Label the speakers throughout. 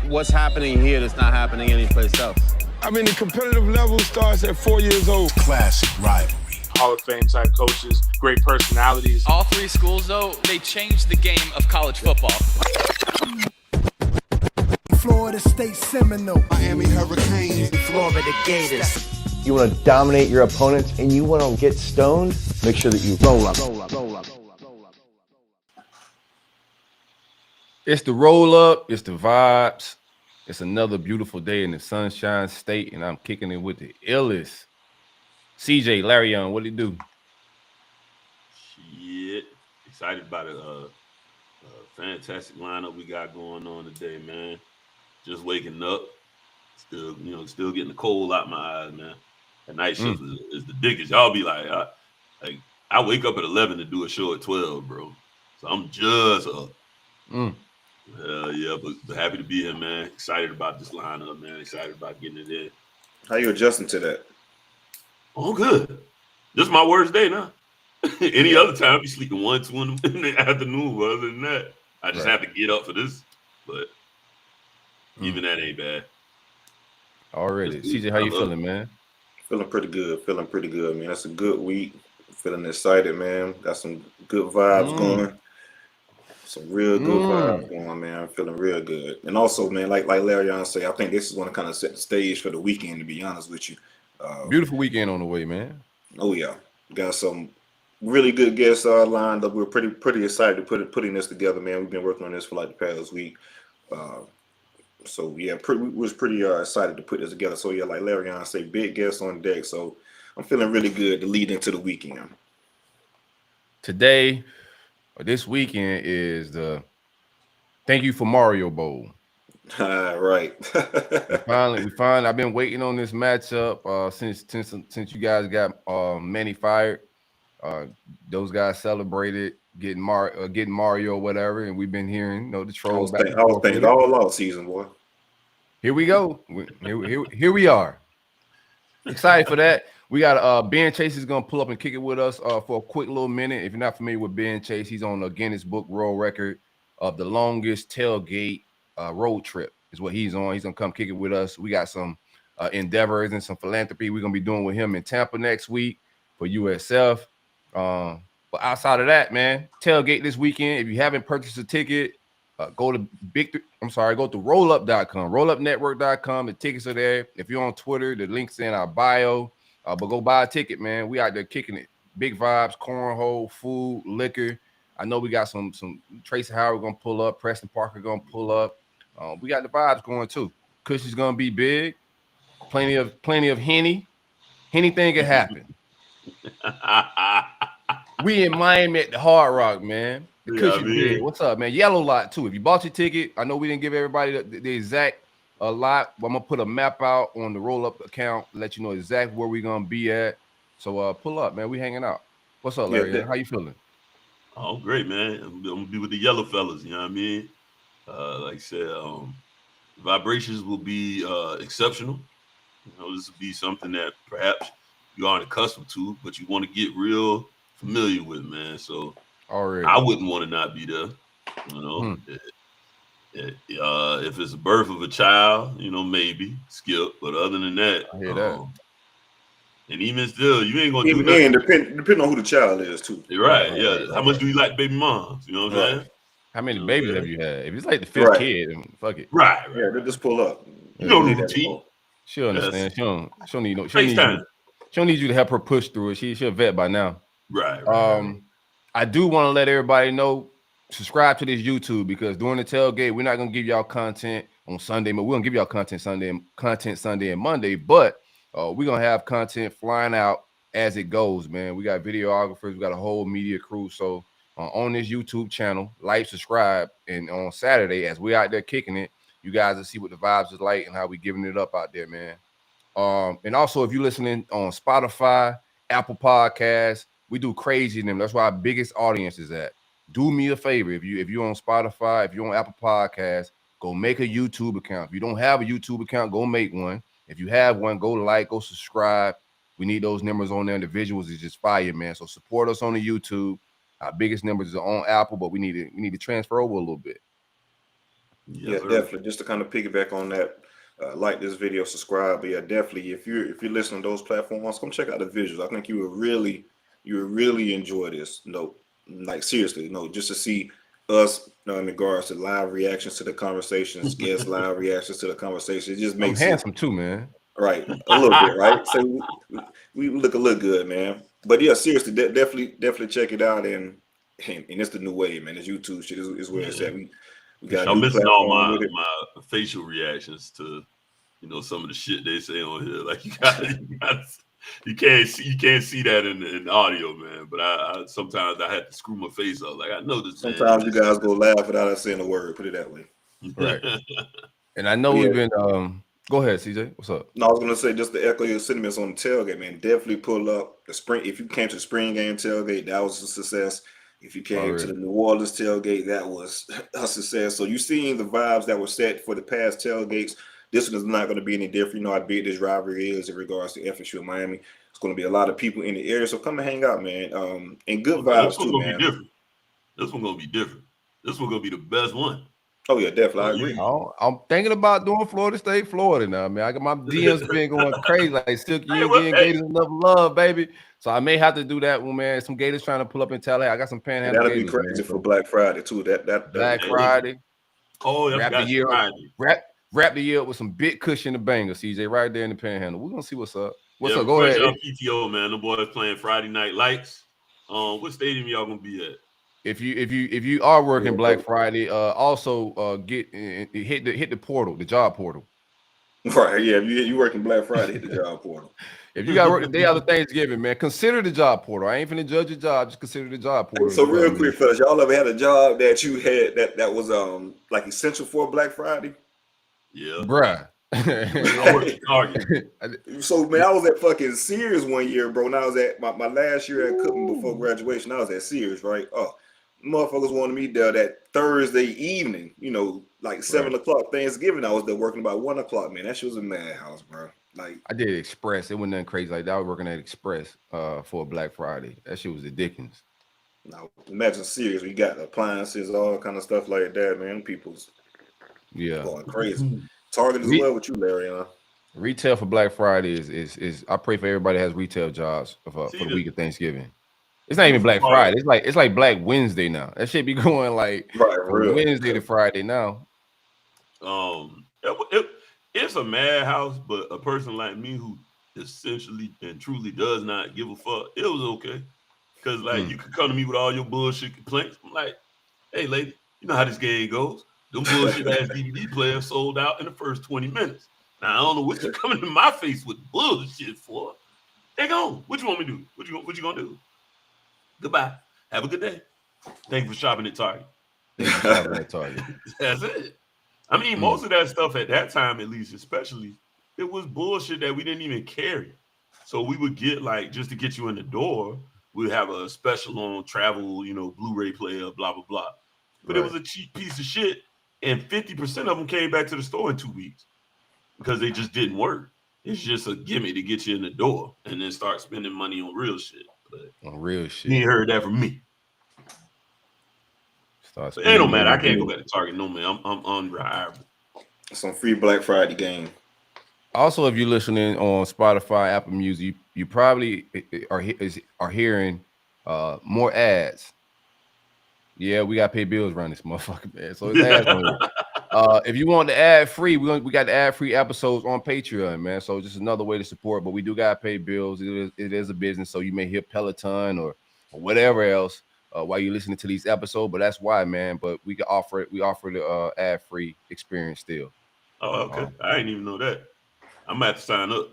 Speaker 1: what's happening here that's not happening anyplace else?
Speaker 2: I mean, the competitive level starts at 4 years old.
Speaker 3: Classic rivalry.
Speaker 4: Hall of Fame type coaches, great personalities.
Speaker 5: All three schools, though, they changed the game of college football.
Speaker 3: Florida State Seminole.
Speaker 6: Miami Hurricanes.
Speaker 7: Florida Gators.
Speaker 8: You want to dominate your opponents and you want to get stoned, make sure that you roll up.
Speaker 9: It's the roll up, it's the vibes. It's another beautiful day in the Sunshine State, and I'm kicking it with the illest. CJ, Larry Young, what do you do?
Speaker 10: Shit. Excited about a fantastic lineup we got going on today, man. Just waking up. Still getting the cold out my eyes, man. The night shift is the dickest. Y'all be like, I wake up at 11 to do a show at 12, bro. So I'm just up. Yeah, but happy to be here, man. Excited about this lineup, man. Excited about getting it in.
Speaker 11: How you adjusting to that?
Speaker 10: Oh, good. This is my worst day now. Any other time, I'd be sleeping 1, 2 in the afternoon. But other than that, I just have to get up for this. But even that ain't bad.
Speaker 9: Already. CJ, how you feeling, man?
Speaker 11: Feeling pretty good, man. That's a good week. Feeling excited, man. Got some good vibes going. Some real good vibes going, man. I'm feeling real good. And also, man, like Larry Young say, I think this is going to kind of set the stage for the weekend, to be honest with you.
Speaker 9: Beautiful weekend on the way, man.
Speaker 11: Oh, yeah. Got some really good guests lined up. We're pretty excited to putting this together, man. We've been working on this for like the past week. So, yeah, we was pretty excited to put this together. So, yeah, like Larry Young say, big guests on deck. So, I'm feeling really good to lead into the weekend.
Speaker 9: Today, or this weekend, is the Thank You for Mario Bowl.
Speaker 11: Right.
Speaker 9: we finally. I've been waiting on this matchup since you guys got Manny fired. Those guys celebrated getting Mario, whatever, and we've been hearing, the trolls.
Speaker 11: I was thinking all off season, boy.
Speaker 9: Here we go. Here we are. Excited for that. We got Ben Chase is gonna pull up and kick it with us for a quick little minute. If you're not familiar with Ben Chase, he's on the Guinness Book World Record of the longest tailgate road trip is what he's on. He's gonna come kick it with us. We got some endeavors and some philanthropy we're gonna be doing with him in Tampa next week for USF. But outside of that, man, tailgate this weekend. If you haven't purchased a ticket, go to rollup.com, rollupnetwork.com. The tickets are there. If you're on Twitter, the link's in our bio. But go buy a ticket, man. We out there kicking it. Big vibes, cornhole, food, liquor. I know we got some Tracy Howard gonna pull up, Preston Parker gonna pull up. We got the vibes going too. Cushion's gonna be big. Plenty of Henny. Anything can happen. We in Miami at the Hard Rock, man. The Cushion big. What's up, man? Yellow lot too. If you bought your ticket, I know we didn't give everybody the exact lot, but I'm gonna put a map out on the roll-up account, let you know exactly where we're gonna be at. So pull up, man. We hanging out. What's up, Larry? How you feeling?
Speaker 10: Oh, great, man. I'm gonna be with the yellow fellas, you know what I mean? Like I said, vibrations will be exceptional. This will be something that perhaps you aren't accustomed to, but you want to get real familiar with, man. So I wouldn't want to not be there, If it's a birth of a child, maybe skip. But other than that,
Speaker 9: I hear that.
Speaker 10: And even still, you ain't gonna do nothing.
Speaker 11: Depending on who the child is, too.
Speaker 10: You're right. Yeah. How much do you like baby moms? You know what I'm saying?
Speaker 9: How many babies have you had? If it's like the fifth kid, then fuck it.
Speaker 10: Right.
Speaker 11: Yeah, they just pull up.
Speaker 10: You know the routine.
Speaker 9: She'll understand. She don't need no. She don't need you to help her push through it. She'll vet by now.
Speaker 10: Right.
Speaker 9: I do want to let everybody know, subscribe to this YouTube, because during the tailgate, we're not gonna give y'all content on Sunday, but we're gonna give y'all content Sunday and Monday. But we're gonna have content flying out as it goes, man. We got videographers, we got a whole media crew. So on this YouTube channel, like, subscribe, and on Saturday, as we out there kicking it, you guys will see what the vibes is like and how we giving it up out there, man. And also, if you're listening on Spotify, Apple Podcasts, we do crazy in them. That's why our biggest audience is at. Do me a favor. If you're on Spotify, if you're on Apple Podcasts, go make a YouTube account. If you don't have a YouTube account, go make one. If you have one, go like, go subscribe. We need those numbers on there. The visuals is just fire, man. So support us on the YouTube. Our biggest numbers are on Apple, but we need to transfer over a little bit.
Speaker 11: Yeah, definitely. Just to kind of piggyback on that, like this video, subscribe. But yeah, definitely. If you're listening to those platforms, come check out the visuals. I think you will really enjoy this. Like seriously, just to see us in regards to live reactions to the conversations, guest live reactions to the conversation. It just makes
Speaker 9: I'm handsome too, man.
Speaker 11: Right, a little bit, right? So we look a little good, man. But yeah, seriously, definitely check it out, and it's the new wave, man. It's YouTube shit is where it's at. We got
Speaker 10: I'm
Speaker 11: a new
Speaker 10: missing all
Speaker 11: platform
Speaker 10: my
Speaker 11: with it.
Speaker 10: my facial reactions to some of the shit they say on here. Like you can't see that in audio, man. But I sometimes I had to screw my face up. Like I know this.
Speaker 11: Sometimes you guys go laugh without us saying a word. Put it that way.
Speaker 9: Right. And I know we've been. Go ahead, CJ. What's up?
Speaker 11: No, I was gonna say just to echo your sentiments on the tailgate, man. Definitely pull up the spring. If you came to the spring game tailgate, that was a success. If you came to the New Orleans tailgate, that was a success. So you're seeing the vibes that were set for the past tailgates. This one is not going to be any different. You know how big this rivalry is in regards to FSU and Miami. It's going to be a lot of people in the area, so come and hang out, man. And good vibes too, man.
Speaker 10: This one's gonna be different. This one's gonna be the best one.
Speaker 11: Oh yeah, definitely. I agree.
Speaker 9: I'm thinking about doing Florida State, Florida now, man. I got my DMs been going crazy, like Silky UGA Gators enough love, baby. So I may have to do that one, man. Some Gators trying to pull up in Tallahassee. I got some Panhandle.
Speaker 11: That'll be crazy for Black Friday too.
Speaker 9: Black Friday.
Speaker 10: Oh,
Speaker 9: wrap the year wrap the year up with some big cushion and banger, CJ, right there in the Panhandle. We're gonna see what's up. What's up? Go ahead.
Speaker 10: PTO, man. The boys playing Friday Night Lights. What stadium y'all gonna be at?
Speaker 9: If you are working Black Friday, also hit the portal, the job portal.
Speaker 11: Right, yeah. If you working Black Friday, hit the job portal.
Speaker 9: If you got work the day after Thanksgiving, man, consider the job portal. I ain't finna judge your job, just consider the job portal.
Speaker 11: So real quick, fellas, y'all ever had a job that you had that was like essential for Black Friday?
Speaker 10: Yeah,
Speaker 9: bruh.
Speaker 10: I worked at Target.
Speaker 11: So man, I was at fucking Sears one year, bro. And I was at my last year at Cooking before graduation. I was at Sears, right? Oh, motherfuckers wanted me there that Thursday evening, like 7 o'clock Thanksgiving. I was there working about 1 o'clock, man. That shit was a madhouse, bro. Like
Speaker 9: I did Express. It wasn't nothing crazy like that. I was working at Express for Black Friday. That shit was the Dickens.
Speaker 11: Now imagine Sears. We got appliances, all kind of stuff like that, man. People's going crazy. Target as well with you, Larry.
Speaker 9: Retail for Black Friday is I pray for everybody that has retail jobs for the week of Thanksgiving. It's not even Black Friday. It's like Black Wednesday now. That shit be going like from Wednesday to Friday now.
Speaker 10: It's a madhouse, but a person like me who essentially and truly does not give a fuck, it was okay. Because like you could come to me with all your bullshit complaints. I'm like, hey lady, you know how this game goes. Them bullshit ass DVD players sold out in the first 20 minutes. Now I don't know what you're coming to my face with bullshit for. They gone. What you want me to do? What you gonna do? Goodbye. Have a good day. Thank you for shopping at Target. That's it. I mean, most of that stuff at that time, at least, especially, it was bullshit that we didn't even carry. So we would get like, just to get you in the door, we'd have a special on travel, Blu-ray player, blah, blah, blah. But it was a cheap piece of shit. And 50% of them came back to the store in 2 weeks because they just didn't work. It's just a gimmick to get you in the door and then start spending money on real shit. But
Speaker 9: on real shit.
Speaker 10: You ain't heard that from me. But it don't matter. I can't go back to Target no man. I'm unreliable.
Speaker 11: Some free Black Friday game.
Speaker 9: Also, if you're listening on Spotify, Apple Music, you probably are hearing more ads. Yeah, we got to pay bills around this motherfucker, man. So it's ads on here. If you want the ad free, we got the ad free episodes on Patreon, man. So just another way to support, but we do got to pay bills. It is a business, so you may hear Peloton or whatever else while you're listening to these episodes. But that's why, man. But we can offer it. We offer the ad free experience still.
Speaker 10: Oh, okay. I didn't even know that. I'm gonna have to sign up.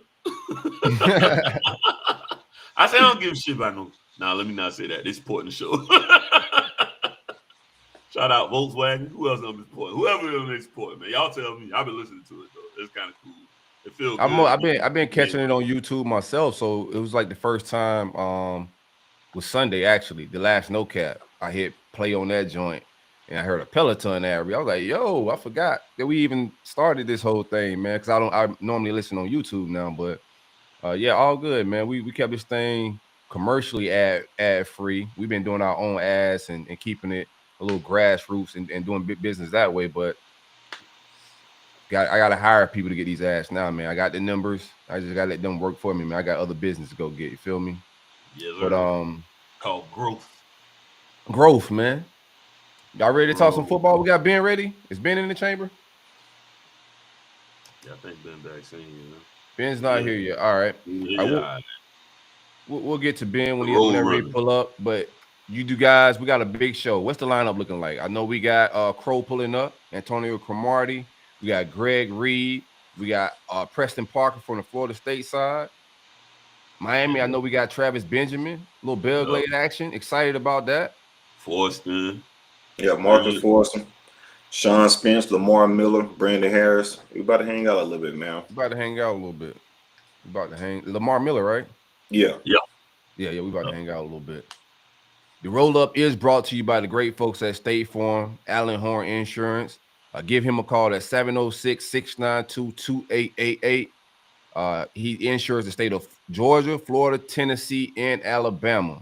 Speaker 10: I say I don't give a shit about no. Nah, let me not say that. They're supporting the show. Shout out Volkswagen. Who else I'm supporting? Whoever they support, man. Y'all tell me. I've been listening to it though. It's kind of cool. It feels good.
Speaker 9: I've been catching it on YouTube myself. So it was like the first time was Sunday actually. The last no cap. I hit play on that joint and I heard a Peloton ad. I was like, yo, I forgot that we even started this whole thing, man. Because I normally listen on YouTube now, but yeah, all good, man. We kept this thing commercially ad free. We've been doing our own ads and keeping it a little grassroots and doing big business that way. But I gotta hire people to get these ads now, man. I got the numbers. I just gotta let them work for me, man. I got other business to go get. You feel me?
Speaker 10: Yes,
Speaker 9: But
Speaker 10: called
Speaker 9: growth, man. Y'all ready to talk some football? We got Ben ready. Is Ben in the chamber?
Speaker 10: Yeah, I think Ben back saying, you know.
Speaker 9: Ben's not here yet. All right.
Speaker 10: Yeah.
Speaker 9: All right, we'll get to Ben whenever he pull up. But you do guys, we got a big show. What's the lineup looking like? I know we got Crow pulling up, Antonio Cromartie. We got Greg Reid. We got Preston Parker from the Florida State side. Miami, I know we got Travis Benjamin. Little Belgrade action. Excited about that.
Speaker 10: Forston.
Speaker 11: Yeah, Marcus Forston. Sean Spence, Lamar Miller, Brandon Harris. We about to hang out a little bit, man.
Speaker 9: We about to hang out a little bit. We about to hang. Lamar Miller, right?
Speaker 11: Yeah.
Speaker 9: We about to hang out a little bit. The roll-up is brought to you by the great folks at State Farm, Allen Horn Insurance. Give him a call at 706-692-2888. He insures the state of Georgia, Florida, Tennessee, and Alabama.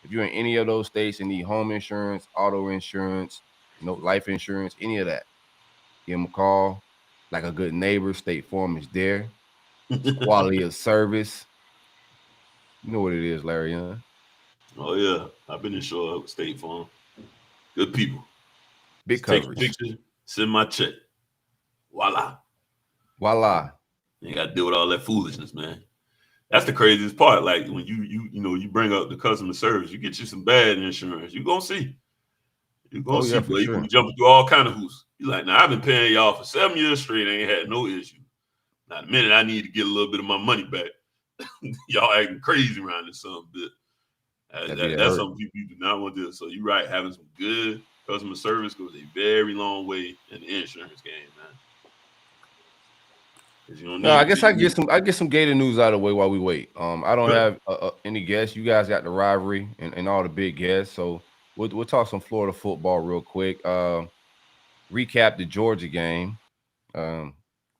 Speaker 9: If you're in any of those states and need home insurance, auto insurance, life insurance, any of that, give him a call. Like a good neighbor, State Farm is there. Quality of service. You know what it is, Larry, huh?
Speaker 10: Oh, yeah. I've been insured with State Farm. Good people.
Speaker 9: Big
Speaker 10: Just
Speaker 9: coverage.
Speaker 10: Take a picture, send my check. Voila. You ain't got to deal with all that foolishness, man. That's the craziest part. Like when you bring up the customer service, you get you some bad insurance. You're going to see. You're going to see. Boy, you're going to be jumping through all kind of hoops. You're like, I've been paying y'all for 7 years straight. I ain't had no issue. Now, the minute I need to get a little bit of my money back, y'all acting crazy around this son of a bit. That's something people do not want to do. So you're right. Having some good customer service goes a very long way in the insurance game, man.
Speaker 9: I guess I get some Gator news out of the way while we wait. I don't have any guests. You guys got the rivalry and all the big guests. So we'll talk some Florida football real quick. Recap the Georgia game,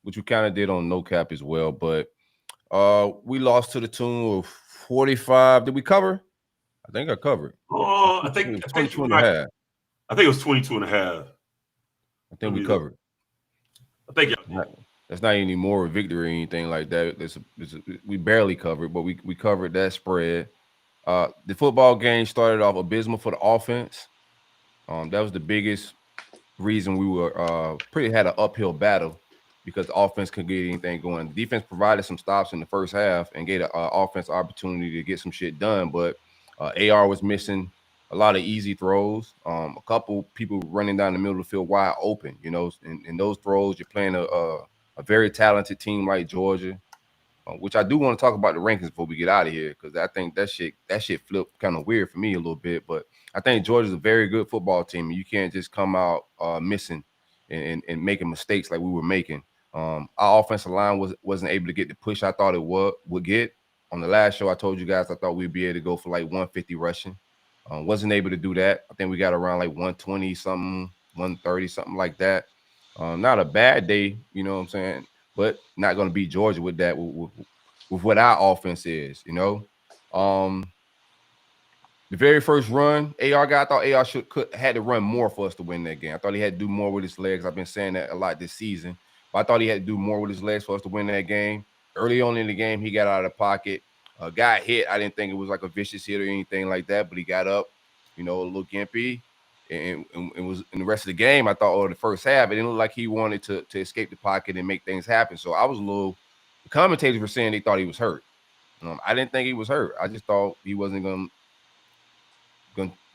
Speaker 9: which we kind of did on No Cap as well. But we lost to the tune of 45. Did we cover? I think I covered.
Speaker 10: Oh, I think it was 22 and a half. I think it was 22 and a half.
Speaker 9: I think we covered.
Speaker 10: I think
Speaker 9: that's not any more a victory or anything like that. We barely covered, but we covered that spread. The football game started off abysmal for the offense. That was the biggest reason we were had an uphill battle because the offense couldn't get anything going. The defense provided some stops in the first half and gave the offense opportunity to get some shit done, but AR was missing a lot of easy throws. A couple people running down the middle of the field wide open, and those throws, you're playing a very talented team like Georgia, which I do want to talk about the rankings before we get out of here because I think that shit flipped kind of weird for me a little bit. But I think Georgia's a very good football team, and you can't just come out missing and making mistakes like we were making. Our offensive line wasn't able to get the push I thought it would get. On the last show, I told you guys I thought we'd be able to go for like 150 rushing. Wasn't able to do that. I think we got around like 120 something, 130 something like that. Not a bad day, you know what I'm saying, but not going to beat Georgia with that, with what our offense is, The very first run, I thought AR had to run more for us to win that game. I thought he had to do more with his legs. I've been saying that a lot this season, but I thought he had to do more with his legs for us to win that game. Early on in the game, he got out of the pocket, got hit. I didn't think it was like a vicious hit or anything like that, but he got up, a little gimpy. And was in the rest of the game, I thought, the first half, it didn't look like he wanted to escape the pocket and make things happen. So I was the commentators were saying they thought he was hurt. I didn't think he was hurt. I just thought he wasn't going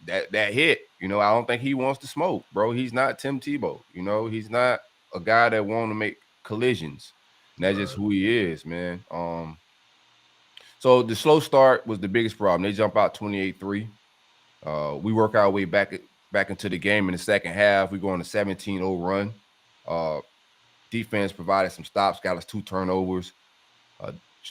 Speaker 9: that hit. I don't think he wants to smoke, bro. He's not Tim Tebow. He's not a guy that wants to make collisions. And that's just who he is, man. So the slow start was the biggest problem. They jump out 28-3. We work our way back into the game in the second half. We go on a 17-0 run. Defense provided some stops, got us 2 turnovers.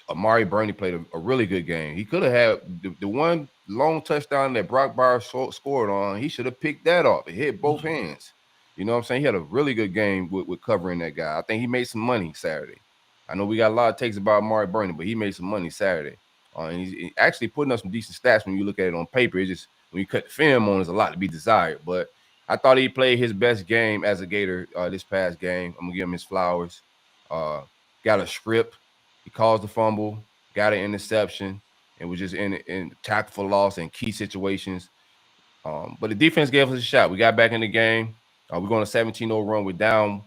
Speaker 9: Amari Burney played a really good game. He could have had the one long touchdown that Brock Bowers scored on. He should have picked that off. It hit both hands. You know what I'm saying? He had a really good game with covering that guy. I think he made some money Saturday. I know we got a lot of takes about Amari Burney, but he made some money Saturday. And he's actually putting up some decent stats when you look at it on paper. It's just when you cut the film on, there's a lot to be desired. But I thought he played his best game as a Gator this past game. I'm gonna give him his flowers. Got a script. He caused the fumble, got an interception, and was just in tackle for loss in key situations. But the defense gave us a shot. We got back in the game. We're going a 17-0 run. We're down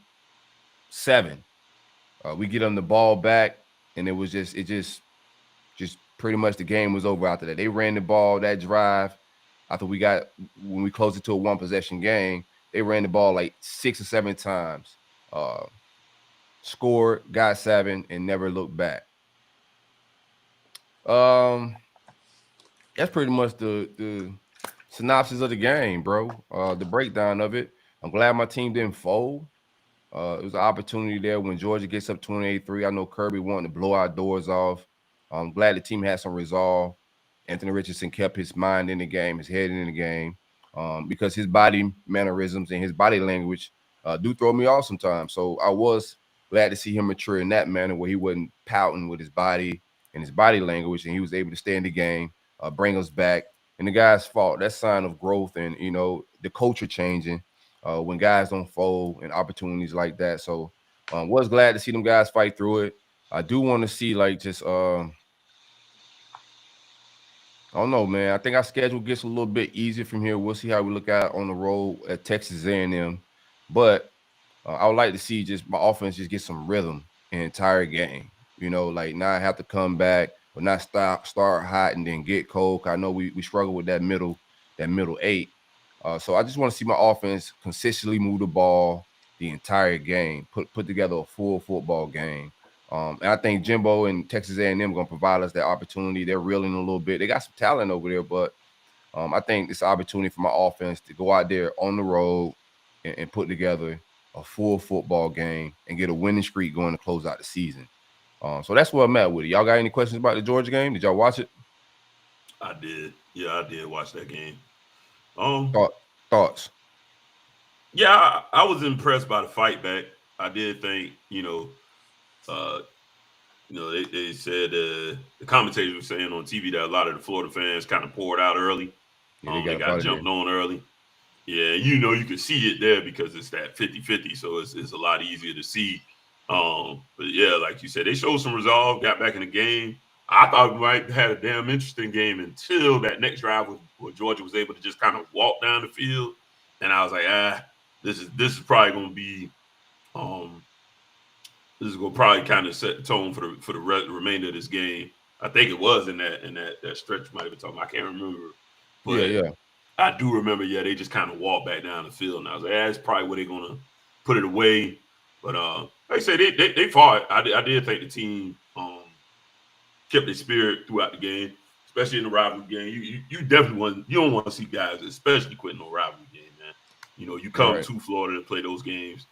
Speaker 9: 7. We get them the ball back, and it just pretty much the game was over after that. They ran the ball that drive. After when we closed it to a 1-possession game, they ran the ball like 6 or 7 times. Scored, got 7, and never looked back. That's pretty much the synopsis of the game, bro. The breakdown of it. I'm glad my team didn't fold. It was an opportunity there when Georgia gets up 28-3. I know Kirby wanted to blow our doors off. I'm glad the team had some resolve. Anthony Richardson kept his mind in the game, his head in the game, because his body mannerisms and his body language do throw me off sometimes. So I was glad to see him mature in that manner where he wasn't pouting with his body and his body language, and he was able to stay in the game, bring us back. And the guys fought. That's sign of growth and, the culture changing when guys don't fold and opportunities like that. So was glad to see them guys fight through it. I do want to see I don't know, man. I think our schedule gets a little bit easier from here. We'll see how we look out on the road at Texas A&M. But I would like to see just my offense just get some rhythm in the entire game. Not have to come back or not start hot and then get cold. I know we struggle with that middle 8. So I just want to see my offense consistently move the ball the entire game, put together a full football game. And I think Jimbo and Texas A&M are going to provide us that opportunity. They're reeling a little bit. They got some talent over there, but I think it's an opportunity for my offense to go out there on the road and put together a full football game and get a winning streak going to close out the season. So that's where I'm at with it. Y'all got any questions about the Georgia game? Did y'all watch it?
Speaker 10: I did. Yeah, I did watch that game.
Speaker 9: Thoughts?
Speaker 10: Yeah, I was impressed by the fight back. I did think, they said the commentators were saying on TV that a lot of the Florida fans kind of poured out early. They got jumped on early. Yeah, you could see it there because it's that 50-50, so it's a lot easier to see. But yeah, like you said, they showed some resolve, got back in the game. I thought we might have had a damn interesting game until that next drive where Georgia was able to just kind of walk down the field, and I was like, this is probably going to be this is going to probably kind of set the tone for the remainder of this game. I think it was in that stretch might have been talking. I can't remember, but
Speaker 9: yeah.
Speaker 10: I do remember. Yeah, they just kind of walked back down the field, and I was like, that's probably where they're going to put it away. But like I say, they fought. I did think the team kept their spirit throughout the game, especially in the rivalry game. You definitely don't want to see guys, especially quitting no rivalry game, man. You come to Florida to play those games.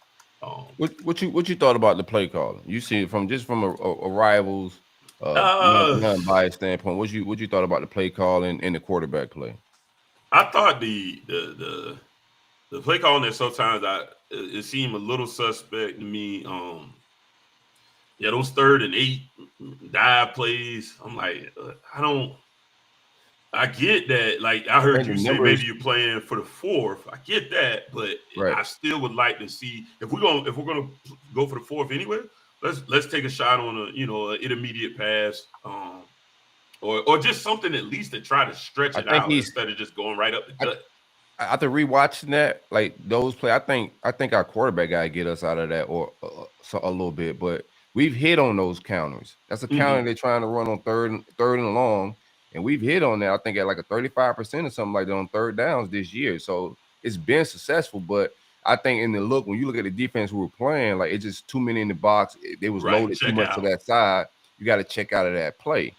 Speaker 9: What you thought about the play calling? You see it from a rival's non-biased standpoint. What you thought about the play calling and the quarterback play?
Speaker 10: I thought the play calling that sometimes it seemed a little suspect to me. Those 3rd and 8 dive plays. I'm like, I get that. Like I heard you say maybe you're playing for the 4th. I get that, but I still would like to see if we're gonna go for the 4th anyway. Let's take a shot on an intermediate pass, or just something at least to try to stretch it out instead of just going right up the gut.
Speaker 9: After rewatching that, like those play, I think our quarterback got to get us out of that or a little bit. But we've hit on those counters. That's a counter they're trying to run on third and long, and we've hit on that. I think at like a 35% or something like that on 3rd downs this year. So it's been successful. But I think when you look at the defense we were playing, like it's just too many in the box. They was loaded too much to that side. You got to check out of that play.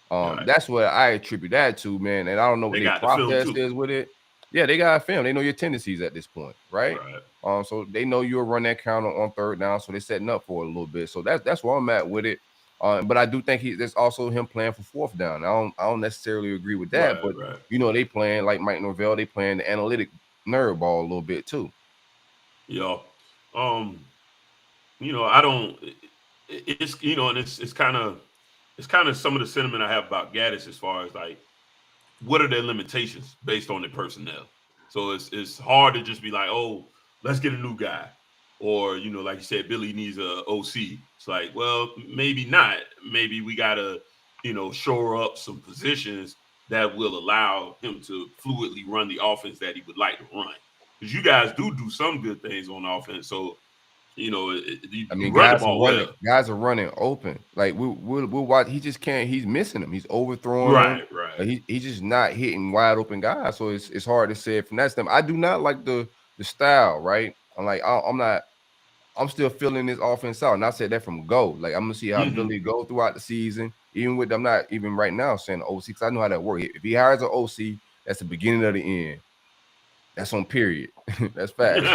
Speaker 9: That's what I attribute that to, man. And I don't know what their process is with it. Yeah, they got film. They know your tendencies at this point, right? So they know you'll run that counter on 3rd down, so they're setting up for it a little bit. So that's where I'm at with it. But I do think there's also him playing for 4th down. I don't necessarily agree with that, but they playing like Mike Norvell. They playing the analytic nerd ball a little bit too.
Speaker 10: Yeah, I don't. It's and it's kind of some of the sentiment I have about Gattis as far as like, what are their limitations based on their personnel? So it's hard to just be like, oh, let's get a new guy. Or, like you said, Billy needs a OC. It's like, well, maybe not. Maybe we got to, shore up some positions that will allow him to fluidly run the offense that he would like to run. Because you guys do some good things on offense. So,
Speaker 9: guys are running open. Like we'll watch. He just can't. He's missing them. He's overthrowing them.
Speaker 10: Right.
Speaker 9: He's just not hitting wide open guys. So it's hard to say from that standpoint. I do not like the style. Right. I'm still feeling this offense out, and I said that from go. Like I'm gonna see how Billy go throughout the season. Even with I'm not even right now saying OC because I know how that works. If he hires an OC, that's the beginning of the end. That's on period. That's fact.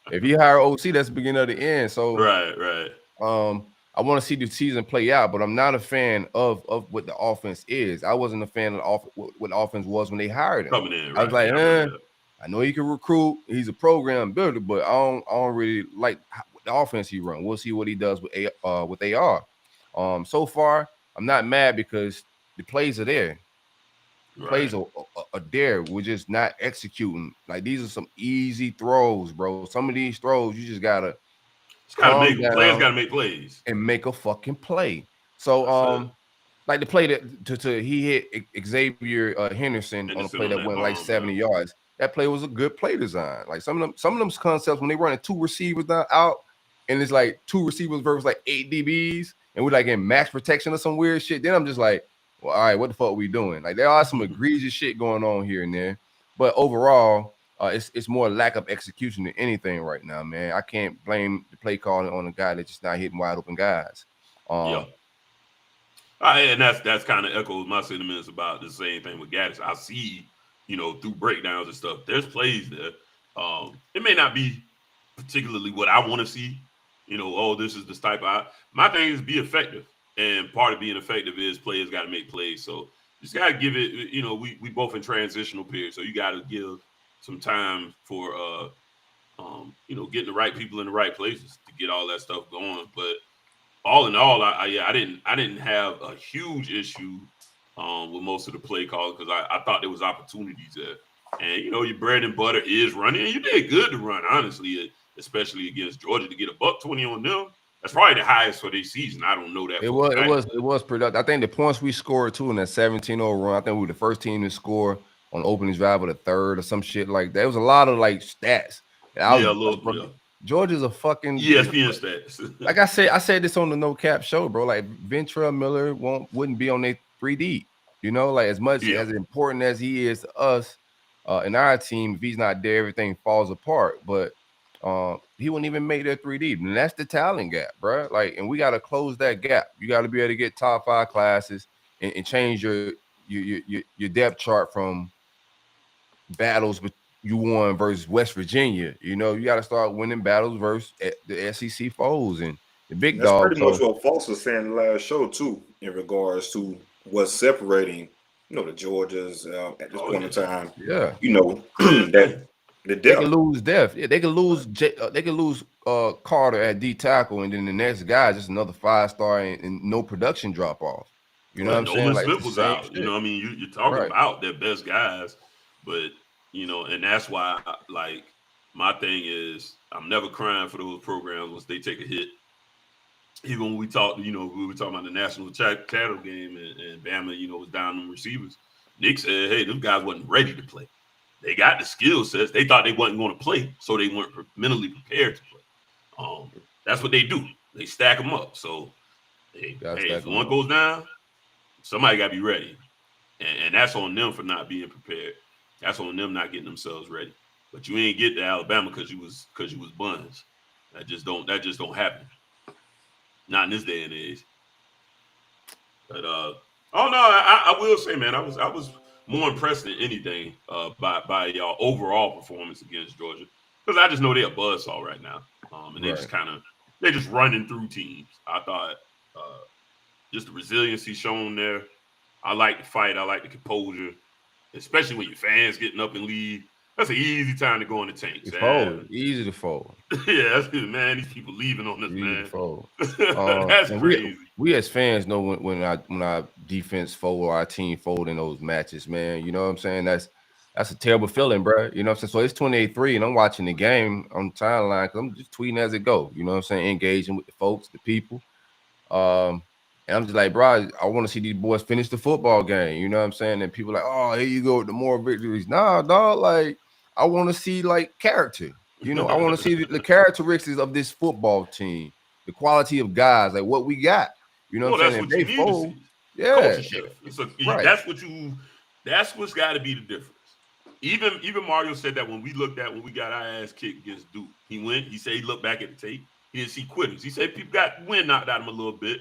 Speaker 9: If you hire OC, that's the beginning of the end. So
Speaker 10: right.
Speaker 9: I want to see the season play out, but I'm not a fan of what the offense is. I wasn't a fan of what the offense was when they hired him.
Speaker 10: Coming in,
Speaker 9: I was like, I know he can recruit. He's a program builder, but I don't really like the offense he runs. We'll see what he does with AR. So far, I'm not mad because the plays are there. Plays are there. We're just not executing. Like these are some easy throws, bro. Some of these throws you just gotta
Speaker 10: players gotta make plays
Speaker 9: and make a fucking play. So like the play that he hit Xavier Henderson on a play that went like 70 yards. That play was a good play design. Like some of them concepts when they running two receivers out and it's like two receivers versus like 8 DBs and we're like in max protection or some weird shit. Then I'm just like, well, all right, what the fuck are we doing? Like there are some egregious shit going on here and there, but overall, it's more lack of execution than anything right now, man. I can't blame the play calling on a guy that's just not hitting wide open guys.
Speaker 10: And that's kind of echoes my sentiments about the same thing with Gators. I see, through breakdowns and stuff, there's plays there. It may not be particularly what I want to see. This is the type of my thing is be effective. And part of being effective is players got to make plays. So you just got to give it, we both in transitional period. So you got to give some time for, getting the right people in the right places to get all that stuff going. But all in all, I didn't have a huge issue with most of the play calls because I thought there was opportunities there. And, your bread and butter is running. And you did good to run, honestly, especially against Georgia to get a $120 on them. That's probably the highest for their season. I don't know that.
Speaker 9: It was productive. I think the points we scored too in that 17-0 run. I think we were the first team to score on the opening drive of the third or some shit like that. There was a lot of like stats. Georgia's a fucking
Speaker 10: ESPN stats.
Speaker 9: Like I said this on the No Cap show, bro. Like Ventrell Miller wouldn't be on their 3D. Like as much as important as he is to us in our team, if he's not there, everything falls apart. But he wouldn't even make their 3D. And that's the talent gap, bro. Like, and we got to close that gap. You got to be able to get top 5 classes and change your depth chart from battles with you won versus West Virginia. You got to start winning battles versus the SEC foes and the big dogs.
Speaker 11: That's pretty much what Forston was saying in the last show too, in regards to what's separating, the Georgias at this point in time.
Speaker 9: Yeah,
Speaker 11: that. They
Speaker 9: can lose depth. Yeah, they can lose Carter at D tackle, and then the next guy is just another 5-star and no production drop off. You know what I'm saying?
Speaker 10: Like Smith was out. You're talking about their best guys, but and that's why my thing is I'm never crying for those programs once they take a hit. Even when we talked, we were talking about the national title game and Bama, was down on receivers. Nick said, "Hey, those guys wasn't ready to play. They got the skill sets. They thought they wasn't going to play, so they weren't mentally prepared to play. That's what they do. They stack them up. So, if one goes down, somebody got to be ready, and that's on them for not being prepared. That's on them not getting themselves ready. But you ain't get to Alabama because you was buns. That just don't happen. Not in this day and age. But I will say, man, I was more impressed than anything by y'all overall performance against Georgia, because I just know they're a buzzsaw right now, and they're just running through teams. I thought just the resiliency shown there. I like the fight. I like the composure, especially when your fans getting up and leave. That's an easy time to go in the tank.
Speaker 9: Easy to fold.
Speaker 10: Yeah, that's good, man. These people leaving on this, easy man.
Speaker 9: To fold.
Speaker 10: That's crazy.
Speaker 9: We as fans know when our defense fold or our team fold in those matches, man. You know what I'm saying? that's a terrible feeling, bro. You know what I'm saying? So it's 28-3, and I'm watching the game on the timeline because I'm just tweeting as it go. You know what I'm saying? Engaging with the folks, the people. And I'm just like, bro, I want to see these boys finish the football game. You know what I'm saying? And people like, oh, here you go with the more victories. Nah, dog. Like, I want to see like character. You know, I want to see the characteristics of this football team, the quality of guys, like what we got. You know what I'm saying?
Speaker 10: That's what you need to see.
Speaker 9: Yeah,
Speaker 10: Culture shift.
Speaker 9: Right.
Speaker 10: That's what's got to be the difference. Even Mario said that when we got our ass kicked against Duke, he said he looked back at the tape, he didn't see quitters. He said people got wind knocked out of him a little bit,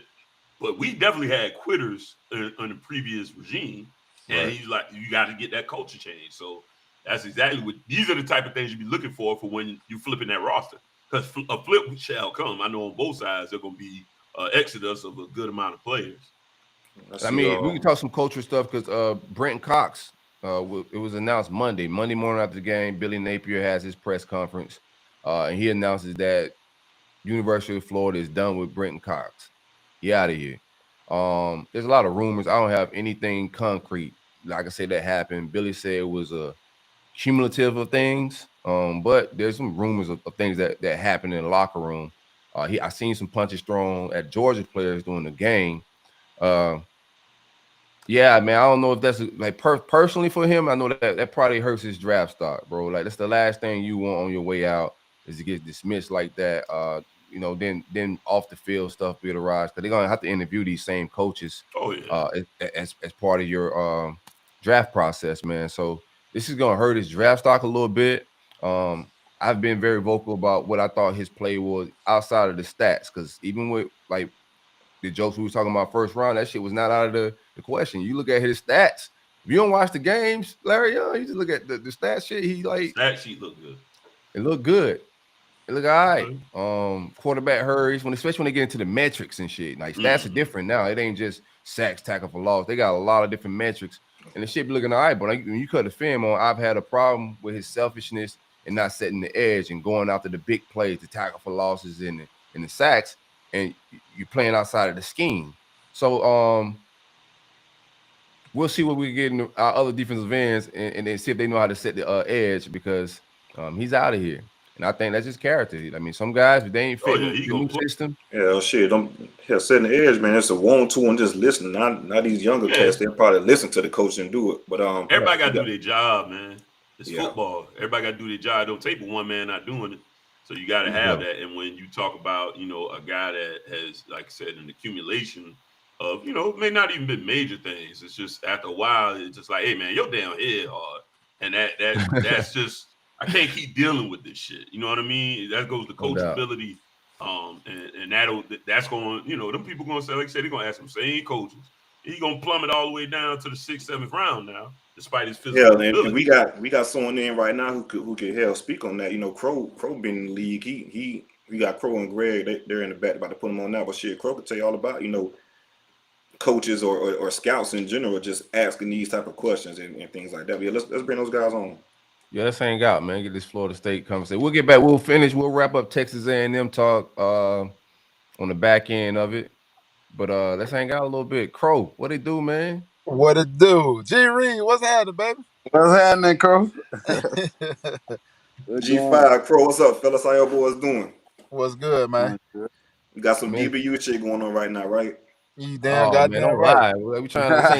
Speaker 10: but we definitely had quitters on the previous regime. And he's like, you got to get that culture change. So that's exactly what these are the type of things you be looking for when you flipping that roster. Because a flip shall come. I know on both sides there's going to be exodus of a good amount of players.
Speaker 9: I mean, we can talk some culture stuff because Brenton Cox, it was announced Monday morning after the game. Billy Napier has his press conference, and he announces that University of Florida is done with Brenton Cox. He out of here. There's a lot of rumors. I don't have anything concrete. Like I said, that happened. Billy said it was a cumulative of things, but there's some rumors of things that happened in the locker room. I seen some punches thrown at Georgia players during the game. Yeah, man, I don't know if that's like personally for him. I know that probably hurts his draft stock, bro. Like that's the last thing you want on your way out is to get dismissed like that. You know, then off the field stuff be arise because they're gonna have to interview these same coaches. As part of your draft process, man. So this is gonna hurt his draft stock a little bit. I've been very vocal about what I thought his play was outside of the stats, because even with like the jokes we was talking about first round, that shit was not out of the question. You look at his stats. If you don't watch the games, Larry Young, you just look at the stat shit. He like
Speaker 10: stat sheet look good.
Speaker 9: It looked good. It looked all right. Quarterback hurries, especially when they get into the metrics and shit. Like stats are different now. It ain't just sacks, tackle for loss. They got a lot of different metrics, and the shit be looking all right. But when you cut the film on, I've had a problem with his selfishness and not setting the edge and going after the big plays, the tackle for losses and the sacks, and you're playing outside of the scheme. So we'll see what we get in our other defensive ends and then see if they know how to set the edge, because he's out of here. And I think that's just character. I mean, some guys, if they ain't fitting the new system.
Speaker 11: Yeah, shit. Setting the edge, man. It's a 1-2 and just listening. Not these younger cats. They'll probably listen to the coach and do it. But
Speaker 10: everybody got to do their job, man. It's football. Everybody got to do their job. Don't take one man not doing it. So you got to have that. And when you talk about, a guy that has, like I said, an accumulation of, may not even been major things. It's just after a while, it's just like, hey, man, you're down here hard. And that's just, I can't keep dealing with this shit. You know what I mean? That goes to coachability. And that's going, them people going to say, like I said, they're going to ask some same coaches. He's going to plummet all the way down to the 6th, 7th round now, despite his physical ability.
Speaker 11: And we got someone in right now who could hell speak on that. Crow been in the league. We got Crow and Greg. They're in the back about to put them on now. But shit, Crow could tell you all about coaches or scouts in general just asking these type of questions and things like that. But yeah, let's bring those guys on.
Speaker 9: Yeah, let's hang out, man. Get this Florida State conversation. We'll get back. We'll finish. We'll wrap up Texas A&M talk on the back end of it. But let's hang out a little bit. Crow, what it do, man?
Speaker 6: What it do? G Reid, what's happening, baby?
Speaker 7: What's happening, Crow?
Speaker 11: G5, Crow, what's up, fellas? How y'all boys doing?
Speaker 6: What's good, man?
Speaker 11: You got some DBU shit going on right now, right?
Speaker 6: You damn goddamn right.
Speaker 9: We trying to say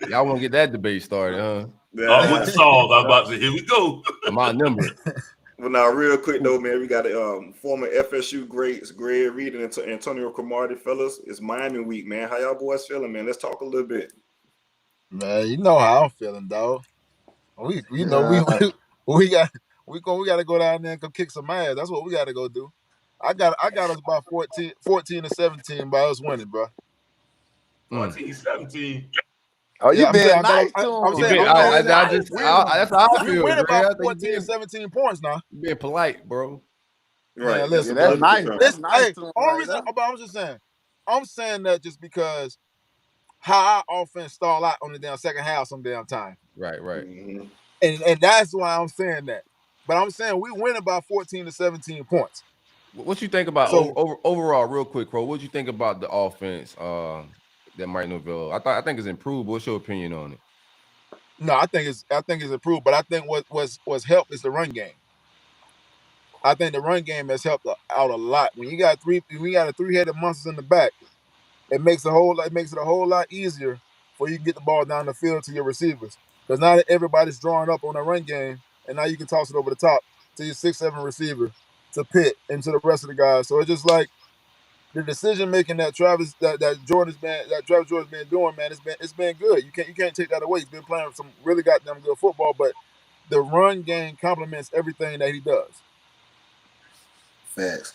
Speaker 9: y'all want to get that debate started, huh?
Speaker 10: With the Saul, I'm about to say, here we go.
Speaker 9: My number.
Speaker 11: Well, now, real quick though, man, we got former FSU greats, Reid and Antonio Cromartie, fellas. It's Miami week, man. How y'all boys feeling, man? Let's talk a little bit.
Speaker 6: Man, you know how I'm feeling, dog. We got to go down there and go kick some ass. That's what we got to go do. I got us about 14 to 17 by us winning, bro.
Speaker 10: 14, 17.
Speaker 7: Oh, you been nice to him.
Speaker 9: That's how I feel.
Speaker 6: We win about 14 to 17 points now.
Speaker 9: You being polite, bro.
Speaker 11: Right.
Speaker 6: Man, listen,
Speaker 7: that's nice.
Speaker 6: That's nice. I'm just saying. I'm saying that just because how our offense stall out on the damn second half some damn time.
Speaker 9: Right.
Speaker 11: Mm-hmm.
Speaker 6: And that's why I'm saying that. But I'm saying we win about 14 to 17 points.
Speaker 9: What you think about overall, real quick, Crow? What you think about the offense that Mike Norvell? I think it's improved. What's your opinion on it?
Speaker 6: No, I think it's improved, but I think what's helped is the run game. I think the run game has helped out a lot. When you got a 3-headed monsters in the back, it makes it a whole lot easier for you to get the ball down the field to your receivers. Because now everybody's drawing up on a run game, and now you can toss it over the top to your 6-7 receiver, to Pitt, and to the rest of the guys. So it's just like the decision making that Travis Jordan's been doing, man. It's been good. You can't take that away. He's been playing some really goddamn good football, but the run game complements everything that he does.
Speaker 11: Facts.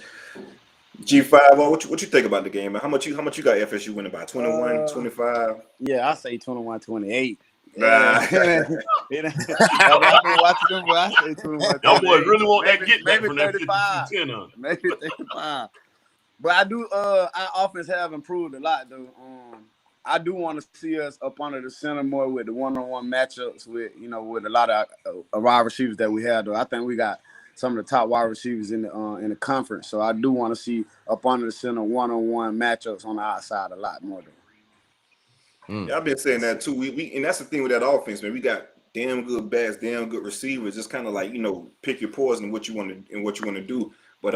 Speaker 11: G5, what you think about the game? How much you got FSU winning by? 21, 25?
Speaker 7: Yeah, I say 21-28.
Speaker 11: Nah.
Speaker 7: I've been watching them, but I say 21.
Speaker 10: Y'all boys really want that get back
Speaker 7: maybe
Speaker 10: from that
Speaker 7: 35.
Speaker 10: 50-10 on.
Speaker 7: Maybe 35. But I do. Our offense have improved a lot, though. I do want to see us up under the center more with the one-on-one matchups with a lot of wide receivers that we have. Though I think we got some of the top wide receivers in the conference. So I do want to see up under the center one-on-one matchups on the outside a lot more. Though.
Speaker 11: Yeah, I've been saying that too. We and that's the thing with that offense, man. We got damn good backs, damn good receivers. Just kind of like pick your poison and what you want to do. But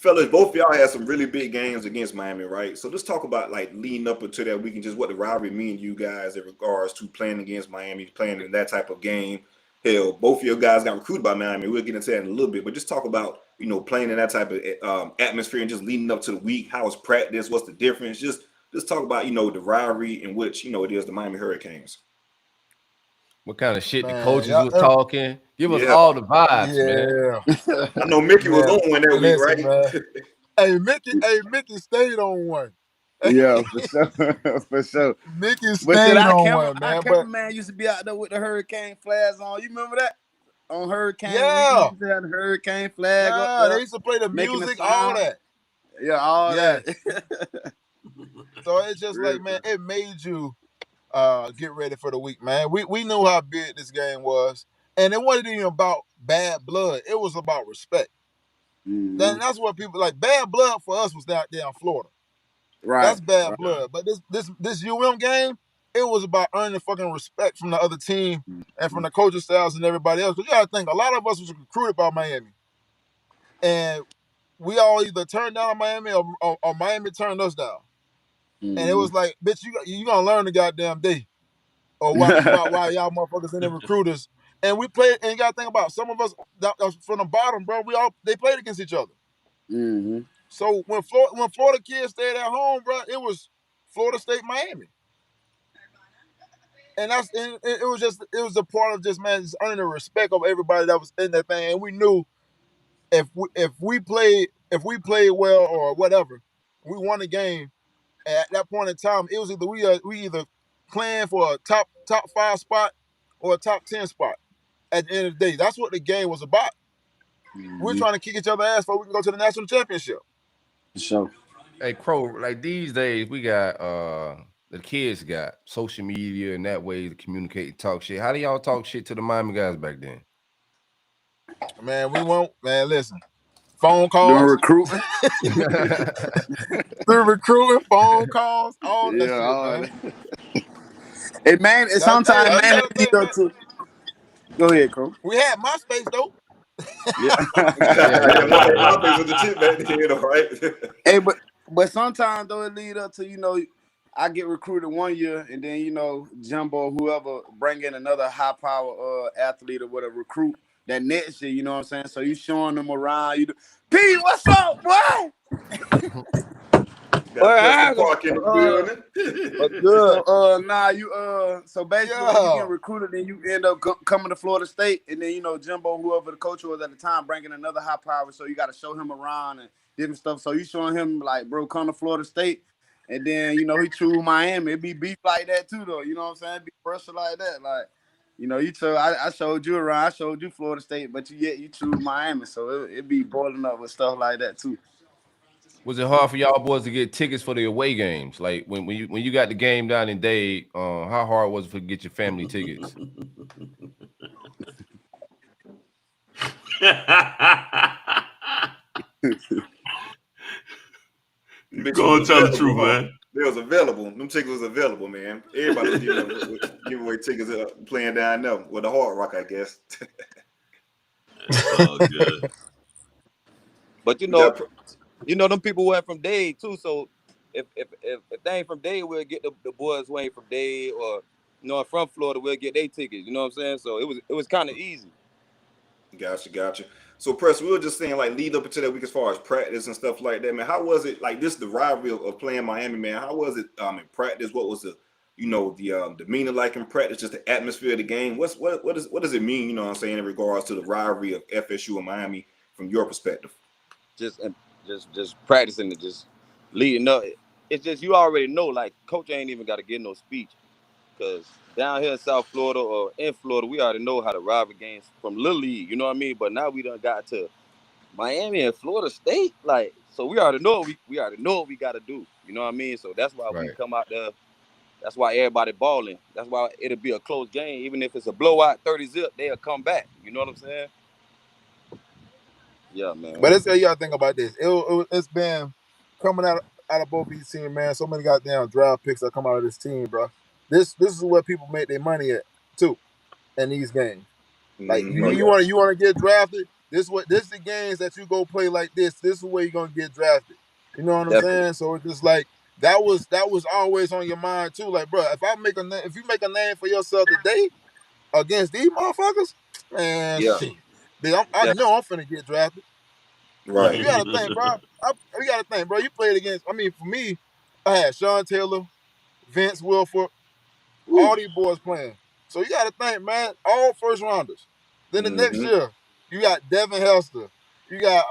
Speaker 11: fellas, both of y'all had some really big games against Miami, right? So let's talk about like leading up into that week and just what the rivalry mean to you guys in regards to playing against Miami, playing in that type of game. Hell, both of your guys got recruited by Miami. We'll get into that in a little bit, but just talk about playing in that type of atmosphere and just leading up to the week. How was practice? What's the difference? Just talk about the rivalry in which it is the Miami Hurricanes.
Speaker 9: What kind of shit the coaches was talking? Give us all the vibes, man.
Speaker 11: I know Mickey was on one that week, right?
Speaker 6: Mickey stayed on one.
Speaker 7: Yeah, for sure.
Speaker 6: Mickey stayed on one, man.
Speaker 7: Our cameraman used to be out there with the hurricane flags on. You remember that? On Hurricane Week,
Speaker 6: yeah.
Speaker 7: used to have the hurricane flag up
Speaker 6: Yeah,
Speaker 7: there.
Speaker 6: they used to play the music, all that.
Speaker 7: Yeah, all that.
Speaker 6: So it's just like, man, it made you get ready for the week, man. We knew how big this game was. And it wasn't even about bad blood. It was about respect.
Speaker 7: Mm-hmm.
Speaker 6: That's what people like. Bad blood for us was down there in Florida.
Speaker 7: Right.
Speaker 6: That's bad blood. But this UM game, it was about earning fucking respect from the other team and from the coaching styles and everybody else. Because you got to think, a lot of us was recruited by Miami. And we all either turned down Miami or Miami turned us down. Mm-hmm. And it was like, bitch, you gonna learn the goddamn day. Or why y'all motherfuckers in the recruiters. And we played, and you gotta think about some of us that was from the bottom, bro. They played against each other.
Speaker 7: Mm-hmm.
Speaker 6: So when Florida kids stayed at home, bro, it was Florida State, Miami. And it was a part of just, man, just earning the respect of everybody that was in that thing. And we knew if we played well or whatever, we won the game. At that point in time, it was either we either playing for a top 5 spot or a top 10 spot. At the end of the day, that's what the game was about. Mm-hmm. We're trying to kick each other's ass so we can go to the national championship.
Speaker 7: So,
Speaker 9: hey, Crow, like these days we got the kids got social media and that way to communicate and talk shit. How do y'all talk shit to the Miami guys back then?
Speaker 6: Man, listen. Phone calls.
Speaker 7: Doing recruiting.
Speaker 6: Through recruiting, phone calls, all that shit, man.
Speaker 7: Hey, man, sometimes, man, go ahead, Crow.
Speaker 6: We had MySpace, though.
Speaker 11: MySpace was the shit back then, right?
Speaker 7: Hey, but sometimes, though, it lead up to, I get recruited one year, and then, Jumbo or whoever bring in another high-power athlete or whatever, recruit that next year, you know what I'm saying? So you showing them around. Pete, what's up, boy? So basically, when you get recruited, then you end up coming to Florida State, and then Jimbo, whoever the coach was at the time, bringing another high power. So you got to show him around and different stuff. So you showing him like, bro, come to Florida State, and then he choose Miami. It be beef like that too, though. You know what I'm saying? It be pressure like that, like. I showed you around. I showed you Florida State, but you choose Miami, so it be boiling up with stuff like that too.
Speaker 9: Was it hard for y'all boys to get tickets for the away games? Like when you got the game down in Dade, how hard was it to get your family tickets?
Speaker 10: Go and tell the truth, man.
Speaker 11: They was available. Them tickets was available, man. Everybody was giving away tickets playing down there with the Hard Rock, I guess.
Speaker 10: Oh, good.
Speaker 12: But you know, them people went from Dade too. So if they ain't from Dade, we'll get the boys who ain't from Dade, or from Florida, we'll get their tickets. You know what I'm saying? So it was kind of easy.
Speaker 11: Gotcha. So, Press, we were just saying, like, lead up into that week as far as practice and stuff like that, man. How was it? Like, this the rivalry of playing Miami, man. How was it in practice? What was the demeanor like in practice? Just the atmosphere of the game. What does it mean? You know what I'm saying, in regards to the rivalry of FSU and Miami from your perspective?
Speaker 12: Just practicing and just leading up. It's just, you already know, like, coach ain't even got to get no speech, because down here in South Florida or in Florida, we already know how to rival games from Little League, you know what I mean? But now we done got to Miami and Florida State, like, so we already know what we got to do, you know what I mean? So that's why we come out there. That's why everybody balling. That's why it'll be a close game. Even if it's a blowout 30-0, they'll come back. You know what I'm saying? Yeah, man.
Speaker 6: But let's say y'all think about this. It's been coming out of both these teams, man. So many goddamn draft picks that come out of this team, bro. This is where people make their money at too, in these games. Like you want to get drafted. This is the games that you go play like this. This is where you're gonna get drafted. You know what I'm saying? So it's just like that was always on your mind too. Like, bro, if you make a name for yourself today against these motherfuckers, man, shit. I know I'm finna get drafted.
Speaker 11: Right.
Speaker 6: You gotta think, bro. You gotta think, bro. You played against. I mean, for me, I had Sean Taylor, Vince Wilfork, all these boys playing. So you gotta think, man. All first rounders. Then the next year, you got Devin Hester. You got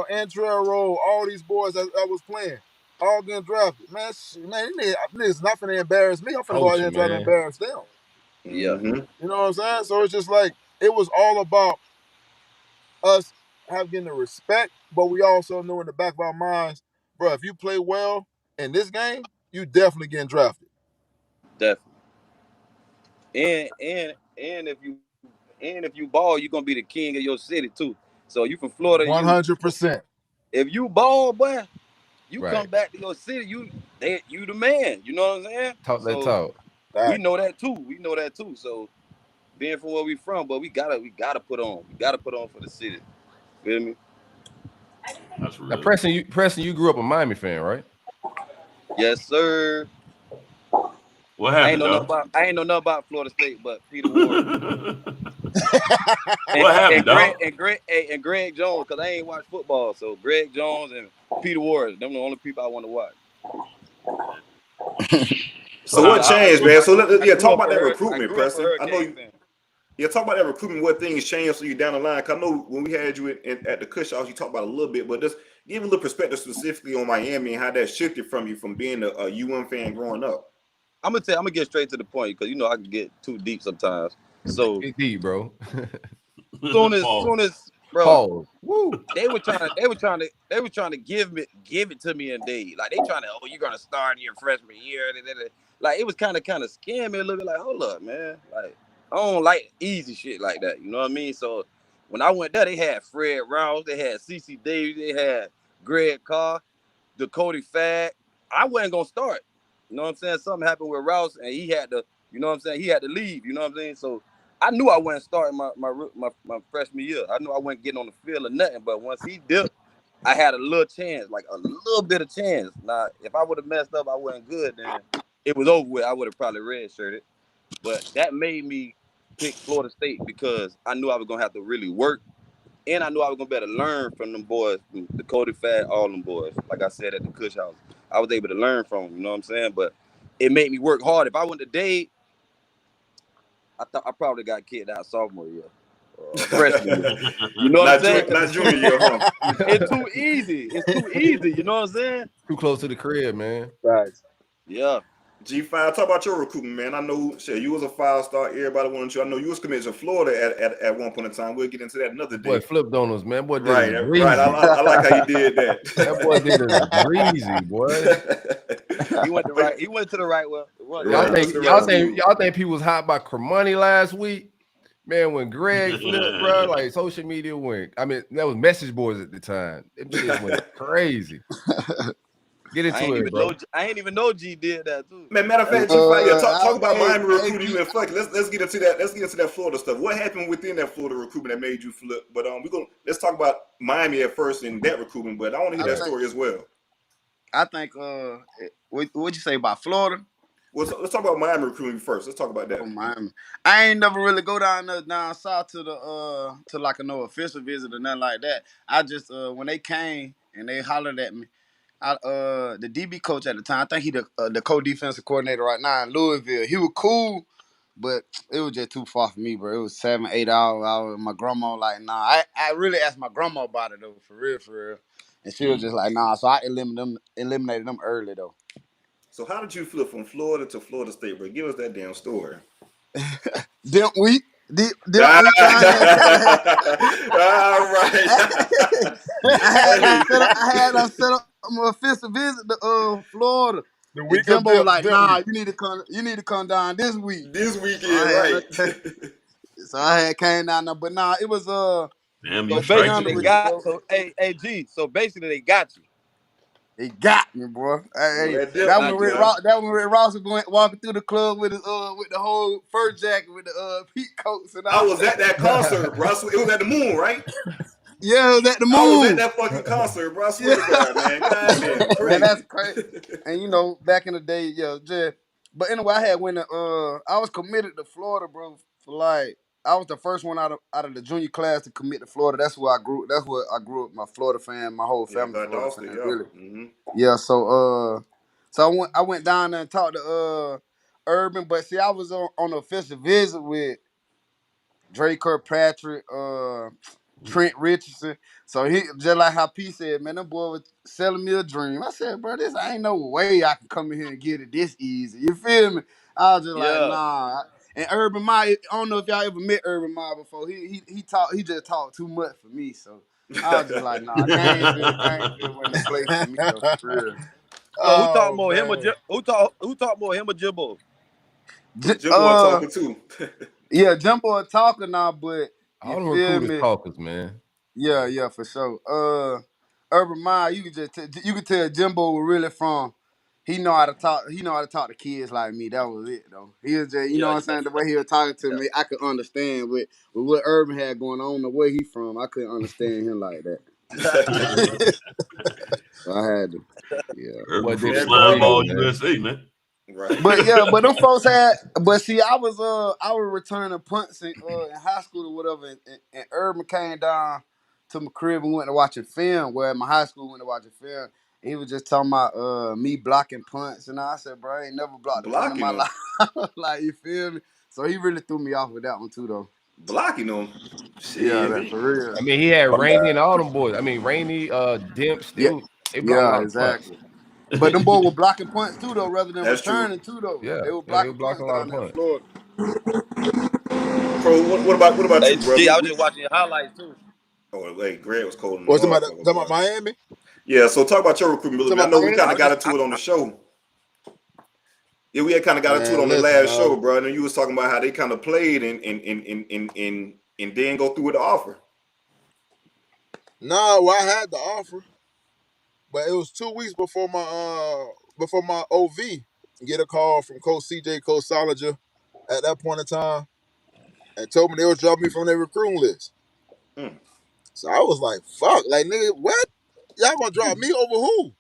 Speaker 6: Antrell Rowe. All these boys that was playing, all getting drafted. Man, it's not finna embarrass me. I'm finna go out here and try to embarrass them.
Speaker 12: Yeah.
Speaker 6: You know what I'm saying? So it's just like it was all about us having the respect, but we also know in the back of our minds, bro, if you play well in this game, you definitely getting drafted.
Speaker 12: Definitely. And if you ball, you're gonna be the king of your city too. So you from Florida,
Speaker 6: 100%.
Speaker 12: If you ball, boy, you come back to your city, you the man. You know what I'm saying?
Speaker 9: Talk.
Speaker 12: We know that too. So being from where we from, but we gotta put on. We gotta put on for the city. Feel me?
Speaker 10: That's real.
Speaker 9: Now, Preston, you grew up a Miami fan, right?
Speaker 12: Yes, sir.
Speaker 10: What happened,
Speaker 12: I ain't know nothing about Florida State, but Peter Ward.
Speaker 10: What happened, dog?
Speaker 12: And Greg Jones, because I ain't watched football. So Greg Jones and Peter Ward, them the only people I want to watch.
Speaker 11: So what changed, man? So talk about that recruitment, Preston. I know
Speaker 12: you.
Speaker 11: Yeah, talk about that recruitment. What things changed for you down the line? Cause I know when we had you at the Cush House, you talked about a little bit, but just give a little perspective specifically on Miami and how that shifted from you from being a UM fan growing up.
Speaker 12: I'm gonna get straight to the point because I can get too deep sometimes. So
Speaker 9: deep, bro.
Speaker 12: soon as bro,
Speaker 9: pause. Woo.
Speaker 12: They were trying to give it to me in Dade. Like they trying to, you're gonna start in your freshman year. Like it was kind of scaring me a little bit. Like, hold up, man. Like I don't like easy shit like that. You know what I mean? So when I went there, they had Fred Rouse, they had CC Davis, they had Greg Carr, Dakota Fad. I wasn't gonna start. You know what I'm saying? Something happened with Rouse, and he had to. You know what I'm saying? He had to leave. You know what I'm saying? So I knew I wasn't starting my freshman year. I knew I wasn't getting on the field or nothing. But once he dipped, I had a little chance, like a little bit of chance. Now, if I would have messed up, I wasn't good. Then it was over with. I would have probably redshirted. But that made me pick Florida State because I knew I was gonna have to really work, and I knew I was gonna be able to learn from them boys, the Cody Fad, all them boys. Like I said at the Cush House, I was able to learn from them. You know what I'm saying? But it made me work hard. If I went to Dade, I thought I probably got kicked out sophomore year. Freshman year. You know what I'm saying?
Speaker 11: Not junior year, huh?
Speaker 12: It's too easy. You know what I'm saying?
Speaker 9: Too close to the crib, man.
Speaker 6: Right.
Speaker 12: Yeah.
Speaker 11: G5, talk about your recruitment, man. I know, you was a 5-star. Everybody wanted you. I know you was committed to Florida at one point in time. We'll get into that another day.
Speaker 9: Boy, flipped on us, man. Boy, did
Speaker 11: right. I like how you did that.
Speaker 9: That boy did it breezy, boy.
Speaker 12: He went to the right well.
Speaker 9: Y'all think people was hot by Cromartie last week? Man, when Greg flipped, bro, like social media went. I mean, that was message boards at the time. It just went crazy. Get into it, bro.
Speaker 12: I ain't even know G did that too.
Speaker 11: Man, matter of fact, talk about Miami recruiting. You and fuck it. Let's get into that. Let's get into that Florida stuff. What happened within that Florida recruitment that made you flip? But let's talk about Miami at first and that recruitment. But I want to hear that story as well.
Speaker 7: I think what'd you say about Florida?
Speaker 11: Well, let's talk about Miami recruiting first. Let's talk about that.
Speaker 7: Oh, Miami. I ain't never really go down south to the to like a no official visit or nothing like that. I just when they came and they hollered at me, the DB coach at the time, I think he the co-defensive coordinator right now in Louisville. He was cool, but it was just too far for me, bro. It was 7-8 hours. My grandma like, nah. I really asked my grandma about it though, for real. And she was just like, nah. So I eliminated them early though.
Speaker 11: So how did you flip from Florida to Florida State, bro? Give us that damn story.
Speaker 7: Didn't we?
Speaker 11: All right.
Speaker 7: I had them set up my official visit to Florida.
Speaker 2: The week
Speaker 7: Jimbo like, nah, you need to come down this week.
Speaker 11: This weekend, right?
Speaker 7: So I had came down there, but nah, it was
Speaker 10: Damn,
Speaker 12: so basically they got so basically they got you.
Speaker 7: He got me, bro. That when Rick Ross was walking through the club with his with the whole fur jacket with the peak coats and all.
Speaker 11: I was at that concert, bro. It was at the Moon, right?
Speaker 7: Yeah, it was at the Moon.
Speaker 11: I was at that fucking concert, bro. I swear to God, man. God, crazy.
Speaker 7: Man, that's crazy. And back in the day, but anyway, I was committed to Florida, bro, for like. I was the first one out of the junior class to commit to Florida. That's where I grew. That's where I grew up. My Florida fan, my whole family. Florida fan, really.
Speaker 11: Mm-hmm.
Speaker 7: Yeah. So I went down there and talked to Urban, but see, I was on an official visit with Dre Kirkpatrick, Trent Richardson. So he just like how P said, man, that boy was selling me a dream. I said, bro, I ain't no way I can come in here and get it this easy. You feel me? I was just like, nah. And Urban Meyer, I don't know if y'all ever met Urban Meyer before. He just talked too much for me. So I was just like, nah, Gainesville wasn't the place for me though, for real.
Speaker 12: So who talked more, him or him or Jimbo?
Speaker 11: Jimbo talking too.
Speaker 7: Yeah, Jimbo talking now, but
Speaker 9: all the recruiters talkers, man.
Speaker 7: Yeah, for sure. Urban Meyer, you could tell Jimbo was really from. He know how to talk. He know how to talk to kids like me. That was it, though. He was just, you know what I'm saying. The way he was talking to me, I could understand with what Urban had going on. The way he from, I couldn't understand him like that. So I had to,
Speaker 10: Urban from Slime Ball USA, man.
Speaker 11: Right.
Speaker 7: But them folks had. But see, I was returning punts in high school or whatever, and Urban came down to my crib and went to watch a film. Where my high school went to watch a film. He was just talking about me blocking punts, and I said, bro, I ain't never blocked a punt in my life. Like, you feel me? So he really threw me off with that one too, though.
Speaker 11: Blocking them? Shit.
Speaker 7: Yeah, that's for real.
Speaker 9: I mean, he had Rainey and all them boys. I mean, Rainey, Demp, still.
Speaker 7: Yeah, exactly. But them boys were blocking punts too, though, rather than returning too, though.
Speaker 9: Yeah,
Speaker 7: they were blocking
Speaker 9: a lot of punts.
Speaker 7: Florida.
Speaker 11: Bro, what about you, bro?
Speaker 12: I was just watching highlights too.
Speaker 11: Oh, wait, Greg was cold.
Speaker 2: What's about Miami?
Speaker 11: Yeah, so talk about your recruitment. I know we kind of got into it on the show. Yeah, we had kind of got into it on the last show, bro. And you was talking about how they kind of played and then go through with the offer.
Speaker 6: No, I had the offer, but it was 2 weeks before my OV get a call from Coach CJ, Coach Solinger at that point in time, and told me they would drop me from their recruiting list. So I was like, "Fuck, like nigga, what? Y'all gonna drop me over who?"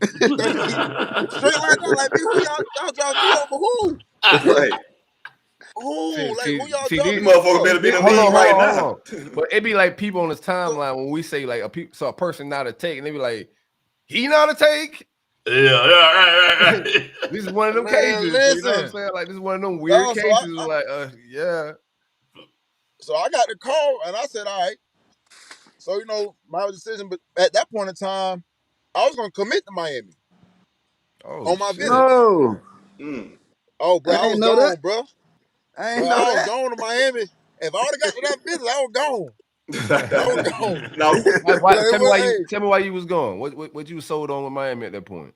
Speaker 6: Straight like that, like who y'all drop me over who?
Speaker 11: Right.
Speaker 6: Who? Who y'all drop
Speaker 11: these
Speaker 6: me
Speaker 11: motherfuckers better be in the league right now.
Speaker 9: But it be like people on this timeline when we say like a person not a take, and they be like, he not a take.
Speaker 10: Yeah, right.
Speaker 9: This is one of them cases.
Speaker 6: Listen.
Speaker 9: You know what I'm saying? Like this is one of them weird cases. Yeah.
Speaker 6: So I got the call and I said, all right. So, my decision, but at that point in time, I was going to commit to Miami on my visit.
Speaker 7: No.
Speaker 6: Oh, bro, I was gone, bro.
Speaker 7: I ain't know that.
Speaker 6: I was gone to Miami. If I would have got to that visit, I was gone.
Speaker 9: Tell me why you was gone. What you was sold on with Miami at that point?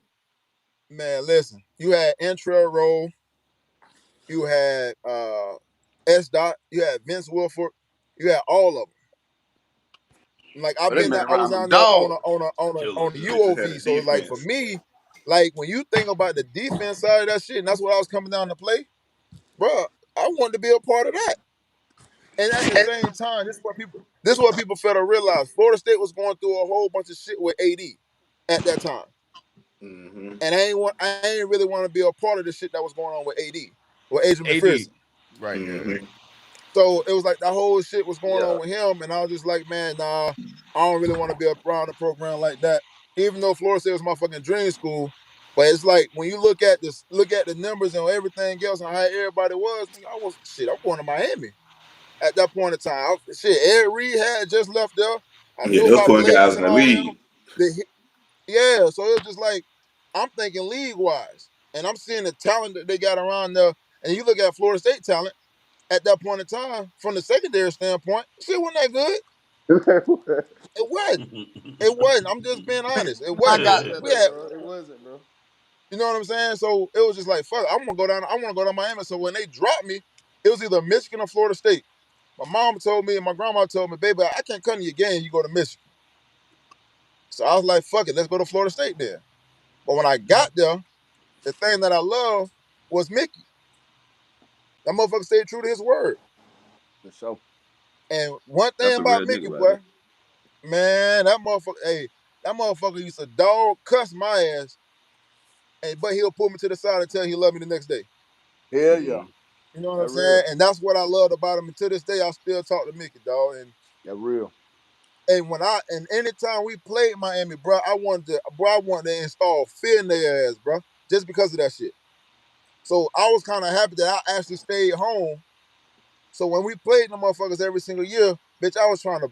Speaker 6: Man, listen. You had Antrell Rowe. You had S. Dot. You had Vince Wilford. You had all of them. Like I was down there on the UOV, so it's like for me, like when you think about the defense side of that shit, and that's what I was coming down to play, bro. I wanted to be a part of that. And at the same time, this is what people fail to realize. Florida State was going through a whole bunch of shit with AD at that time.
Speaker 11: Mm-hmm.
Speaker 6: And I ain't really want to be a part of the shit that was going on with AD, with Adrian McPherson.
Speaker 9: Right.
Speaker 11: Mm-hmm.
Speaker 6: So it was like the whole shit was going on with him, and I was just like, man, nah, I don't really want to be around a program like that. Even though Florida State was my fucking dream school, but it's like when you look at the numbers and everything else and how everybody was, I'm going to Miami at that point in time. Ed Reid had just left there. I knew
Speaker 11: those
Speaker 6: about
Speaker 11: point guys
Speaker 6: Blakens
Speaker 11: in
Speaker 6: and
Speaker 11: the
Speaker 6: all
Speaker 11: league.
Speaker 6: them. Yeah, so it was just like I'm thinking league-wise, and I'm seeing the talent that they got around there. And you look at Florida State talent at that point in time, from the secondary standpoint, shit wasn't that good. It wasn't. It wasn't. I'm just being honest. It
Speaker 7: I
Speaker 6: wasn't.
Speaker 7: got that,
Speaker 6: We had,
Speaker 7: bro. It wasn't, bro.
Speaker 6: you know what I'm saying? So it was just like, fuck, I want to go down. I want to go to Miami. So when they dropped me, it was either Michigan or Florida State. My mom told me and my grandma told me, baby, I can't come to your game. You go to Michigan. So I was like, fuck it, let's go to Florida State then. But when I got there, the thing that I loved was Mickey. That motherfucker stayed true to his word.
Speaker 7: For sure.
Speaker 6: And one thing
Speaker 12: That's a
Speaker 6: about
Speaker 12: real
Speaker 6: Mickey,
Speaker 12: nigga,
Speaker 6: boy, man, that motherfucker used to dog cuss my ass, but he'll pull me to the side and tell he loved me the next day.
Speaker 7: Hell yeah.
Speaker 6: You know what I'm
Speaker 7: That
Speaker 6: saying?
Speaker 7: real.
Speaker 6: And that's what I loved about him. And to this day, I still talk to Mickey, dog.
Speaker 7: That real.
Speaker 6: And anytime we played Miami, bro, I wanted to install fear in their ass, bro, just because of that shit. So I was kind of happy that I actually stayed home. So when we played them motherfuckers every single year, bitch, I was trying to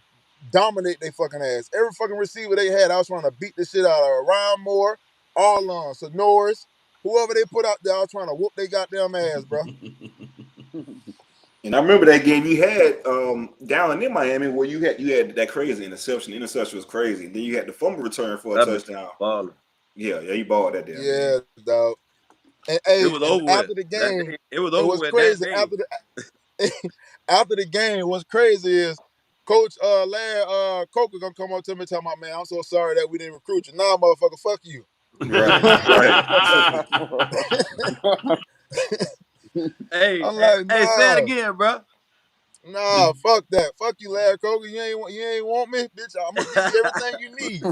Speaker 6: dominate their fucking ass. Every fucking receiver they had, I was trying to beat the shit out of Ryan Moore, Arlon, Sonoris, whoever they put out there, I was trying to whoop their goddamn ass, bro.
Speaker 11: And I remember that game you had down in Miami where you had that crazy interception. The interception was crazy. Then you had the fumble return for a touchdown.
Speaker 12: Baller.
Speaker 11: Yeah, you balled that damn.
Speaker 6: Yeah, dog. And hey,
Speaker 12: It was over
Speaker 6: after
Speaker 12: with.
Speaker 6: the game,
Speaker 12: It was over with
Speaker 6: crazy.
Speaker 12: that day.
Speaker 6: After the game, what's crazy is Coach Larry Coker gonna come up to me and tell my man, I'm so sorry that we didn't recruit you. Nah, motherfucker, fuck you.
Speaker 11: Right.
Speaker 12: Hey,
Speaker 6: I'm like,
Speaker 12: hey, say it
Speaker 6: nah.
Speaker 12: again, bro.
Speaker 6: Nah, fuck that. Fuck you, Larry Coker. You ain't want me, bitch. I'm gonna give you everything you need.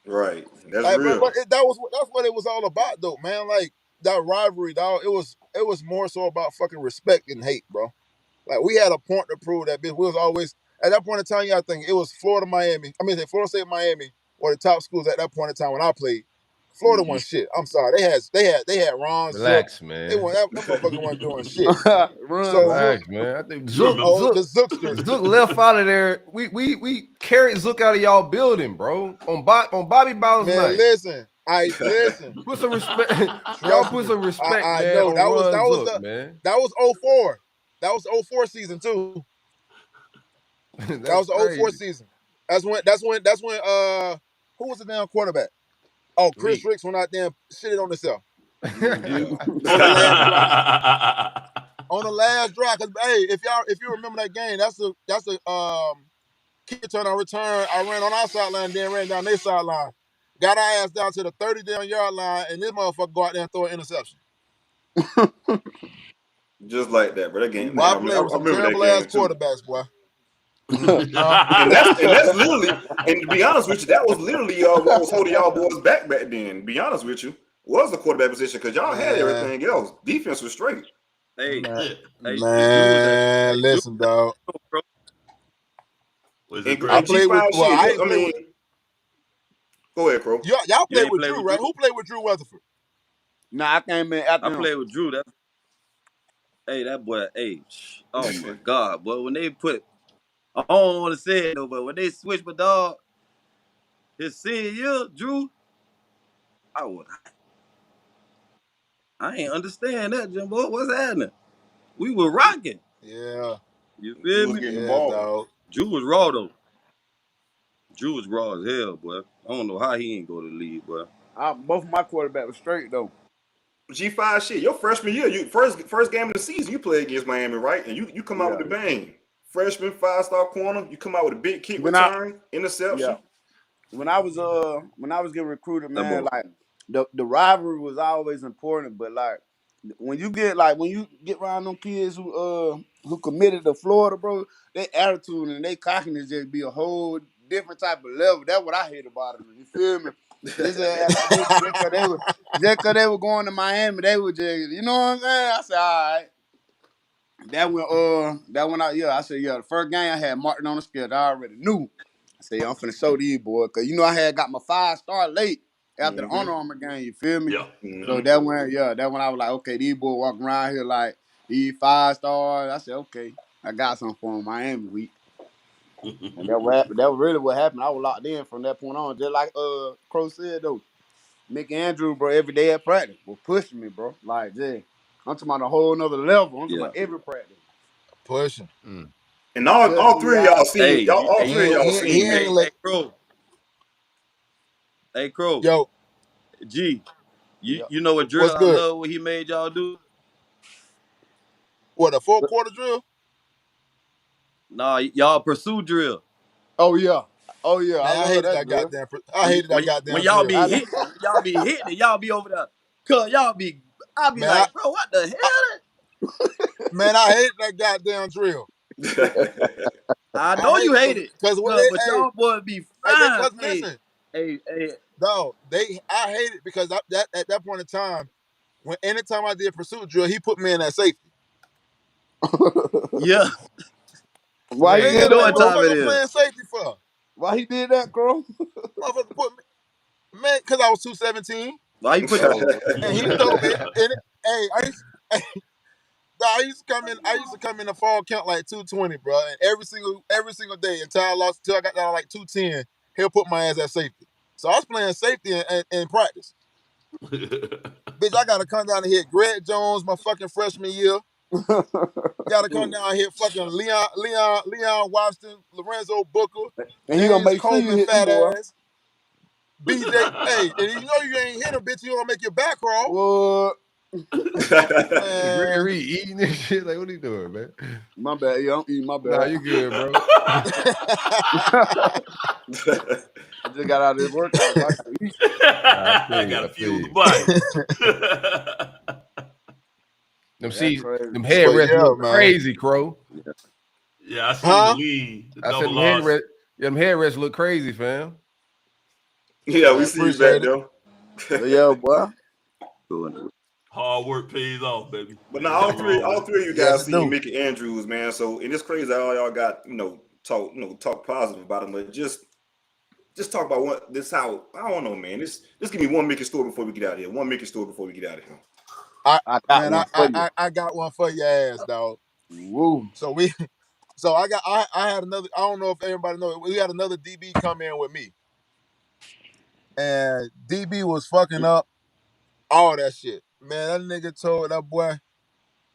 Speaker 11: Right. That's
Speaker 6: Like,
Speaker 11: real.
Speaker 6: but that's what it was all about, though, man. Like that rivalry, dog. It was more so about fucking respect and hate, bro. Like we had a point to prove that bitch. We was always at that point in time. I think it was Florida State, Miami, or the top schools at that point in time when I played. Florida wasn't shit. I'm sorry. They had Ron.
Speaker 9: Relax,
Speaker 6: Zook.
Speaker 9: man.
Speaker 6: They weren't that motherfucker wasn't doing shit.
Speaker 9: Relax, man. I think Zook left out of there. We carried Zook out of y'all building, bro. On Bobby Bowers' night.
Speaker 6: Listen.
Speaker 9: Put some respect. Y'all put some respect,
Speaker 6: I
Speaker 9: man.
Speaker 6: know. That was
Speaker 9: Zook, man.
Speaker 6: That was 04. That was 04 season too. That was the 04 season. That's when who was the damn quarterback? Oh, Chris Ricks went out there and shitted on himself. On the last drive. Cause hey, if you remember that game, that's the kick return on return. I ran on our sideline, then ran down their sideline. Got our ass down to the 30 damn yard line, and this motherfucker go out there and throw an interception.
Speaker 11: Just like that, bro. That game.
Speaker 6: Well, I played with some terrible ass quarterbacks, boy.
Speaker 11: and that's literally, and to be honest with you, that was literally what was holding y'all boys back then. To be honest with you, was the quarterback position because y'all had everything else. Defense was straight.
Speaker 12: Hey,
Speaker 6: man, listen, dog.
Speaker 11: I played with. Go ahead, Crow.
Speaker 6: Y'all played with Drew, right? Who played with Drew Weatherford?
Speaker 7: Nah, I came in after him.
Speaker 12: I played with Drew. That boy. Hey, oh my God, boy. When they put, I don't want to say it though, but when they switched my dog, his senior year, Drew, I ain't understand that, Jimbo. What's happening? We were rocking.
Speaker 6: Yeah.
Speaker 12: You feel me?
Speaker 6: Yeah, dog.
Speaker 12: Drew was raw though. Drew was raw as hell, boy. I don't know how he ain't go to the league, boy.
Speaker 7: Both of my quarterbacks were straight though.
Speaker 11: G5 shit. Your freshman year, you first game of the season, you played against Miami, right? And you come out with a bang. Freshman 5-star corner, you come out with a big kick return, interception.
Speaker 7: Yeah. When I was getting recruited, man, like the rivalry was always important, but like when you get around them kids who committed to Florida, bro, their attitude and their cockiness just be a whole different type of level. That's what I hate about them. You feel me? Just cause they were going to Miami, they were just, you know what I'm saying? I said, all right. I said, the first game I had marked on the schedule, I already knew. I said, I'm finna show these boys, cause I had got my 5-star late after the Under Armour game, you feel me?
Speaker 10: Yeah.
Speaker 7: So that when I was like, okay, these boys walking around here like these 5 stars. I said, okay, I got something for them Miami week. And that was really what happened. I was locked in from that point on. Just like Crow said though, Mick Andrew, bro, every day at practice was pushing me, bro. Like, I'm talking about a whole nother level. I'm talking about every practice.
Speaker 6: Pushing.
Speaker 11: And all three of y'all seen all three of y'all seen Mick.
Speaker 12: Hey, Crow. Hey, Crow.
Speaker 6: Yo.
Speaker 12: G, you know what drill
Speaker 6: What's
Speaker 12: I
Speaker 6: good?
Speaker 12: love what he made y'all do?
Speaker 6: What, a 4-quarter drill?
Speaker 12: Nah, y'all pursue drill.
Speaker 7: Oh yeah.
Speaker 6: Man, I hated that goddamn.
Speaker 12: When y'all
Speaker 6: drill.
Speaker 12: be hitting, and y'all be over there. Cause I be
Speaker 6: Man,
Speaker 12: like, bro, what the hell?
Speaker 6: Man, I hate that goddamn drill.
Speaker 12: I know you hate it.
Speaker 6: Because
Speaker 12: but y'all boys be fine.
Speaker 6: Listen.
Speaker 12: Hey.
Speaker 6: No, I hate it because at that point in time, anytime I did pursuit drill, he put me in that safety.
Speaker 12: Yeah.
Speaker 7: Why he did that,
Speaker 6: bro? What playing safety for?
Speaker 7: Why he did that, Crow?
Speaker 6: Motherfucker put me, man, because I was 217.
Speaker 12: Why you put
Speaker 6: and he told me, I used to come in the fall count like 220, bro. And every single day until I got down like 210, he'll put my ass at safety. So I was playing safety in practice. Bitch, I gotta come down and hit Greg Jones my fucking freshman year. Gotta come down and hit fucking Leon Washington, Lorenzo Booker,
Speaker 7: and he gonna make
Speaker 6: Coleman,
Speaker 7: sure you hit
Speaker 6: fat
Speaker 7: boy.
Speaker 6: ass. BJ, hey, and you know you ain't hit him, bitch. You gonna make your back crawl.
Speaker 9: Reid eating this shit. Like, what are you doing, man?
Speaker 7: My bad. Yeah, I'm eating my bad.
Speaker 9: Nah, you good, bro.
Speaker 7: I just got out of this workout. So I gotta eat.
Speaker 10: I gotta fuel the body.
Speaker 9: Them headrests look crazy, Crow.
Speaker 10: Yeah, I see the lean. The
Speaker 9: I said them headrests look crazy, fam.
Speaker 11: Yeah, we see you back though.
Speaker 7: Yeah, boy.
Speaker 10: Hard work pays off, baby.
Speaker 11: But now all three of you guys seen Mickey Andrews, man. So and it's crazy how all y'all got talk positive about him, but just talk about how I don't know, man. Just give me one Mickey story before we get out of here. One Mickey story before we get out of here.
Speaker 6: I got one for your ass, dog.
Speaker 7: Woo.
Speaker 6: So I had another. I don't know if everybody knows. We had another DB come in with me, and DB was fucking up all that shit. Man, that nigga told that boy,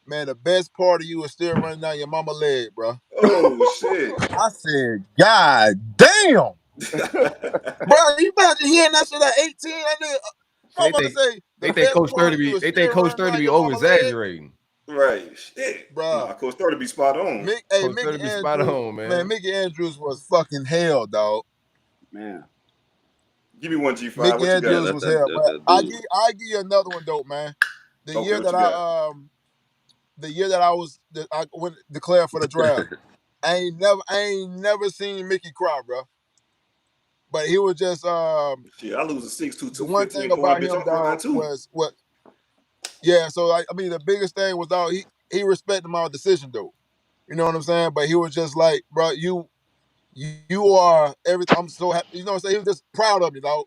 Speaker 6: man, the best part of you is still running down your mama leg, bro.
Speaker 11: Oh shit!
Speaker 6: I said, God damn, bro, you imagine hearing that shit at 18? That nigga,
Speaker 9: they think Coach 30 be over exaggerating.
Speaker 11: Right, shit,
Speaker 6: bro.
Speaker 11: Nah, Coach 30 be spot on.
Speaker 6: Mickey Andrews was fucking hell, dog.
Speaker 7: Man.
Speaker 11: Give me one G5.
Speaker 6: Mickey Andrews was hell, but I give you another one, dope, man. The year that I went declared for the draft, I ain't never seen Mickey cry, bro. But he was just
Speaker 11: shit, I lose a 6'2",
Speaker 6: the one thing about him, dog, was what. Yeah, so I mean, the biggest thing was he respected my decision, though. You know what I'm saying? But he was just like, bro, you are everything. I'm so happy. You know what I'm saying? He was just proud of me, dog.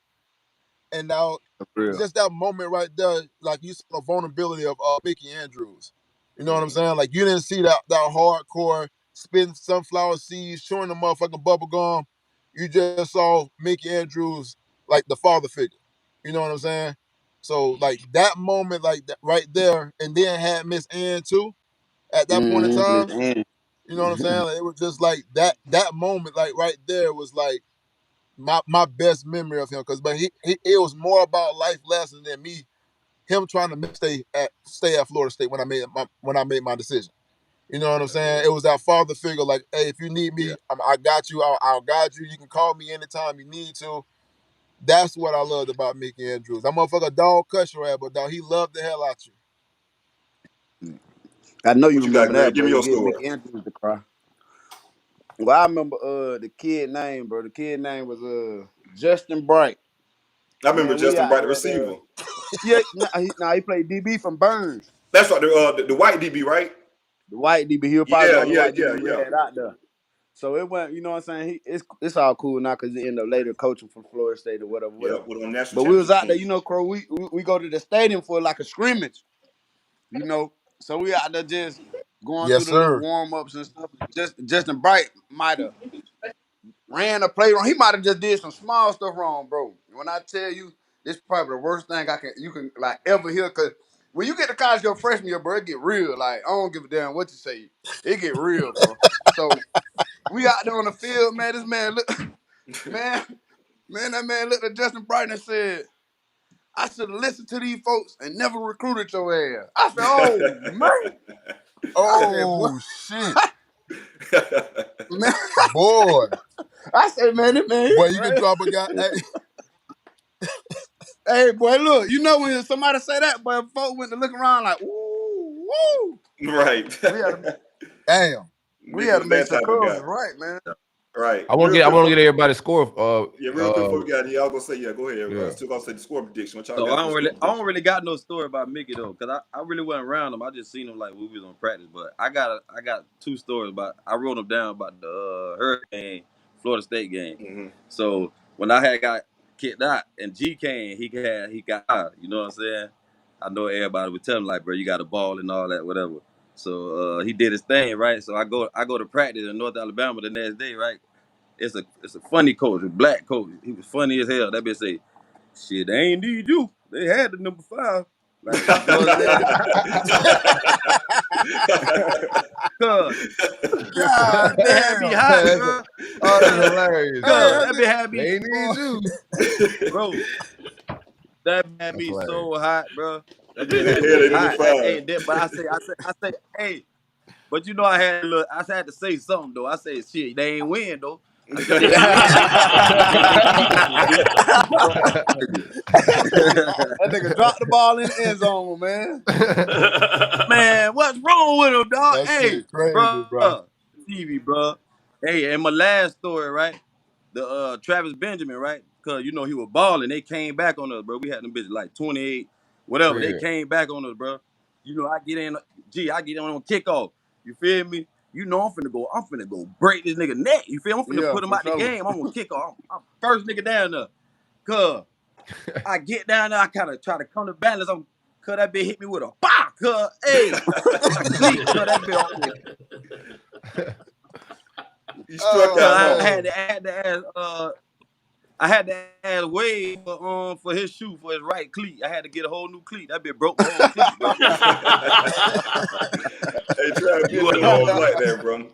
Speaker 6: And now, just that moment right there, like you saw the vulnerability of Mickey Andrews. You know what I'm saying? Like you didn't see that hardcore spitting sunflower seeds, chewing the motherfucking bubble gum. You just saw Mickey Andrews like the father figure. You know what I'm saying? So like that moment, like that right there, and then had Miss Ann too at that point in time. You know what I'm saying? Like, it was just like that moment, like right there, was like my best memory of him, because it was more about life lessons than him trying to stay at Florida State when I made my decision. You know what I'm saying? It was that father figure, like, hey, if you need me, I got you. I'll guide you. You can call me anytime you need to. That's what I loved about Mickey Andrews. That motherfucker dog cuss your ass, but dog, he loved the hell out you.
Speaker 7: I know you
Speaker 11: What you got,
Speaker 7: remember
Speaker 11: Greg?
Speaker 7: that,
Speaker 11: Give
Speaker 7: bro.
Speaker 11: me
Speaker 7: You
Speaker 11: your
Speaker 7: get
Speaker 11: score.
Speaker 7: Mickey Andrews to cry. Well, I remember the kid name, bro. The kid name was Justin Bright.
Speaker 11: I remember
Speaker 7: Man, we
Speaker 11: Justin
Speaker 7: out
Speaker 11: Bright, the
Speaker 7: there.
Speaker 11: receiver.
Speaker 7: Yeah, he played DB from Burns.
Speaker 11: That's right, the white DB, right?
Speaker 7: The white DB. He was probably the
Speaker 11: Yeah,
Speaker 7: only
Speaker 11: yeah,
Speaker 7: white DB we
Speaker 11: yeah.
Speaker 7: had out there. So it went, you know what I'm saying? It's all cool now because he ended up later coaching for Florida State or whatever.
Speaker 11: Yeah, with a national
Speaker 7: But we was
Speaker 11: championship
Speaker 7: out there,
Speaker 11: team.
Speaker 7: you know, Crow. We go to the stadium for like a scrimmage, you know. So we out there just going through
Speaker 6: Yes,
Speaker 7: the little
Speaker 6: sir.
Speaker 7: warm ups and stuff. Justin Bright might have ran a play wrong. He might have just did some small stuff wrong, bro. When I tell you, this is probably the worst thing you can like ever hear. Cause when you get to college your freshman year, bro, it get real. Like I don't give a damn what you say. It get real, bro. So we out there on the field, man. This man look, man, that man looked at Justin Bright and said, I should have listened to these folks and never recruited your ass. I said, oh man.
Speaker 6: Oh shit.
Speaker 7: Man.
Speaker 6: Boy.
Speaker 7: I said, man, this man.
Speaker 6: Boy, you can drop a guy.
Speaker 7: Hey, boy, look, you know when somebody say that, boy, folks went to look around like, ooh, woo.
Speaker 11: Right.
Speaker 6: Damn.
Speaker 7: We had to make some calls, right, man.
Speaker 11: Right.
Speaker 9: I want to get everybody's score.
Speaker 11: Yeah, real quick before we got here, I was gonna say, go ahead.
Speaker 9: Yeah.
Speaker 11: Still gonna say the score prediction. What y'all
Speaker 12: So
Speaker 11: got
Speaker 12: I don't really got no story about Mickey though, cause I really wasn't around him. I just seen him like when we was on practice. But I got 2 stories about. I wrote them down about the Hurricane Florida State game.
Speaker 11: Mm-hmm.
Speaker 12: So when I had got kicked out and G came, he got out. You know what I'm saying? I know everybody would tell him like, bro, you got a ball and all that, whatever. So he did his thing, right? So I go to practice in North Alabama the next day, right? It's a funny coach, a black coach. He was funny as hell. That bitch say, shit, they ain't need you. They had the number 5. Like, you know what I'm saying?
Speaker 6: God
Speaker 12: that had me hot, bro.
Speaker 9: Oh, that's hilarious.
Speaker 12: That bitch had me.
Speaker 9: They need you.
Speaker 12: Bro, that had me so hot, bro. That
Speaker 11: Yeah,
Speaker 12: bitch
Speaker 11: they
Speaker 12: had me
Speaker 11: number
Speaker 12: hot.
Speaker 11: 5.
Speaker 12: But I say, hey, but you know I had to say something though. I say, shit, they ain't win though. That
Speaker 7: nigga dropped the ball in the end zone, man.
Speaker 12: Man, what's wrong with him, dog?
Speaker 6: That
Speaker 12: Hey,
Speaker 6: shit crazy,
Speaker 12: bro. TV, bro. Hey, and my last story, right? The Travis Benjamin, right? Cause you know he was balling. They came back on us, bro. We had them bitches like 28, whatever.
Speaker 9: Yeah.
Speaker 12: They came back on us, bro. You know, I get in on kickoff. You feel me? You know I'm finna go break this nigga neck. You feel me? I'm finna put him out the game. I'm gonna kick off. I'm first nigga down there. Cause I get down there, I kinda try to come to balance. Cause that bitch hit me with a bah! Cause hey, that bitch on me.
Speaker 11: You struck out.
Speaker 12: I had to ask Wade for his shoe for his right cleat. I had to get a whole new cleat. That bitch broke the whole cleat, bro.
Speaker 11: Hey, Travis, you want to like that, bro?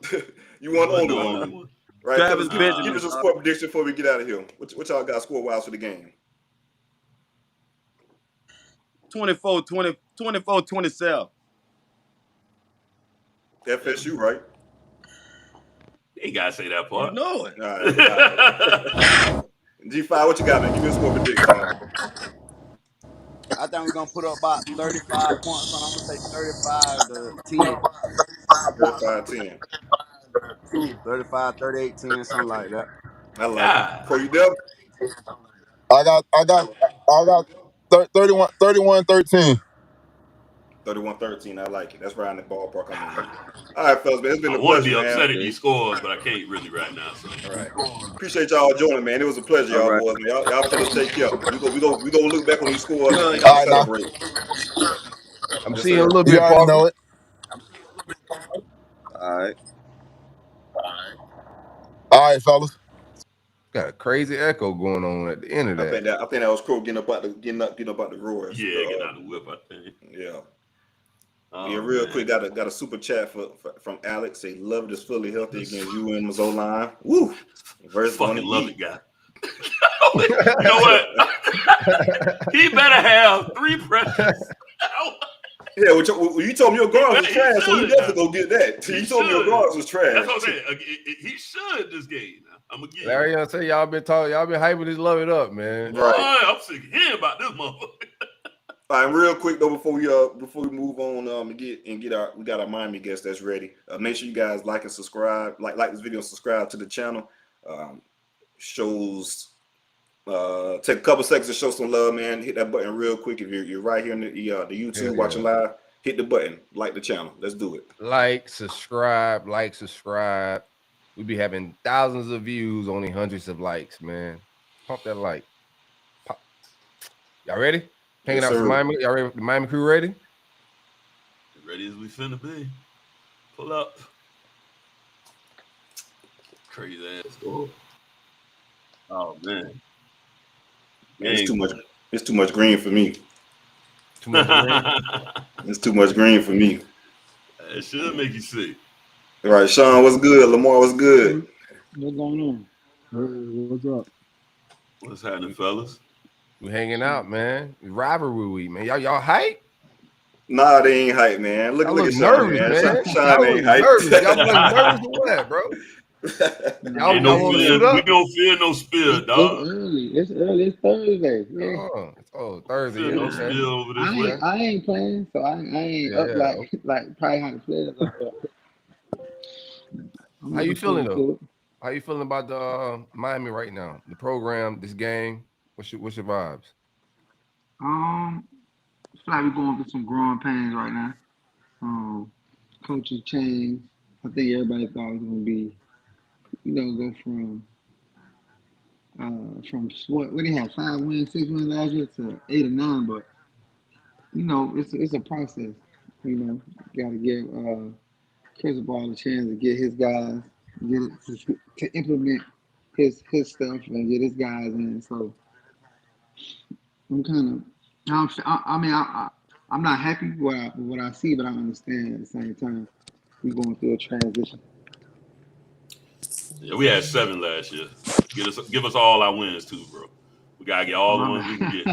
Speaker 11: You want on the one, right?
Speaker 12: Travis Benjamin.
Speaker 11: Give us a score prediction before we get out of here. What y'all got score wise for the game?
Speaker 12: 24-27.
Speaker 11: FSU, right?
Speaker 10: You ain't gotta say that part.
Speaker 12: You know it.
Speaker 11: All right. G5, what you got, man? Give me a score prediction, man.
Speaker 7: I think we're gonna put up about 35 points on. I'm gonna say 35-10.
Speaker 11: 35-10.
Speaker 7: 35, 38, 10, something like that.
Speaker 11: I like it. Pro, you dub?
Speaker 6: I got 31-13.
Speaker 11: 31-13. I like it. That's right in the ballpark I'm in. All right, fellas, man. It's been a
Speaker 10: I want to
Speaker 11: pleasure,
Speaker 10: be upset
Speaker 11: man.
Speaker 10: at these scores, but I can't really right now. So.
Speaker 11: All right. Appreciate y'all joining, man. It was a pleasure, y'all boys, man. Y'all fellas take care. We go look back on these scores and celebrate.
Speaker 9: I'm seeing a little bit.
Speaker 6: You already know it.
Speaker 12: All right.
Speaker 6: All right, fellas.
Speaker 9: Got a crazy echo going on at the end of that.
Speaker 11: I think that was Crow getting up out the roars.
Speaker 10: Yeah, getting out the whip, I think.
Speaker 11: Yeah.
Speaker 10: Oh,
Speaker 11: yeah, real
Speaker 10: man.
Speaker 11: quick, got a super chat from Alex. They love this fully healthy against UM's O-line. Woo!
Speaker 10: Fucking love it, guy. You know what? He better have 3 pressures.
Speaker 11: Yeah, you told me your guards was trash, so you definitely go get that. You told me your guards was trash.
Speaker 10: That's what I'm saying. He should this game. I'm gonna get
Speaker 9: Larry,
Speaker 10: you.
Speaker 9: I say y'all been hyping this love it up, man.
Speaker 11: Right.
Speaker 10: I'm sick of hearing about this motherfucker.
Speaker 11: All right, real quick though, before we move on, we got our Miami guest that's ready. Make sure you guys like and subscribe, like this video, subscribe to the channel. Take a couple seconds to show some love, man. Hit that button real quick. If you're right here in the YouTube watching live, hit the button, like the channel. Let's do it.
Speaker 9: Like, subscribe. We be having thousands of views, only hundreds of likes, man. Pump that like. Pop. Y'all ready? Hanging out with Miami. Y'all ready? The Miami crew ready?
Speaker 10: Ready as we finna be. Pull up. Crazy ass door. Oh man.
Speaker 11: It's too much. It's too much green for me.
Speaker 9: Too much green.
Speaker 11: It's too much green for me.
Speaker 10: It should make you sick.
Speaker 11: All right, Sean, what's good? Lamar, what's good?
Speaker 13: What's going on? What's up?
Speaker 10: What's happening, fellas?
Speaker 9: We hanging out, man. Rivalry week, man. Y'all hype?
Speaker 11: Nah, they ain't hype, man. Look at Sean, man. Sean ain't hype.
Speaker 9: Y'all look nervous or what, bro?
Speaker 10: Y'all we don't fear no spill, dog.
Speaker 13: It's early. It's Thursday. Yeah.
Speaker 9: Thursday.
Speaker 10: Fear no spill over this way.
Speaker 13: I ain't playing, so I ain't up like probably how the players are.
Speaker 9: How you feeling though? How you feeling about the Miami right now? The program, this game. What's your vibes?
Speaker 13: I feel like we're going through some growing pains right now. Coaches change. I think everybody thought it was gonna be, go from what they had 5 wins, 6 wins last year to 8 or 9, but it's a process. Got to give Cristobal a chance to get his guys, to implement his stuff and get his guys in. So I'm not happy with what I see, but I understand at the same time we're going through a transition.
Speaker 10: Yeah, we had 7 last year. Give us all our wins too, bro. We gotta get all the ones we can get.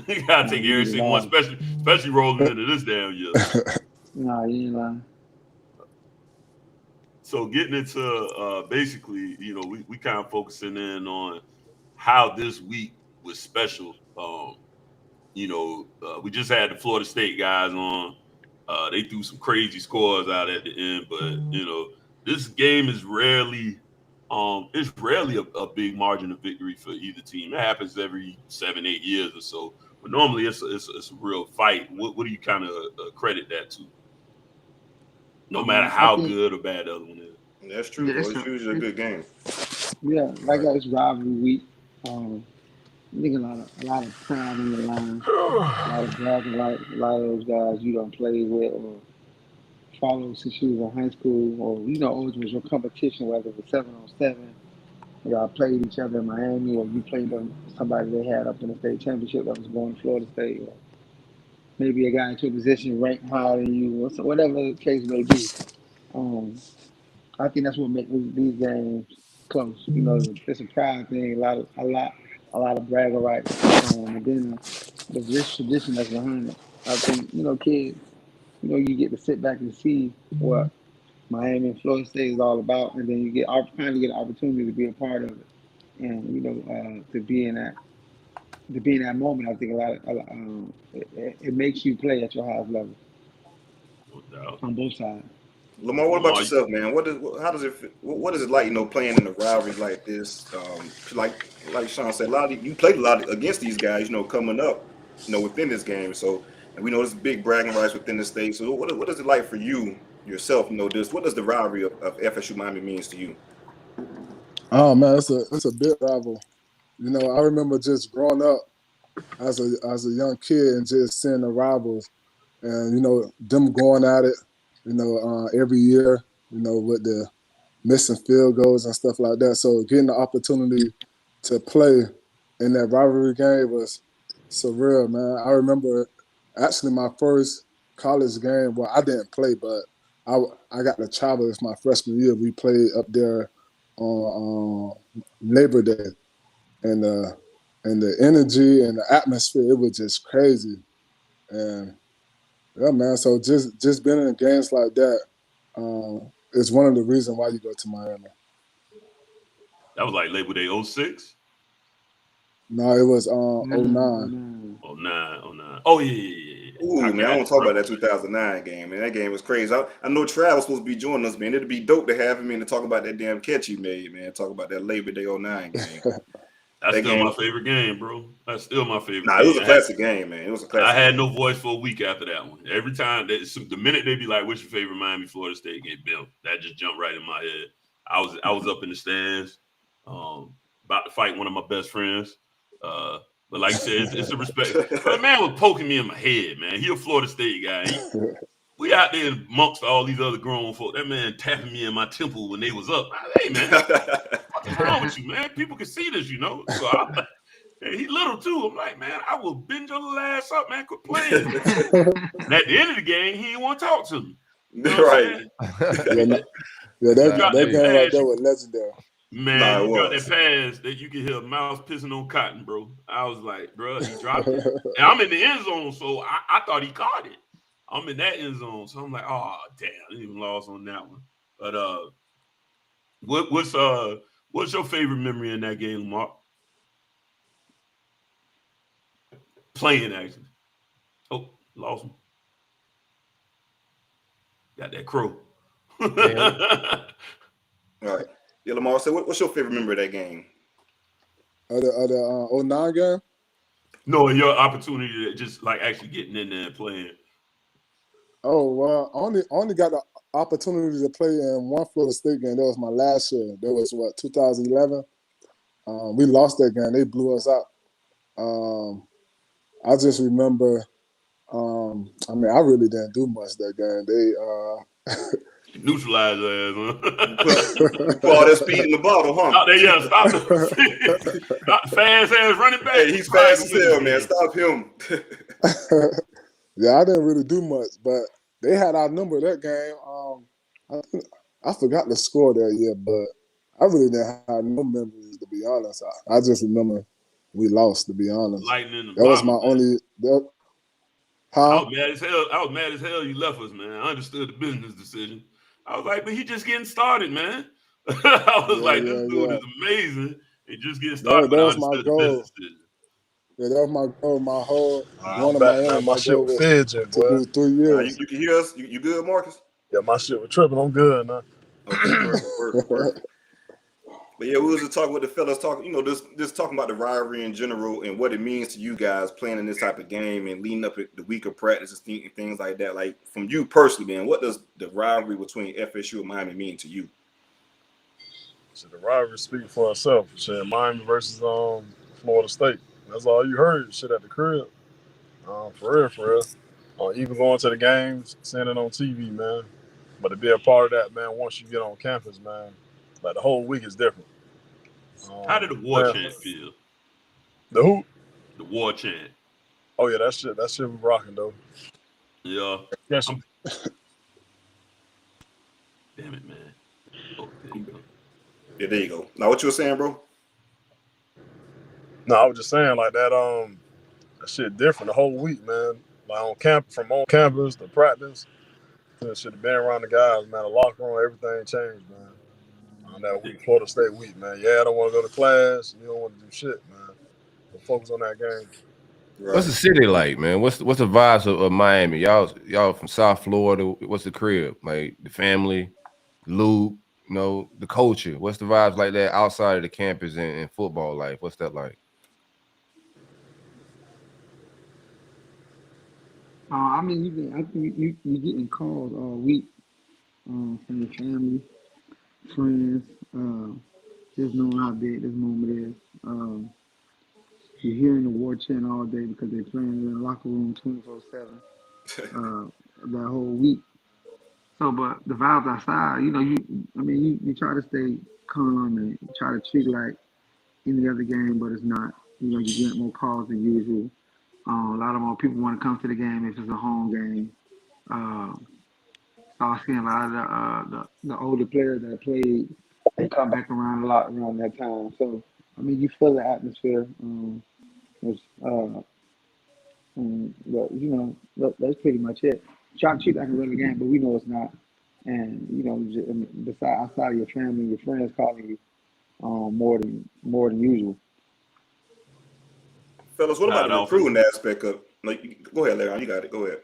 Speaker 10: We gotta take every single one, especially rolling into this damn year.
Speaker 13: Nah, you ain't lying.
Speaker 10: So getting into basically, we kind of focusing in on how this week was special. We just had the Florida State guys on. They threw some crazy scores out at the end, but this game is rarely a big margin of victory for either team. It happens every 7-8 years or so, but normally it's a real fight. What do you kind of credit that to? No matter how good or bad the other one is.
Speaker 11: That's true. It's usually a good game.
Speaker 13: Yeah, like it's rivalry week. I think a lot of pride in the line, a lot of bragging, like a lot of those guys you don't play with or follow since you was in high school, or always was your competition, whether it was 7-on-7, y'all played each other in Miami, or you played somebody they had up in the state championship that was going to Florida State, or maybe a guy in your position ranked higher than you, or whatever the case may be. I think that's what makes these games close. It's a pride thing, a lot of bragging rights, and then the rich tradition that's behind it. I think kids, you get to sit back and see what Miami and Florida State is all about, and then you finally get an opportunity to be a part of it, and to be in that moment. I think it makes you play at your highest level.
Speaker 10: No doubt.
Speaker 13: On both sides.
Speaker 11: Lamar, what about yourself, man? What is it like, playing in a rivalry like this? Like Sean said, you played a lot against these guys, coming up, within this game. So, and we know there's big bragging rights within the state. So, what is it like for you yourself? What does the rivalry of FSU Miami means to you?
Speaker 2: Oh man, it's a big rival. I remember just growing up as a young kid and just seeing the rivals, and them going at it. Every year, with the missing field goals and stuff like that. So getting the opportunity to play in that rivalry game was surreal, man. I remember actually my first college game. Well, I didn't play, but I got to travel. It's my freshman year. We played up there on Labor Day, and the energy and the atmosphere, it was just crazy. And yeah, man. So just being in games like that is one of the reasons why you go to Miami.
Speaker 10: That was like Labor Day 06?
Speaker 2: No, it was 09.
Speaker 10: 09. Oh, yeah.
Speaker 11: Ooh, man, I want to talk about that 2009 game, man. That game was crazy. I know Trav was supposed to be joining us, man. It'd be dope to have him in to talk about that damn catch he made, man. Talk about that Labor Day 09 game.
Speaker 10: That's still my favorite game, bro. That's still my favorite game.
Speaker 11: Nah, it was a classic game, man. It was a classic
Speaker 10: I had
Speaker 11: game.
Speaker 10: no voice for a week after that one. Every time, the minute they be like, what's your favorite Miami-Florida State game, Bill? That just jumped right in my head. I was up in the stands, about to fight one of my best friends. But like I said, it's a respect. But the man was poking me in my head, man. He a Florida State guy. We out there amongst all these other grown folk. That man tapping me in my temple when they was up. Hey, man, what's wrong with you, man? People can see this, you know. So he little too. I'm like, man, I will bend your little ass up, man. Quit playing. And at the end of the game, he didn't want to talk to me. You know
Speaker 11: right.
Speaker 2: That game right there was legendary.
Speaker 10: Man, you got that pass that you can hear a mouse pissing on cotton, bro. I was like, bro, he dropped it. And I'm in the end zone, so I thought he caught it. I'm in that end zone, so I'm like, oh, damn, I didn't even lost on that one. But what's your favorite memory in that game, Lamar? Playing, actually. Oh, lost him. Got that crow.
Speaker 11: All right. Yeah, Lamar, so what's your favorite memory of that game?
Speaker 2: The 09 game?
Speaker 10: No, your opportunity to just like actually getting in there and playing.
Speaker 2: Oh, well, I only got the opportunity to play in one Florida State game. That was my last year. That was, 2011? We lost that game. They blew us out. I just remember, I really didn't do much that game. They
Speaker 10: neutralized ass, huh?
Speaker 11: Put all that speed in the bottle, huh?
Speaker 10: Stop the fast ass running back.
Speaker 11: Hey, he's fast as hell, man. Stop him.
Speaker 2: Yeah, I didn't really do much, but they had our number that game. I forgot the score that year, but I really didn't have no memories, to be honest. I just remember we lost, to be honest.
Speaker 10: Lightning
Speaker 2: that was my only.
Speaker 10: I was mad as hell you left us, man. I understood the business decision. I was like, but he just getting started, man. I was this dude is amazing. He just getting started.
Speaker 2: That was my goal. Yeah, that was my goal. My whole going to Miami.
Speaker 6: My shit was fidgeting,
Speaker 2: to do 3 years.
Speaker 11: You can hear us? You good, Marcus?
Speaker 6: Yeah, my shit was tripping. I'm good now.
Speaker 11: Okay, perfect. But yeah, we was just talking with the fellas, just talking about the rivalry in general and what it means to you guys playing in this type of game and leading up the week of practice and things like that. Like from you personally, man, what does the rivalry between FSU and Miami mean to you?
Speaker 6: So the rivalry speaks for itself. Shit, Miami versus Florida State. That's all you heard. Shit at the crib. For real. Even going to the games, seeing it on TV, man. But to be a part of that, man, once you get on campus, man. Like the whole week is different.
Speaker 10: How did the war chant feel?
Speaker 6: The who?
Speaker 10: The war chant.
Speaker 6: Oh yeah, that shit was rocking though.
Speaker 10: Yeah.
Speaker 6: Yes.
Speaker 10: Damn it, man. Oh, there you go.
Speaker 11: Yeah, there you go. Now what you were saying, bro?
Speaker 6: No, I was just saying like that. That shit different the whole week, man. Like from on campus to practice, to shit have been around the guys, man. The locker room, everything changed, man. On that week, Florida State week, man. Yeah, I don't want to go to class. You don't want to do shit, man. But focus on that game.
Speaker 9: Right. What's the city like, man? What's the vibes of Miami? Y'all from South Florida. What's the crib? Like the family, Luke, the culture. What's the vibes like that outside of the campus and football life? What's that like?
Speaker 13: I think you getting calls all week from your family, friends, just knowing how big this moment is. You're hearing the war chant all day because they're playing in the locker room 24/7 that whole week. So, but the vibes outside, you try to stay calm and try to treat it like any other game, but it's not. You get more calls than usual. A lot of more people want to come to the game if it's a home game. So I was seeing a lot of the older players that played, they come back around a lot around that time. So, you feel the atmosphere. But, that's pretty much it. Try to treat it like a regular game, but we know it's not. And, outside of your family and your friends calling you, more than usual.
Speaker 11: Fellas, what about
Speaker 10: Tied
Speaker 11: the
Speaker 10: off.
Speaker 11: recruiting aspect of? Like, go ahead, Larry. You got it. Go ahead.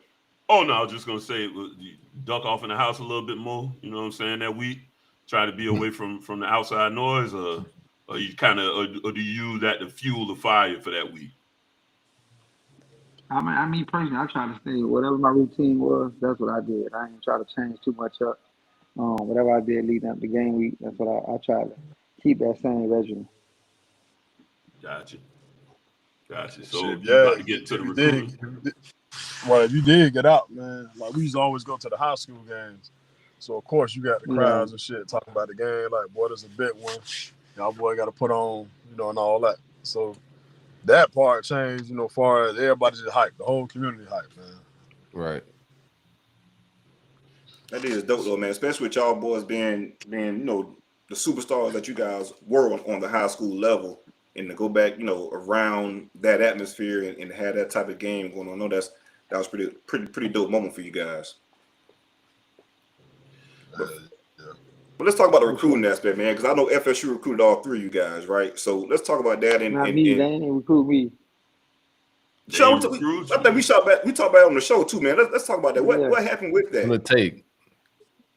Speaker 10: Oh no, I was just gonna say, you duck off in the house a little bit more. You know what I'm saying? That week, try to be away from the outside noise, or you kind of, or do you use that to fuel the fire for that week?
Speaker 13: I mean, personally, I try to stay whatever my routine was. That's what I did. I didn't try to change too much up. Whatever I did leading up to game week, that's what I try to keep that same regimen.
Speaker 10: Gotcha. So
Speaker 6: Shit,
Speaker 10: you about to get to the recruiting?
Speaker 6: If you did get out, man, like we used to always go to the high school games. So of course you got the crowds and shit talking about the game, like, boy, this is a big one. Y'all boy got to put on, and all that. So that part changed, as far as everybody just hyped, the whole community hyped, man.
Speaker 9: Right.
Speaker 11: That is dope though, man. Especially with y'all boys being the superstars that you guys were on the high school level, and to go back, around that atmosphere and have that type of game going on. I know that was pretty dope moment for you guys. But let's talk about the recruiting aspect, man, because I know FSU recruited all three of you guys, right? So let's talk about that.
Speaker 13: Not me. They ain't recruit me.
Speaker 11: I think we talked about it on the show too, man. Let's talk about that. What happened with that?
Speaker 9: The take.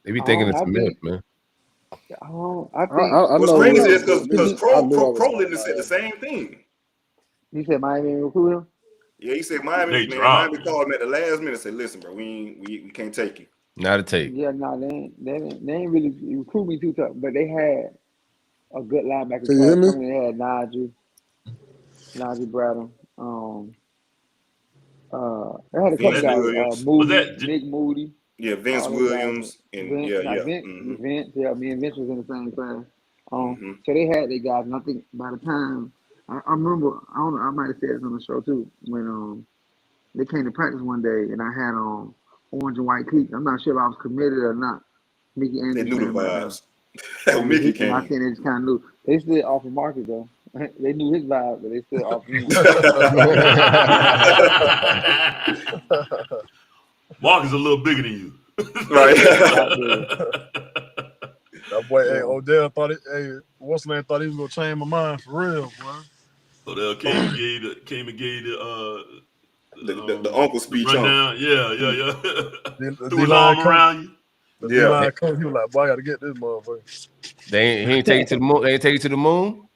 Speaker 9: They be thinking it's a myth, man.
Speaker 13: I think
Speaker 11: what's crazy is because Pro Linda said the same thing.
Speaker 13: He said Miami recruit him?
Speaker 11: Yeah, he said Miami called him at the last minute and said, listen, bro, we can't take you.
Speaker 9: Not a take.
Speaker 13: Yeah, no, they ain't really recruit me too tough, but they had a good linebacker.
Speaker 2: Can you hear me?
Speaker 13: They had Nigel Bradham. They had a couple guys. Nick Moody.
Speaker 11: Yeah, Vince Williams and
Speaker 13: Vince. Yeah, me and Vince was in the same class. So they had their guys, and I think by the time I remember, I don't know, I might have said this on the show too, when they came to practice one day and I had on orange and white cleats. I'm not sure if I was committed or not. Mickey Anderson.
Speaker 11: They knew the vibes. Mickey came.
Speaker 13: I think they just kind of knew. They still off of Marcus though. They knew his vibe, but they still off him.
Speaker 10: Mark is a little bigger than you.
Speaker 11: Right.
Speaker 6: That boy, Odell thought what's the name thought he was gonna change my mind for real, boy.
Speaker 10: Odell came and gave
Speaker 11: the uncle speech
Speaker 10: rundown. Yeah. Threw his
Speaker 6: line
Speaker 10: arm around you.
Speaker 6: The D-line coach, he was like, boy, I gotta get this motherfucker.
Speaker 9: He ain't take you to the moon. They ain't take you to the moon.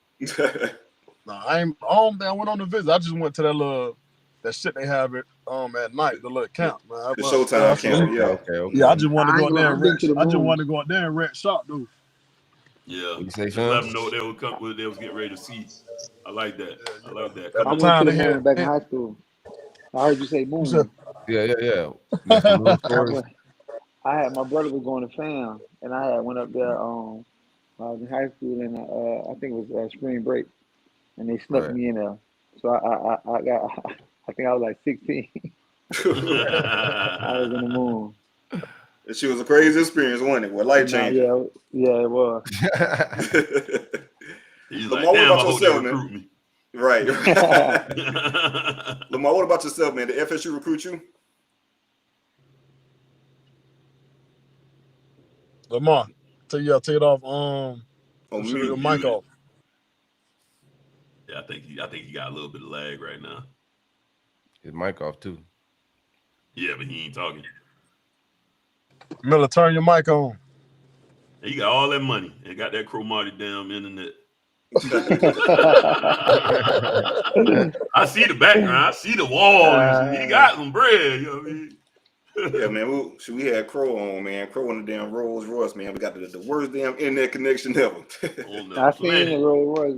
Speaker 6: Nah, I went on the visit. I just went to that shit they have it at night, the little camp, man.
Speaker 11: The Showtime camp,
Speaker 6: Okay. Yeah, I just wanted to go out there and rent. I just wanted to go out there and rent shop, dude.
Speaker 10: Yeah,
Speaker 9: you say
Speaker 10: let them know they would come. They was getting ready to see. I like that. I like that.
Speaker 13: I went to the moon back in high school. I heard you say moon.
Speaker 9: Yeah.
Speaker 13: I had my brother was going to FAM, and I had went up there. I was in high school, and I think it was spring break, and they snuck me in there. So I think I was like 16. I was in the moon.
Speaker 11: She was a crazy experience, wasn't it? Well, life changing.
Speaker 13: Yeah, it was.
Speaker 11: Lamar, what about yourself, man? Right. Lamar, what about yourself, man? Did FSU recruit you?
Speaker 6: Lamar, take it off. Your mic off.
Speaker 10: Yeah, I think he got a little bit of lag right now.
Speaker 9: His mic off too.
Speaker 10: Yeah, but he ain't talking.
Speaker 6: Miller, turn your mic on.
Speaker 10: He got all that money and got that Cromartie damn internet. I see the background. I see the walls. He got some bread. You know what I mean?
Speaker 11: Yeah, man. We had Crow on, man. Crow on the damn Rolls Royce, man. We got the worst damn internet connection ever.
Speaker 13: I seen the Rolls Royce.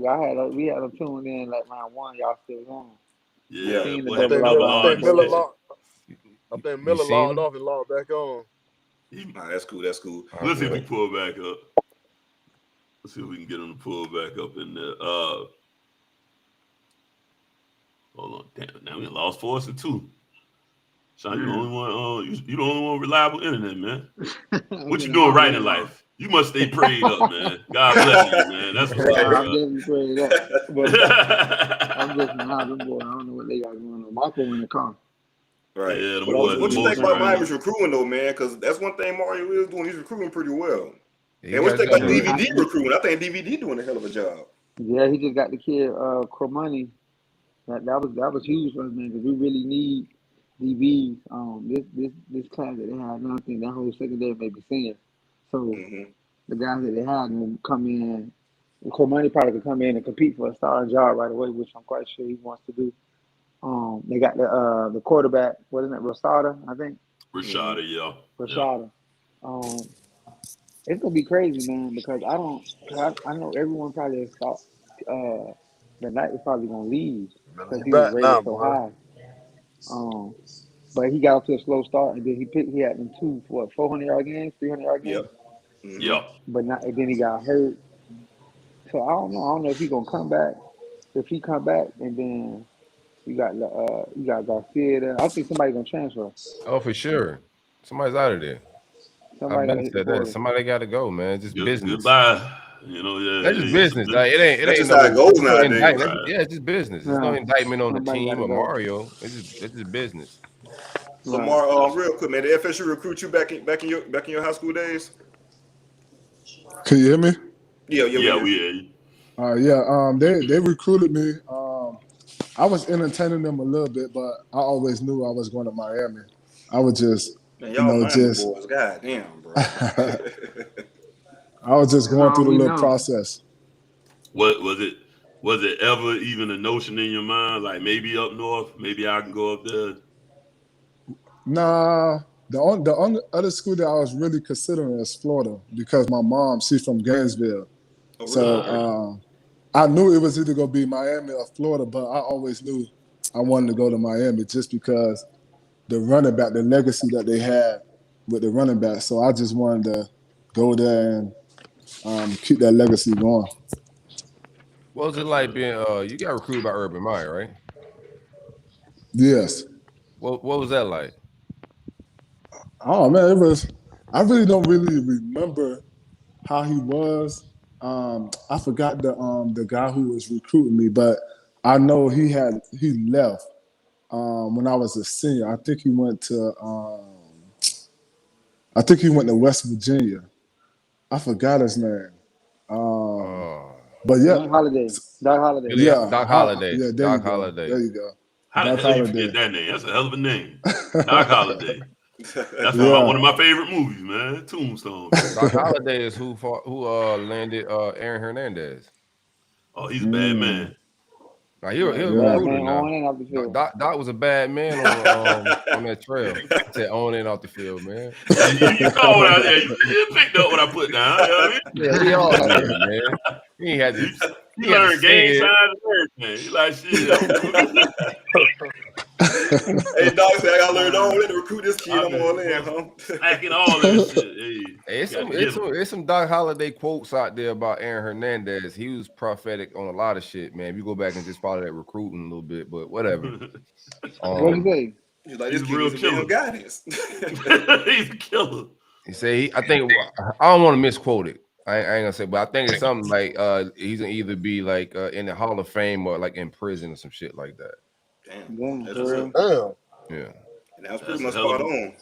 Speaker 13: We had them tuned in like round one. Y'all still on.
Speaker 10: Yeah.
Speaker 6: I think Miller logged off and logged back on.
Speaker 11: Nah, that's cool. That's cool.
Speaker 10: Let's see if we pull back up. Let's see if we can get him to pull back up in there. Hold on. Damn, now we lost Forston too. Sean, you the only one. You the only one reliable internet, man. What you doing right in life? You must stay prayed up, man. God bless you, man. That's what's up.
Speaker 13: I'm definitely prayed up. But I'm just not them boy. I don't know what they got going on. Marco in the car.
Speaker 11: Right.
Speaker 10: Yeah,
Speaker 11: what you think about Miami's recruiting though, man? Because that's one thing Mario is doing. He's recruiting pretty well. And what's that about DVD recruiting? I think DVD doing a hell of a job.
Speaker 13: Yeah, he just got the kid Cromartie. That was huge for us, man, because we really need DBs. This class that they have now, I think that whole secondary may be senior. So the guys that they have will come in. Cromartie probably could come in and compete for a starting job right away, which I'm quite sure he wants to do. They got the quarterback, what is it, Rashada, I think.
Speaker 10: Rashada, yeah.
Speaker 13: Rashada. It's gonna be crazy, man, because I know everyone probably has thought the Knight was probably gonna leave because he was rated so high. But he got off to a slow start, and then he had them 400-yard games, 300-yard games.
Speaker 10: Yep.
Speaker 13: But and then he got hurt. So I don't know. I don't know if he's gonna come back. If he come back, and then you got Garcia there. I think somebody's gonna transfer.
Speaker 9: Oh, for sure. Somebody's out of there. Somebody got to go, man. Just business.
Speaker 10: Goodbye. You know,
Speaker 9: that's just business. Like, it ain't
Speaker 11: just how it goes nowadays.
Speaker 9: Yeah, it's just business. There's no indictment on the team or Mario. It's just business.
Speaker 11: Lamar, real quick, man. Did FSU recruit you back in your high school days?
Speaker 2: Can you hear me?
Speaker 11: Yeah,
Speaker 10: we hear you.
Speaker 2: They recruited me. I was entertaining them a little bit, but I always knew I was going to Miami. I was just,
Speaker 11: man, y'all Miami boys, goddamn, bro.
Speaker 2: I was just going through the little process.
Speaker 10: What was it? Was it ever even a notion in your mind, like maybe up north, maybe I can go up there?
Speaker 2: Nah, the only other school that I was really considering is Florida because my mom, she's from Gainesville. Oh, so I knew it was either going to be Miami or Florida, but I always knew I wanted to go to Miami just because the running back, the legacy that they had with the running back. So I just wanted to go there and keep that legacy going.
Speaker 9: What was it like being you got recruited by Urban Meyer, right?
Speaker 2: Yes.
Speaker 9: What was that like?
Speaker 2: Oh man, I really don't really remember how he was. I forgot the guy who was recruiting me, but I know he left when I was a senior. I think he went to West Virginia. I forgot his name. But yeah,
Speaker 13: Doc Holliday.
Speaker 2: Yeah,
Speaker 9: Doc Holliday.
Speaker 2: Yeah,
Speaker 9: Doc Holliday.
Speaker 2: There you go.
Speaker 10: How the hell you forget that name? That's a hell of a name. Doc Holliday. That's one of my favorite movies, man. Tombstone.
Speaker 9: Doc Holliday is who landed Aaron Hernandez.
Speaker 10: Oh, he's a bad man.
Speaker 9: Now, he'll recruiter now. Doc was a bad man on that trail. I said on and off the field, man.
Speaker 10: You called what I said. You picked up what I put down. You know what I mean?
Speaker 9: Yeah, we all out there, man. He had to.
Speaker 10: He learned game signs and everything. He like shit.
Speaker 11: Hey, Doc said I gotta learn all to recruit this kid. I'm all in, huh?
Speaker 10: Hacking all that shit. Hey,
Speaker 9: it's some Doc Holliday quotes out there about Aaron Hernandez. He was prophetic on a lot of shit, man. If you go back and just follow that recruiting a little bit, but whatever.
Speaker 13: What do you say?
Speaker 11: He's like, this kid is a real guidance.
Speaker 10: He's a killer.
Speaker 9: He said, I don't want to misquote it. I ain't gonna say, but I think it's something like he's gonna either be like in the Hall of Fame or like in prison or some shit like that.
Speaker 11: Damn.
Speaker 9: Yeah.
Speaker 11: And that was pretty much spot on.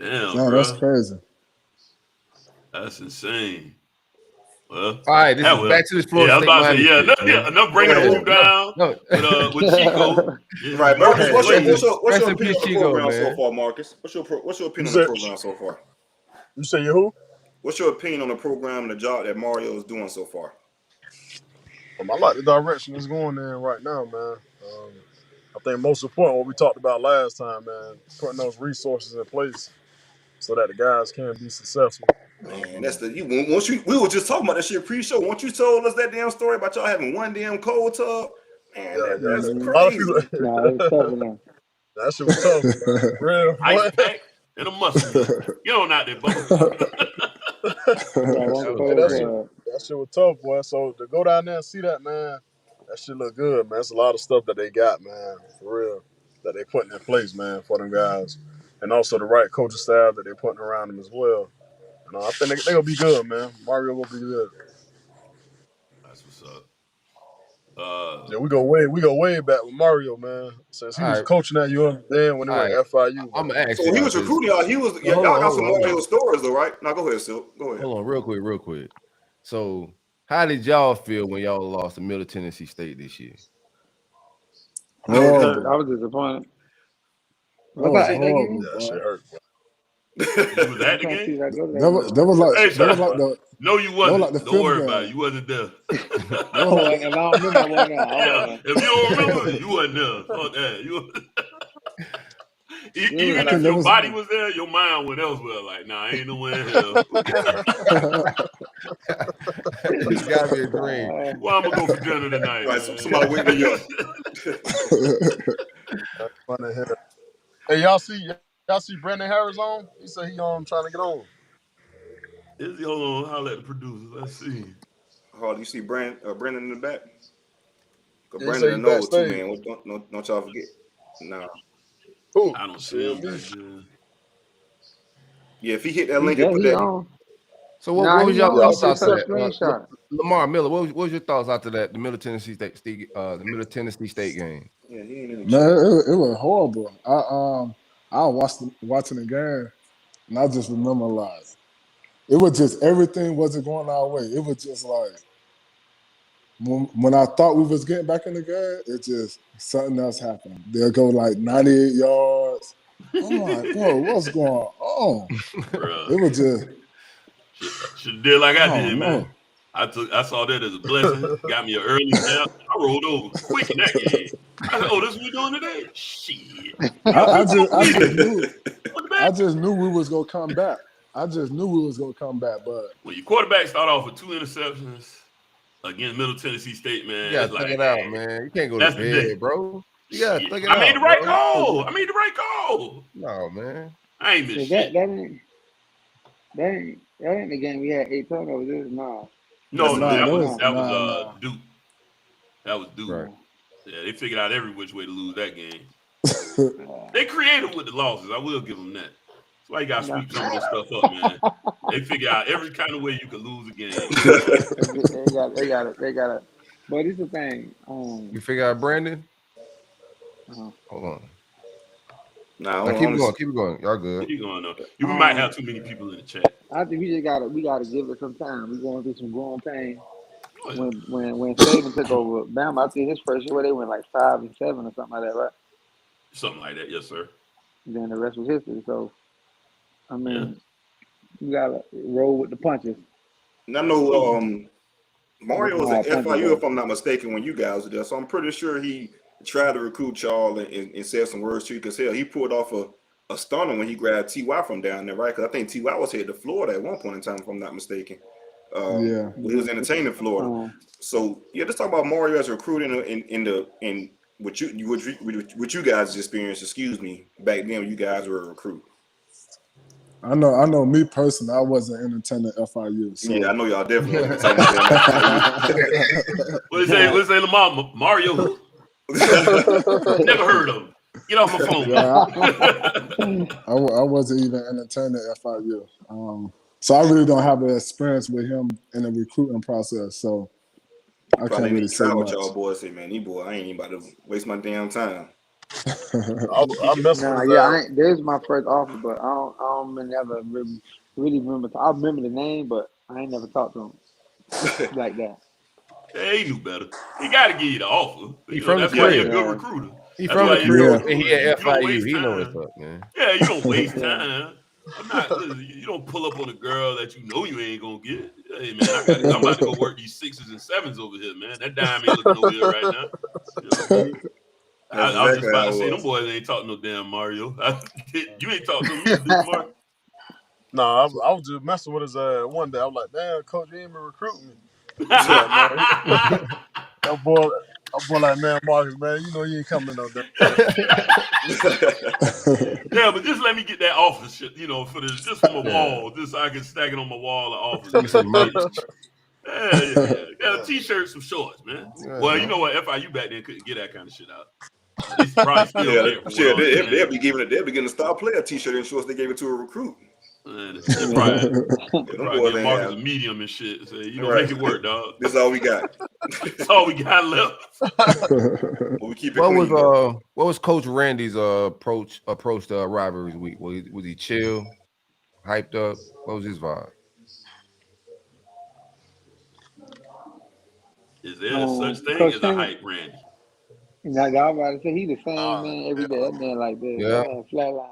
Speaker 10: Damn,
Speaker 2: no,
Speaker 10: bro.
Speaker 2: that's crazy.
Speaker 10: That's insane. Well,
Speaker 9: all right, this is back to this Florida State.
Speaker 10: Enough bringing them down with Chico.
Speaker 11: Right, Marcus. What's your opinion on the program so far, Marcus? What's your opinion on the program so far?
Speaker 6: You say you who?
Speaker 11: What's your opinion on the program and the job that Mario is doing so far?
Speaker 6: I like the direction it's going in right now, man. I think most important what we talked about last time, man, putting those resources in place so that the guys can be successful.
Speaker 11: Man, that's we were just talking about that shit pre-show. Once you told us that damn story about y'all having one damn cold tub, man, that's crazy.
Speaker 6: That shit was tough, man. Real.
Speaker 10: Ice pack and a mustard. Get on out there, Bubba.
Speaker 6: That shit was tough, boy. So to go down there and see that, man, that shit look good, man. It's a lot of stuff that they got, man, for real, that they putting in place, man, for them guys. And also the right coaching staff that they putting around them as well. You know, I think they gonna be good, man. Mario gonna be good.
Speaker 10: That's what's up.
Speaker 6: Yeah, we go way back with Mario, man. Since he was coaching at UM when they were at FIU.
Speaker 9: I'm gonna ask
Speaker 11: So
Speaker 9: you
Speaker 11: he
Speaker 9: about
Speaker 11: was
Speaker 9: this.
Speaker 11: recruiting y'all. Y'all got some Mario stories though, right? Now go ahead, Silk. Go ahead.
Speaker 9: Hold on, real quick. So, how did y'all feel when y'all lost to Middle Tennessee State this year?
Speaker 13: I was disappointed.
Speaker 2: That was horrible.
Speaker 6: That shit hurt.
Speaker 10: You was at the game?
Speaker 2: That was like the
Speaker 10: no, you wasn't.
Speaker 2: Like the
Speaker 10: don't worry
Speaker 2: game.
Speaker 10: about it. You wasn't there.
Speaker 13: If I don't remember, I wasn't there.
Speaker 10: If you don't remember, you wasn't there. Fuck that. Even if your body was there, your mind went elsewhere. Like, nah, I ain't nowhere in hell.
Speaker 9: It's gotta be a dream.
Speaker 10: Well, I'm gonna go for dinner tonight.
Speaker 11: Right, somebody wake me up.
Speaker 6: Hey, y'all see Brandon Harris on? He said he trying to get on.
Speaker 10: Is he? Hold on, I'll let the producers. Let's see.
Speaker 11: Oh, you see Brandon in the back?
Speaker 6: Yeah,
Speaker 11: Brandon knows too, man. Don't y'all forget. Nah.
Speaker 6: Who?
Speaker 10: I don't see him back there.
Speaker 11: Yeah, if he hit that link and put that.
Speaker 9: So what was your thoughts after that? Lamar Miller, what was your thoughts after that? The Middle Tennessee State game.
Speaker 11: Yeah, he ain't in the
Speaker 2: Man, it was horrible. I was watching the game, and I just remember like it was just everything wasn't going our way. It was just like when I thought we was getting back in the game, it just something else happened. They'll go like 98 yards. I'm like, bro, what's going on?
Speaker 10: Bruh.
Speaker 2: It was just
Speaker 10: should have did like I did, man. I saw that as a blessing. Got me an early snap. I rolled over quick in that game. I said, "Oh, this is what we doing today?" Shit.
Speaker 2: I just knew we was gonna come back. But
Speaker 10: when your quarterback start off with 2 interceptions against Middle Tennessee State, man,
Speaker 9: you gotta think it out, man. You can't go to bed, bro. You gotta think it out.
Speaker 10: I made the right call.
Speaker 9: No, man.
Speaker 10: I ain't missed shit.
Speaker 13: That ain't the game we had 8 turnovers.
Speaker 10: No, that was Duke. That was Duke. Right. Yeah, they figured out every which way to lose that game. They creative with the losses. I will give them that. That's why you got to sweep some of this stuff up, man. They figure out every kind of way you can lose a game.
Speaker 13: They got it. But it's the thing.
Speaker 9: You figure out Brandon? Hold on.
Speaker 11: No,
Speaker 9: keep going. Y'all good.
Speaker 10: Keep going though. You might have too many people in the chat.
Speaker 13: I think we gotta give it some time. We're going through some growing pains. When Saban took over Bama, I think his first year they went like 5-7 or something like that, right?
Speaker 10: Something like that, yes, sir.
Speaker 13: And then the rest was history. So, I mean, you gotta roll with the punches.
Speaker 11: And I know Mario was at FIU, if I'm not mistaken, when you guys were there. So I'm pretty sure he tried to recruit y'all and said some words to you. Because hell, he pulled off a stunner when he grabbed T.Y. from down there, right? Because I think T.Y. was headed to Florida at one point in time, if I'm not mistaken. He was entertaining Florida. So yeah, let's talk about Mario as a recruiter in what you guys experienced. Excuse me, back then when you guys were a recruit.
Speaker 2: I know. Me personally, I wasn't entertaining FIU. So.
Speaker 11: Yeah, I know y'all definitely wasn't entertaining FIU.
Speaker 10: What say, Lamar? Mario? Never heard of him. Get off my phone.
Speaker 2: Yeah, I wasn't even entertaining FIU. So I really don't have an experience with him in the recruiting process. So I can't really say much.
Speaker 11: Y'all boys say, man, I ain't even about to waste my damn time.
Speaker 13: There's my first offer, but I don't never really remember. I remember the name, but I ain't never talked to him like that.
Speaker 10: Yeah, he knew better. He got to give you the offer. That's why you're a good recruiter.
Speaker 9: He from the crib and he at FIU. He know what's up, man.
Speaker 10: Yeah, you don't waste time. You don't pull up on a girl that you know you ain't gonna get. Hey man, I'm about to go work these 6s and 7s over here, man. That dime ain't looking over here right now. I was just about to say, them boys ain't talking no damn Mario. You ain't talking to me, Mario.
Speaker 6: No, I was just messing with his one day. I was like, damn, coach, you ain't been recruiting me. That boy like, man, Marcus, man, you know you ain't coming no damn.
Speaker 10: Yeah, but just let me get that offer shit, for this, just from a wall, just so I can stack it on my wall of offers. Yeah, t-shirts, some shorts, man. Well, you know what? FIU back then couldn't get that kind of shit out. It's probably still
Speaker 11: they'll be getting a star player t-shirt and shorts. They gave it to a recruit.
Speaker 10: They probably
Speaker 11: boys
Speaker 10: get
Speaker 11: ain't
Speaker 10: Marcus
Speaker 11: have.
Speaker 10: a medium and shit. Say,
Speaker 11: Right.
Speaker 10: make it work, dog.
Speaker 11: This is all we got.
Speaker 10: That's all we got left.
Speaker 11: Well, we keep it
Speaker 9: What
Speaker 11: clean.
Speaker 9: what was Coach Randy's approach to rivalries week? Was he chill, hyped up? What was his vibe?
Speaker 10: Is there such thing
Speaker 13: Coach
Speaker 10: as a
Speaker 13: Shannon,
Speaker 10: hype Randy?
Speaker 13: like I was about to say, he the same man every day. That man like this.
Speaker 9: Yeah.
Speaker 13: That man flatline.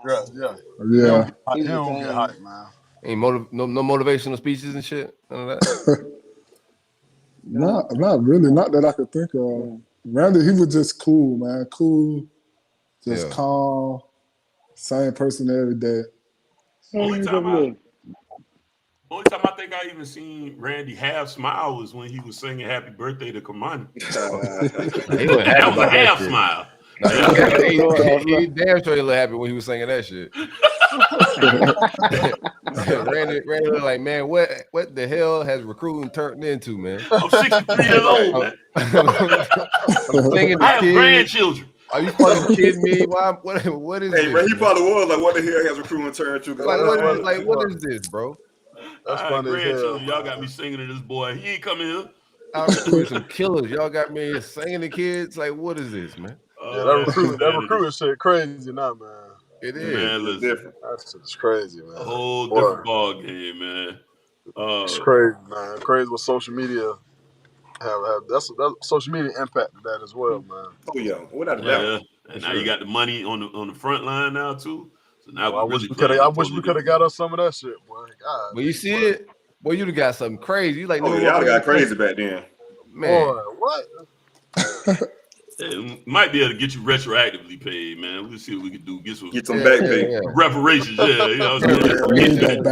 Speaker 2: Yeah.
Speaker 13: He
Speaker 6: He
Speaker 13: the
Speaker 6: don't get
Speaker 13: same.
Speaker 6: hype, man.
Speaker 9: Ain't no motivational speeches and shit. None of that.
Speaker 2: Not really. Not that I could think of. Randy, he was just cool, man. Cool, just calm. Same person every day.
Speaker 10: Only time I think I even seen Randy half smile was when he was singing "Happy Birthday" to Cromartie. That was a half smile.
Speaker 9: He damn sure he looked happy when he was singing that shit. Randy was like, man, what the hell has recruiting turned into, man?
Speaker 10: I'm 63 years old, man.
Speaker 9: I'm singing
Speaker 10: I have
Speaker 9: kids.
Speaker 10: grandchildren.
Speaker 9: Are you fucking kidding me? What is
Speaker 11: Hey,
Speaker 9: this?
Speaker 11: bro, he
Speaker 9: man?
Speaker 11: probably was like, what the hell has recruiting turned to?
Speaker 9: What is this, bro?
Speaker 6: That's
Speaker 10: funny
Speaker 6: funny as hell.
Speaker 10: Y'all got me singing to this boy. He ain't coming here.
Speaker 9: I recruited some killers. Y'all got me here singing to kids. Like, what is this, man?
Speaker 6: Yeah, that recruiting shit crazy now, man.
Speaker 9: It is.
Speaker 10: Man, listen,
Speaker 11: different.
Speaker 6: That shit's crazy, man.
Speaker 10: A whole different ball game, man.
Speaker 6: It's crazy, man. Crazy what social media have. That's social media impacted that as well, man.
Speaker 11: Oh yeah, without a doubt.
Speaker 10: And now you got the money on the front line now too. So now
Speaker 6: I wish we could have got us some of that shit, boy. God,
Speaker 9: Well, you see it, boy. You'd have got something crazy. You like,
Speaker 11: Oh, y'all got crazy back then.
Speaker 9: Man,
Speaker 6: boy, what?
Speaker 10: It might be able to get you retroactively paid, man. We'll see what we can do. Get some
Speaker 11: back pay.
Speaker 10: Reparations, you know what I'm saying?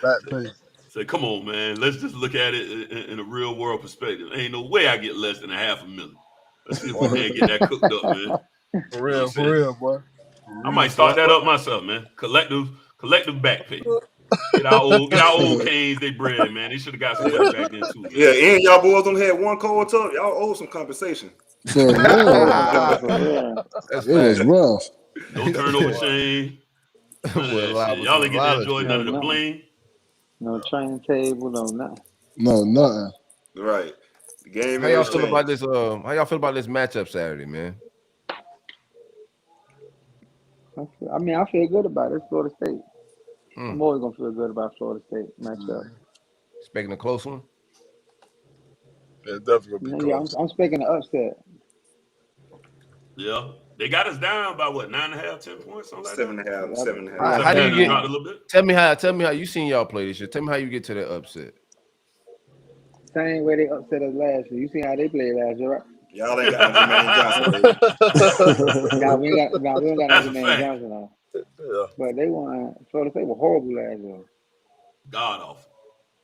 Speaker 6: Back pay.
Speaker 10: Say, come on, man. Let's just look at it in a real world perspective. Ain't no way I get less than $500,000. Let's see if we can't get that cooked up, man.
Speaker 6: For real, boy.
Speaker 10: I might start that up myself, man. Collective back pay. Get our old Canes they bread, man. They should have got some money back then too. Man.
Speaker 11: Yeah, and y'all boys don't have one cold tub. Y'all owe some compensation.
Speaker 2: For real. It was rough.
Speaker 10: No turnover chain. Y'all ain't get to enjoy none of the bling.
Speaker 13: No training table, no nothing.
Speaker 2: No, nothing.
Speaker 11: Right. The game.
Speaker 9: How y'all feel about this? How y'all feel about this matchup Saturday, man?
Speaker 13: I mean, I feel good about it. It's Florida State. I'm always gonna feel good about Florida State matchup.
Speaker 9: Expecting a close one?
Speaker 6: Yeah, definitely gonna be close.
Speaker 13: I'm expecting an upset.
Speaker 10: Yeah. They got us down by what, 9.5, 10 points, something like
Speaker 11: 7.5, 7.5.
Speaker 9: How do you get?
Speaker 10: A little bit?
Speaker 9: Tell me how you seen y'all play this year. Tell me how you get to that upset.
Speaker 13: Same way they upset us last year. You see how they played last year, right?
Speaker 11: Y'all ain't got no Jermaine Johnson.
Speaker 13: Nah, we don't got no Jermaine Johnson on.
Speaker 6: Yeah.
Speaker 13: But they won. Florida State was horrible last year.
Speaker 10: God awful.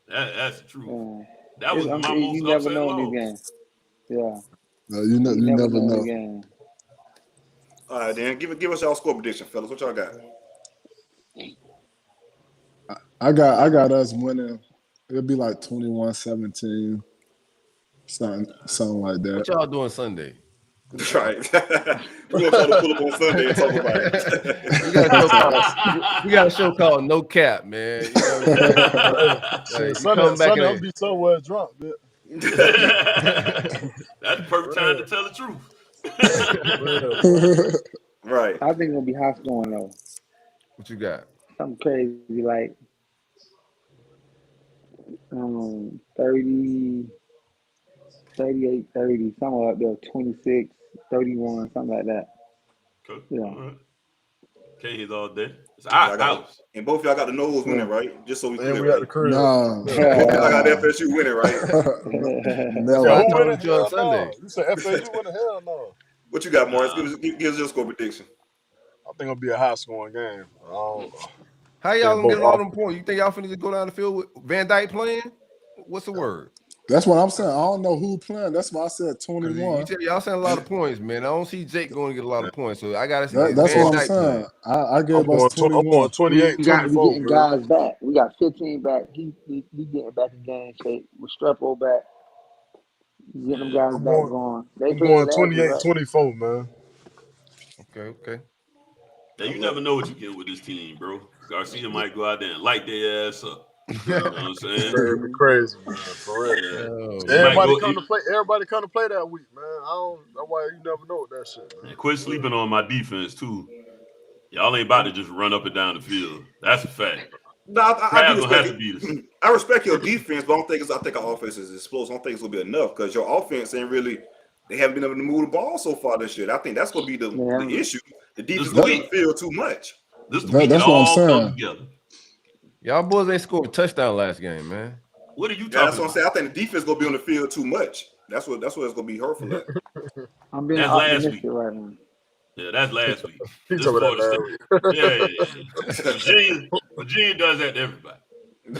Speaker 10: That's the truth.
Speaker 13: Yeah.
Speaker 10: That was my most
Speaker 13: you never
Speaker 10: upset
Speaker 13: know in
Speaker 10: loss.
Speaker 13: these games. Yeah.
Speaker 2: No, you never know.
Speaker 11: All right, then give us y'all score prediction, fellas. What y'all got?
Speaker 2: I got us winning. It'll be like 21-17, something like that.
Speaker 9: What y'all doing Sunday?
Speaker 11: Right. We're gonna try to pull up on Sunday and talk about it.
Speaker 9: We got a show called No Cap, man. You know
Speaker 6: Sunday I'll be somewhere drunk, man.
Speaker 10: That's the perfect time to tell the truth.
Speaker 11: Right.
Speaker 13: I think it'll be high scoring though.
Speaker 9: What you got?
Speaker 13: Something crazy like 30, 38, 30, somewhere up there, 26, 31, something like that.
Speaker 10: Okay.
Speaker 13: Yeah.
Speaker 10: All right. Canes all day. It's our house.
Speaker 11: And both y'all got the nose winning, right? Just so we clear.
Speaker 6: We got the crib.
Speaker 2: No.
Speaker 11: Both y'all got the FSU winning, right?
Speaker 2: Never.
Speaker 6: Who winning?
Speaker 9: you on Sunday.
Speaker 6: You said FSU winning? Hell no.
Speaker 11: What you got, Morris? Give us your score prediction.
Speaker 6: I think it'll be a high scoring game.
Speaker 9: How y'all gonna get all them points? You think y'all finna just go down the field with Van Dyke playing? What's the word?
Speaker 2: That's what I'm saying. I don't know who playing. That's why I said 21.
Speaker 9: Y'all saying a lot of points, man. I don't see Jake going to get a lot of points, so I gotta see.
Speaker 2: That's what I'm saying. I gave us 21.
Speaker 6: I'm going 28, 24.
Speaker 13: We getting guys back. We got 15 back. He getting back in game shape. With Strepo back. Getting them guys back going. They
Speaker 6: I'm going 28, 24, man.
Speaker 9: Okay.
Speaker 10: Hey, you never know what you get with this team, bro. Garcia might go out there and light their ass up. You know what I'm saying?
Speaker 6: That'd be crazy, man. For real.
Speaker 10: Yeah.
Speaker 6: Everybody come to play. Everybody come to play that week, man. That's why you never know that shit, man.
Speaker 10: And quit sleeping on my defense too. Y'all ain't about to just run up and down the field. That's a fact.
Speaker 11: No, I do
Speaker 10: respect
Speaker 11: I respect your defense, but I think our offense is explosive. I don't think it's gonna be enough because your offense ain't really. They haven't been able to move the ball so far this year. I think that's gonna be the issue. The defense is going to feel too much.
Speaker 9: That's what I'm saying. Y'all boys ain't scored a touchdown last game, man.
Speaker 10: What are you
Speaker 11: talking about? That's what I'm saying. I think the defense is gonna be on the field too much. That's what it's gonna be hurtful at.
Speaker 13: I'm being
Speaker 10: That's last
Speaker 13: optimistic
Speaker 10: week.
Speaker 13: right now.
Speaker 10: Yeah, that's last week.
Speaker 6: He's
Speaker 10: This
Speaker 6: over
Speaker 10: Florida
Speaker 6: that
Speaker 10: State. Yeah. Virginia does that to everybody. You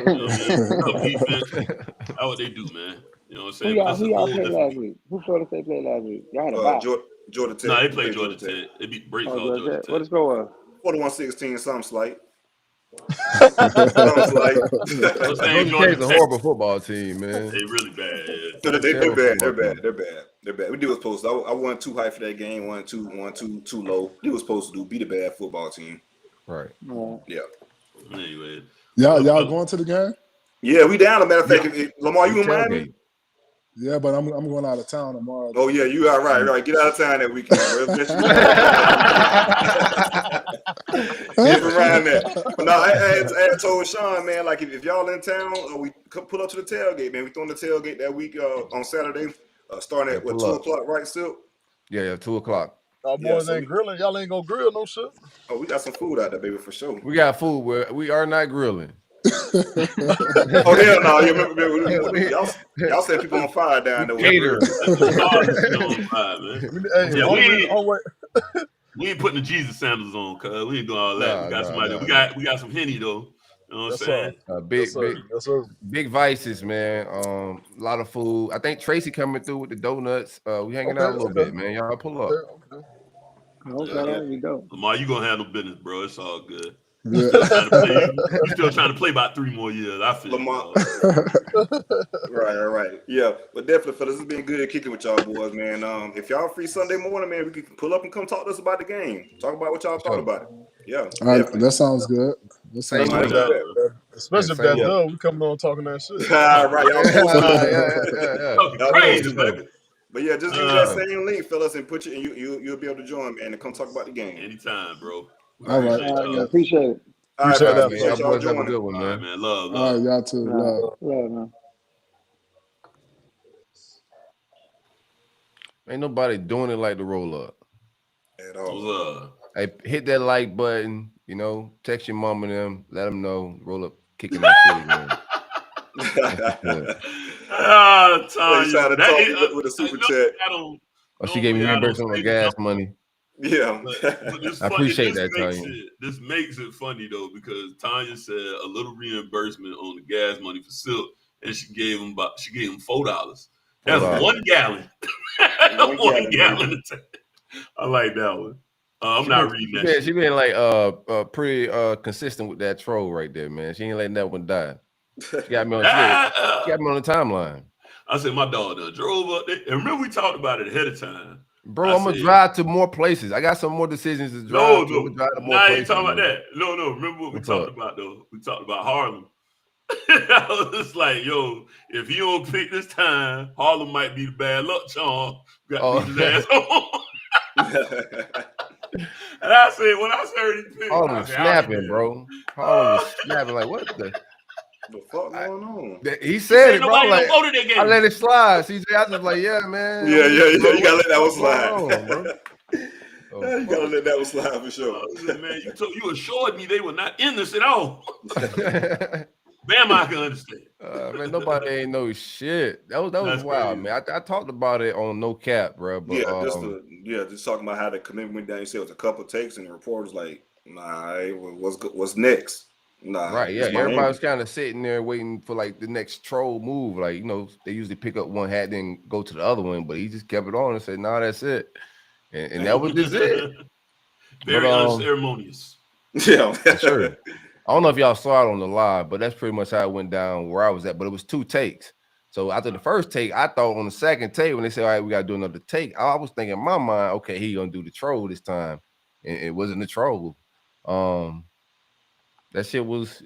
Speaker 10: know what I mean? Tough defense. That's what they do, man. You know what I'm saying?
Speaker 13: Who y'all played last week? Who Florida State played last week? Y'all had a bye.
Speaker 11: Georgia Tech.
Speaker 10: No, they played Georgia Tech. They beat Break Georgia Tech.
Speaker 13: What the score was?
Speaker 11: 41-16, something slight.
Speaker 9: Georgia Tech's a horrible football team, man.
Speaker 10: They really bad. Yeah.
Speaker 11: So they're bad. They're bad. We did what's supposed to. I wasn't too high for that game. One too low. They was supposed to do beat a bad football team.
Speaker 9: Right.
Speaker 11: Yeah.
Speaker 10: Anyway.
Speaker 2: Y'all going to the game?
Speaker 11: Yeah, we down. As a matter of fact, Lamar, you in Miami?
Speaker 2: Yeah, but I'm going out of town tomorrow.
Speaker 11: Oh yeah, you are right. Get out of town that weekend, bro. Get around that. But no, I told Sean, man, like if y'all in town, we pull up to the tailgate, man. We throwing the tailgate that week on Saturday, starting at 2:00, right, Silk?
Speaker 9: Yeah, 2:00.
Speaker 6: Our boys ain't grilling. Y'all ain't gonna grill no shit.
Speaker 11: Oh, we got some food out there, baby, for sure.
Speaker 9: We got food. We are not grilling.
Speaker 11: Oh hell no! You remember y'all set people on fire down there.
Speaker 9: Gator.
Speaker 10: We ain't putting the Jesus sandals on, cuz we ain't doing all that. We got somebody. We got some Henny though. You know what I'm saying?
Speaker 9: Big vices, man. A lot of food. I think Tracy coming through with the donuts. We hanging out a little bit, man. Y'all pull up.
Speaker 13: We go.
Speaker 10: Lamar, you gonna handle business, bro. It's all good.
Speaker 2: Yeah.
Speaker 10: You're still trying to play about 3 more years. I feel
Speaker 11: Lamar. Right. Yeah, but definitely, fellas, it's been good kicking with y'all boys, man. If y'all free Sunday morning, man, we can pull up and come talk to us about the game. Talk about what y'all thought about it. Yeah.
Speaker 2: All right, that sounds good.
Speaker 6: Especially if that done, we coming on talking that shit.
Speaker 11: Y'all crazy, baby. But yeah, just use that same link, fellas, and put you'll be able to join, man, and come talk about the game.
Speaker 10: Anytime, bro.
Speaker 2: All right.
Speaker 13: Appreciate it.
Speaker 11: All right,
Speaker 9: man. Y'all boys have a good one, man.
Speaker 10: All right, man. Love.
Speaker 2: All right, y'all too.
Speaker 13: Love, man.
Speaker 9: Ain't nobody doing it like the roll up.
Speaker 11: At all.
Speaker 9: Hey, hit that like button. You know, text your mom and them. Let them know. Roll up, kicking that shit, man.
Speaker 11: Tanya, with a super chat.
Speaker 9: She gave me reimbursement on gas money.
Speaker 11: Yeah,
Speaker 10: but
Speaker 9: I appreciate that, Tanya.
Speaker 10: This makes it funny though because Tanya said a little reimbursement on the gas money for Silk, and she gave him $4. That's 1 gallon. 1 gallon. I like that one. I'm not reading that.
Speaker 9: She been like pretty consistent with that troll right there, man. She ain't letting that one die. She got me on the timeline.
Speaker 10: I said my dog done drove up there. And remember we talked about it ahead of time.
Speaker 9: Bro, I'm gonna drive to more places. I got some more decisions to drive.
Speaker 10: I ain't talking about that. No. Remember what we talked about though? We talked about Harlem. I was like, yo, if you don't pick this time, Harlem might be the bad luck charm. Got his ass on. And I said, when I heard he picked,
Speaker 9: Harlem was snapping, bro. Harlem was snapping. Like, what the
Speaker 11: fuck going on?
Speaker 9: He said it, bro. Like,
Speaker 10: go to that game.
Speaker 9: I let it slide. CJ, I was like, yeah, man.
Speaker 11: Yeah. You gotta let that one slide.
Speaker 9: You
Speaker 11: gotta let that one slide for sure.
Speaker 10: Man, you assured me they were not in this at all. Bam, I can understand.
Speaker 9: Man, nobody ain't know shit. That was wild, man. I talked about it on No Cap, bro. But,
Speaker 11: just talking about how the commitment went down. You said it was a couple of takes, and the reporters like, nah, what's next? Nah,
Speaker 9: right, yeah. Everybody was kind of sitting there waiting for like the next troll move. Like, you know, they usually pick up one hat, then go to the other one, but he just kept it on and said, nah, that's it. And that was just it.
Speaker 10: Very unceremonious.
Speaker 11: Yeah,
Speaker 9: for sure. I don't know if y'all saw it on the live, but that's pretty much how it went down where I was at. But it was 2 takes. So after the first take, I thought on the second take, when they said, all right, we got to do another take, I was thinking in my mind, okay, he going to do the troll this time. and it wasn't a troll. That shit was,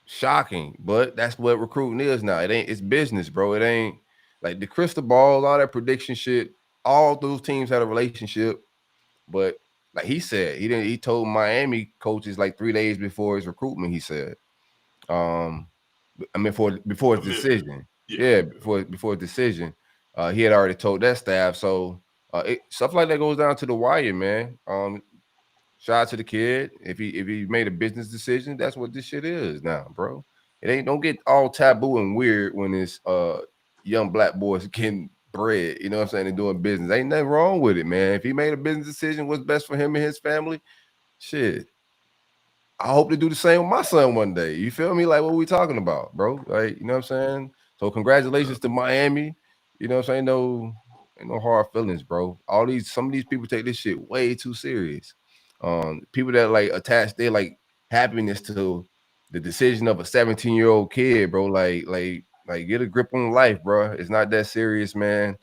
Speaker 9: shocking. But that's what recruiting is now. It's business, bro. It ain't like the crystal ball, all that prediction shit. All those teams had a relationship, but like he said, he told Miami coaches like 3 days before his recruitment. He said, before his decision, before his decision, he had already told that staff. So stuff like that goes down to the wire, man. Shout out to the kid. If he made a business decision, that's what this shit is now, bro. Don't get all taboo and weird when it's young black boys getting bread, you know what I'm saying, and doing business. Ain't nothing wrong with it, man. If he made a business decision, what's best for him and his family, shit. I hope to do the same with my son one day. You feel me? Like, what are we talking about, bro? Like, you know what I'm saying? So congratulations to Miami. You know what I'm saying? Ain't no hard feelings, bro. Some of these people take this shit way too serious. People that like attach their like happiness to the decision of a 17-year-old kid, bro. Like get a grip on life, bro. It's not that serious, man.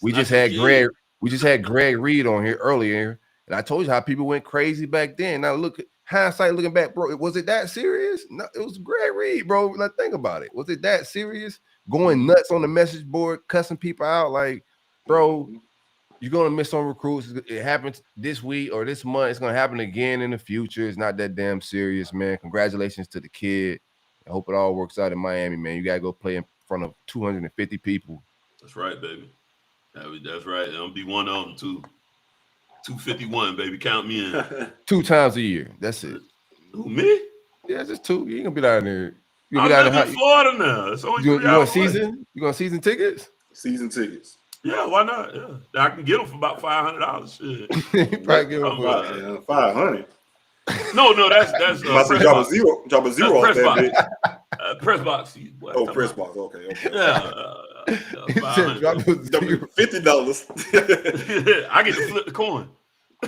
Speaker 9: We just had Greg Reid on here earlier, and I told you how people went crazy back then. Now look, hindsight looking back, bro, was it that serious? No, it was Greg Reid, bro. Like, think about it. Was it that serious? Going nuts on the message board, cussing people out, like, bro. You're gonna miss on recruits. It happens this week or this month. It's gonna happen again in the future. It's not that damn serious, man. Congratulations to the kid. I hope it all works out in Miami, man. You gotta go play in front of 250 people.
Speaker 10: That's right, baby. That's right. I'm gonna be one of them too. 251, baby. Count me in. 2
Speaker 9: times a year. That's it.
Speaker 10: Who, me?
Speaker 9: Yeah, just 2. You ain't gonna be down there. You
Speaker 10: I'm in Florida now. It's only
Speaker 9: you want season? You want season tickets?
Speaker 11: Season tickets.
Speaker 10: Yeah, why not? Yeah, I can get them for about $500. Shit,
Speaker 9: you probably get them for
Speaker 11: $500.
Speaker 10: No, that's
Speaker 11: drop a zero off that bitch.
Speaker 10: Press box.
Speaker 11: Oh, press box. Okay.
Speaker 10: Yeah,
Speaker 11: $50.
Speaker 10: I get to flip the coin.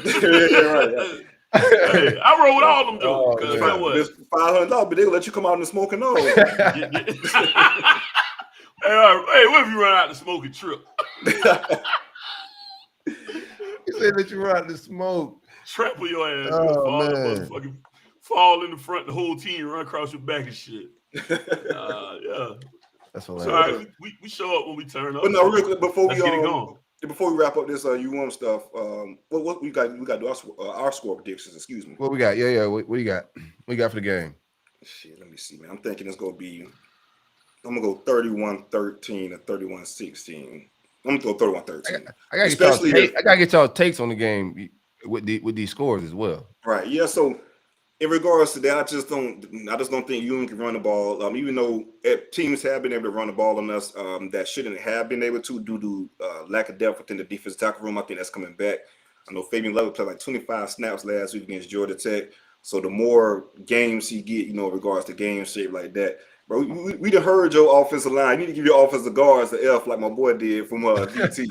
Speaker 11: Yeah, right.
Speaker 10: Hey, I roll with all them jokes.
Speaker 11: It's $500, but they'll let you come out in the smoking nose.
Speaker 10: Hey, what if you run out the smoking trip?
Speaker 9: He said that you run out the smoke.
Speaker 10: Trample your ass.
Speaker 9: Oh,
Speaker 10: Fall in the front, the whole team run across your back and shit. Yeah.
Speaker 9: That's hilarious.
Speaker 10: So, all right, we show up when we turn up.
Speaker 11: But no, real quick, before
Speaker 10: get it going.
Speaker 11: Before we wrap up this UM stuff, what we got to do our score predictions. Excuse me.
Speaker 9: What we got? Yeah. What you got? What you got for the game?
Speaker 11: Shit, let me see, man. I'm thinking it's gonna be. I'm gonna go 31-13 or 31-16. I'm gonna go 31-13.
Speaker 9: I gotta get y'all takes on the game with these scores as well.
Speaker 11: Right. Yeah. So in regards to that, I just don't think UM can run the ball. Even though teams have been able to run the ball on us, that shouldn't have been able to due to lack of depth within the defensive tackle room. I think that's coming back. I know Fabian Love played like 25 snaps last week against Georgia Tech. So the more games he get, in regards to game shape like that. Bro, we done heard your offensive line. You need to give your offensive guards the F like my boy did from DT.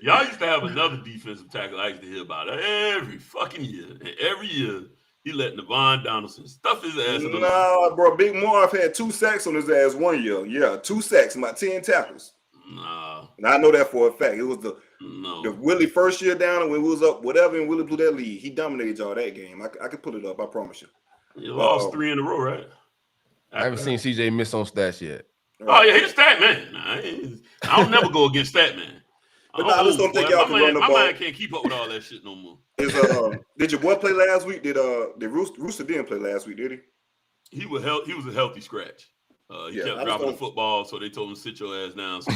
Speaker 10: Y'all used to have another defensive tackle I used to hear about every fucking year. And every year, he let Navon Donaldson stuff his ass.
Speaker 11: Nah, bro. Big Marv had 2 sacks on his ass one year. Yeah, 2 sacks, about 10 tackles.
Speaker 10: Nah.
Speaker 11: And I know that for a fact. It was the Willie first year down, and when we was up, whatever, and Willie blew that lead. He dominated y'all that game. I could pull it up. I promise you.
Speaker 10: You lost 3 in a row, right?
Speaker 9: I haven't seen CJ miss on stats yet.
Speaker 10: Oh, yeah, he's stat man. I don't never go against stat man.
Speaker 11: But I just don't think y'all can run the ball.
Speaker 10: My man can't keep up with all that shit no more.
Speaker 11: Did your boy play last week? Did Rooster didn't play last week, did he?
Speaker 10: He was a healthy scratch. He kept dropping the football, so they told him to sit your ass down. So,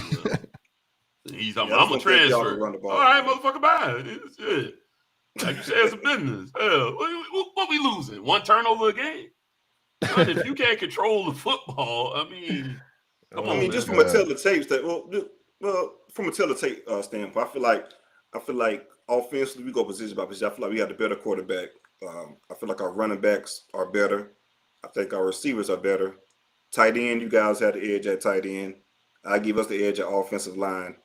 Speaker 10: he's I'm a transfer. All right, motherfucker, bye. Shit. Like you said, it's a business. Hell, what we losing? 1 turnover a game? God, if you can't control the football, I mean, come on.
Speaker 11: Just from a tape standpoint, I feel like offensively we go position by position. I feel like we have the better quarterback. I feel like our running backs are better. I think our receivers are better. Tight end, you guys have the edge at tight end. I give us the edge at offensive line.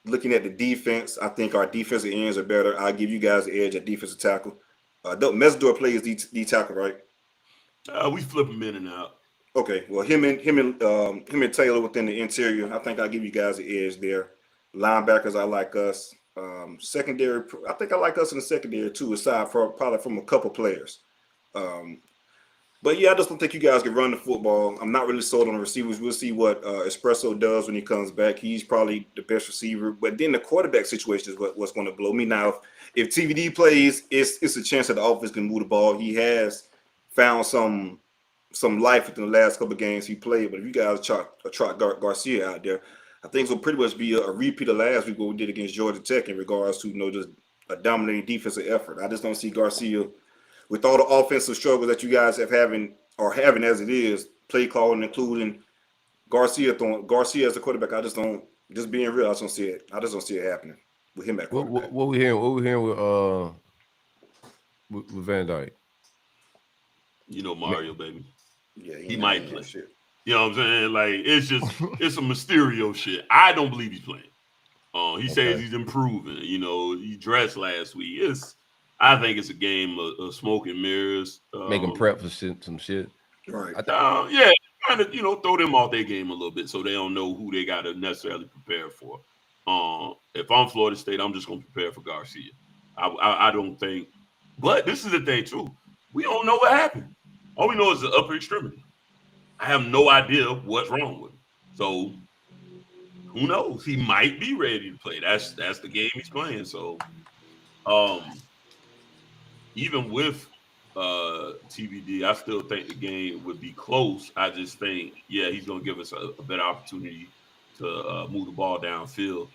Speaker 11: Looking at the defense, I think our defensive ends are better. I give you guys the edge at defensive tackle. Mesdor plays D tackle, right?
Speaker 10: We flip him in and out.
Speaker 11: Okay, well, him and Taylor within the interior, I think I'll give you guys the edge there. Linebackers, I like us. Secondary, I think I like us in the secondary too, aside from probably from a couple players. But yeah, I just don't think you guys can run the football. I'm not really sold on the receivers. We'll see what Espresso does when he comes back. He's probably the best receiver. But then the quarterback situation is what's going to blow me. Now, if TVD plays, it's a chance that the offense can move the ball. He has found some life within the last couple of games he played. But if you guys trot Garcia out there, I think it'll pretty much be a repeat of last week what we did against Georgia Tech in regards to just a dominating defensive effort. I just don't see Garcia. With all the offensive struggles that you guys having as it is, play calling, including Garcia as a quarterback, just being real, I just don't see it. I just don't see it happening with him at quarterback.
Speaker 9: What we hearing with Van Dyke?
Speaker 10: Mario, baby.
Speaker 11: Yeah,
Speaker 10: he might play. Shit. You know what I'm saying? Like it's a Mysterio shit. I don't believe he's playing. He says he's improving. He dressed last week. I think it's a game of smoke and mirrors.
Speaker 9: Make them prep for some shit.
Speaker 11: Right.
Speaker 10: Yeah, kind of, throw them off their game a little bit so they don't know who they got to necessarily prepare for. If I'm Florida State, I'm just going to prepare for Garcia. I don't think. But this is the thing, too. We don't know what happened. All we know is the upper extremity. I have no idea what's wrong with him. So, who knows? He might be ready to play. That's the game he's playing. So, even with TBD, I still think the game would be close. I just think, he's going to give us a better opportunity to move the ball downfield.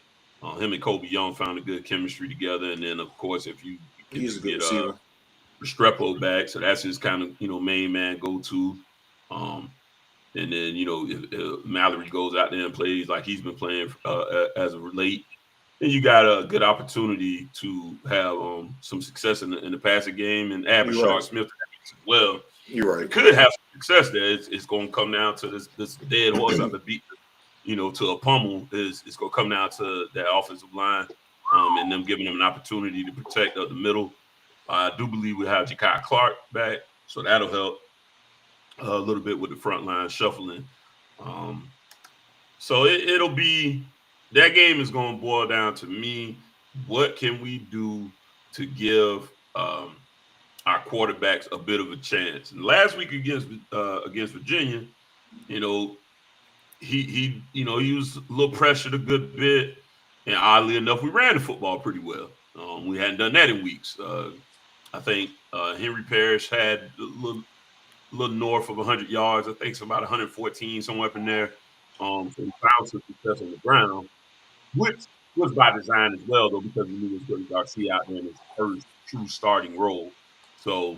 Speaker 10: Him and Kobe Young found a good chemistry together. And then, of course, if you get Restrepo back, so that's his kind of, main man go-to. And then, if Mallory goes out there and plays like he's been playing as of late, then you got a good opportunity to have some success in the passing game and add Rashard Smith as well.
Speaker 11: You're right.
Speaker 10: Could have some success there. It's going to come down to this dead horse I've been beat, to a pummel. It's going to come down to that offensive line and them giving them an opportunity to protect up the middle. I do believe we have Ja'Kai Clark back, so that'll help a little bit with the front line shuffling. So it'll be. That game is going to boil down to me. What can we do to give our quarterbacks a bit of a chance? And last week against Virginia, he used a little pressure a good bit, and oddly enough, we ran the football pretty well. We hadn't done that in weeks. I think Henry Parrish had a little north of 100 yards. I think it's about 114, somewhere up in there. So he found some success on the ground, which was by design as well, though, because we knew it was going to Garcia out there in his first true starting role. So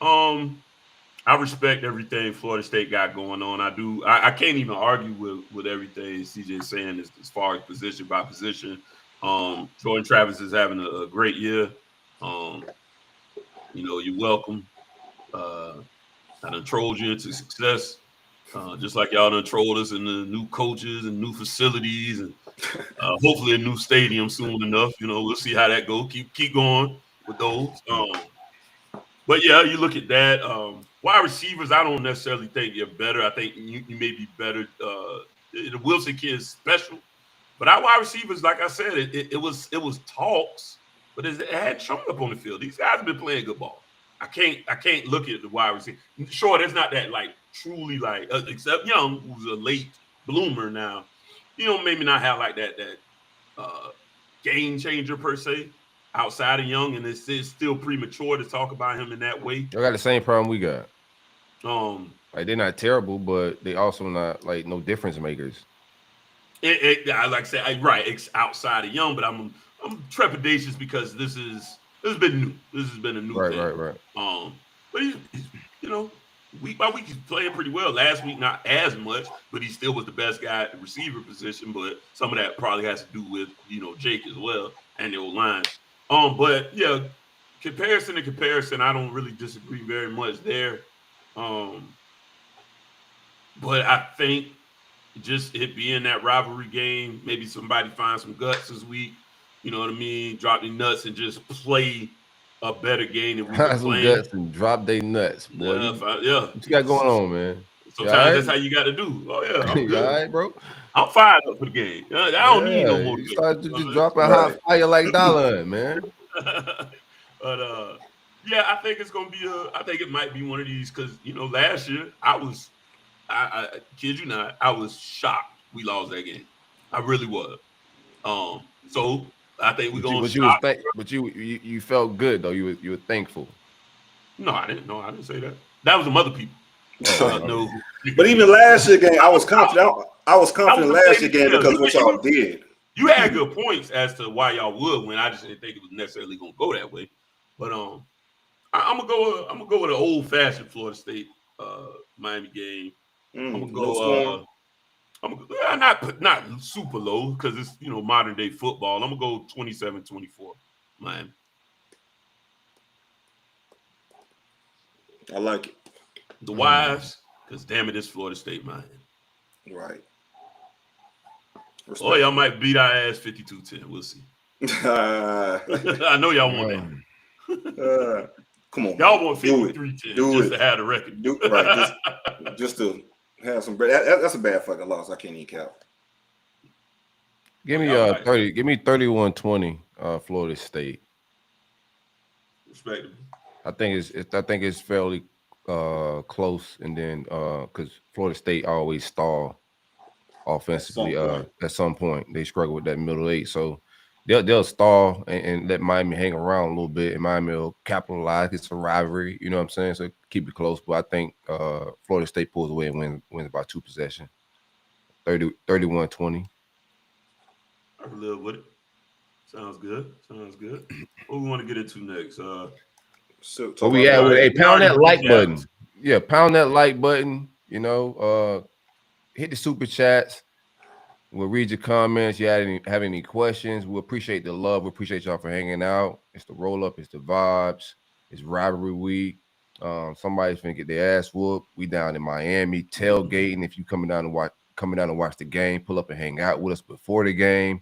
Speaker 10: I respect everything Florida State got going on. I can't even argue with everything CJ is saying as far as position by position. Jordan Travis is having a great year. You're welcome. I done trolled you into success. Just like y'all done trolled us in the new coaches and new facilities and hopefully a new stadium soon enough. We'll see how that goes. Keep going with those. But yeah, you look at that. Wide receivers, I don't necessarily think you're better. I think you may be better. The Wilson kid is special, but our wide receivers, like I said, it was talks, but it hadn't shown up on the field. These guys have been playing good ball. I can't look at the wide receiver. Sure, there's not that truly except Young, who's a late bloomer now. Maybe not have that game changer per se outside of Young, and it's still premature to talk about him in that way.
Speaker 9: I got the same problem we got. They're not terrible, but they also not no difference makers.
Speaker 10: Like I said, right? It's outside of Young, but I'm trepidatious because this has been new. This has been a new thing. Right. But he's week by week he's playing pretty well. Last week not as much, but he still was the best guy at the receiver position. But some of that probably has to do with Jake as well and the old line. But yeah, comparison to comparison, I don't really disagree very much there. But I think just it being that rivalry game, maybe somebody finds some guts this week. You know what I mean? Drop the nuts and just play a better game than we've been playing.
Speaker 9: Guts and drop their nuts, boy.
Speaker 10: Yeah.
Speaker 9: What you got going on, man?
Speaker 10: Sometimes that's how you got to do. Oh yeah, I'm good.
Speaker 9: All right, bro.
Speaker 10: I'm fired up for the game. I don't need no motivation.
Speaker 9: You started to just drop a hot fire like Dollar, man.
Speaker 10: But yeah, I think it's gonna be I think it might be one of these because last year I kid you not, I was shocked we lost that game. I really was. So I think we're gonna.
Speaker 9: But you felt good though. You were thankful.
Speaker 10: No, I didn't. No, I didn't say that. That was some other people. No.
Speaker 11: But even last year game, I was confident. I was confident last year game because what y'all did.
Speaker 10: You had good points as to why y'all would win. I just didn't think it was necessarily gonna go that way. But I'm gonna go with an old fashioned Florida State Miami game. I'm gonna go. Not super low because it's modern day football. I'm gonna go 27-24 Miami.
Speaker 11: I like it.
Speaker 10: The wives, because damn it, it's Florida State Miami.
Speaker 11: Right.
Speaker 10: Oh, y'all might beat our ass 52-10. We'll see. I know y'all want
Speaker 11: that. Come on,
Speaker 10: y'all want 53-10 just to have the record.
Speaker 11: Right, just to have some bread. That's a bad fucking loss. I can't even count.
Speaker 9: Give me 30. Give me 31-20. Florida State.
Speaker 10: Respectable.
Speaker 9: I think it's fairly close, and then because Florida State always stall offensively at some point. They struggle with that middle eight, so they'll stall and let Miami hang around a little bit, and Miami will capitalize. It's a rivalry, you know what I'm saying? So keep it close, but I think Florida State pulls away and wins by 2 possessions. 31-20.
Speaker 10: I can live with it. Sounds good. What we want to get into next?
Speaker 9: So we at with pound that like button. Yeah, pound that like button. Hit the super chats. We'll read your comments. You have any questions? We appreciate the love. We appreciate y'all for hanging out. It's the roll up. It's the vibes. It's rivalry week. Somebody's finna get their ass whooped. We down in Miami tailgating. If you coming down to watch the game, pull up and hang out with us before the game.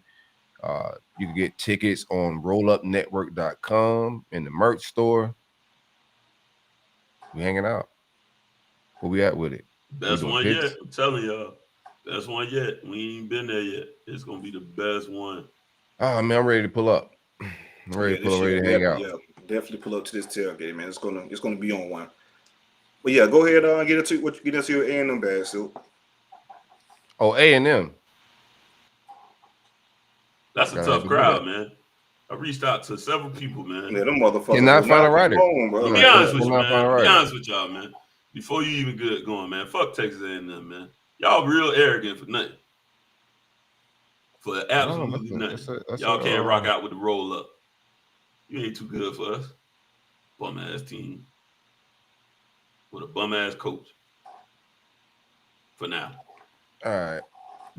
Speaker 9: You can get tickets on rollupnetwork.com in the merch store. We hanging out. Where we at with it?
Speaker 10: Best one yet. I'm telling y'all. Best one yet. We ain't been there yet. It's gonna be the best one.
Speaker 9: Oh man, I'm ready to pull up. I'm ready to hang out.
Speaker 11: Yeah, definitely pull up to this tailgate, man. It's gonna be on one. But yeah, go ahead and get into your A&M bag, so.
Speaker 9: Oh, A&M.
Speaker 10: That's a tough crowd, man. I reached out to several people, man.
Speaker 11: Yeah, them motherfuckers.
Speaker 9: Cannot find a writer.
Speaker 10: Be honest with you, man. Be honest with y'all, man. Before you even get going, man. Fuck Texas A&M, man. Y'all real arrogant for nothing. For absolutely nothing. Y'all can't rock out with the roll up. You ain't too good for us. Bum ass team with a bum ass coach. For now.
Speaker 9: All right.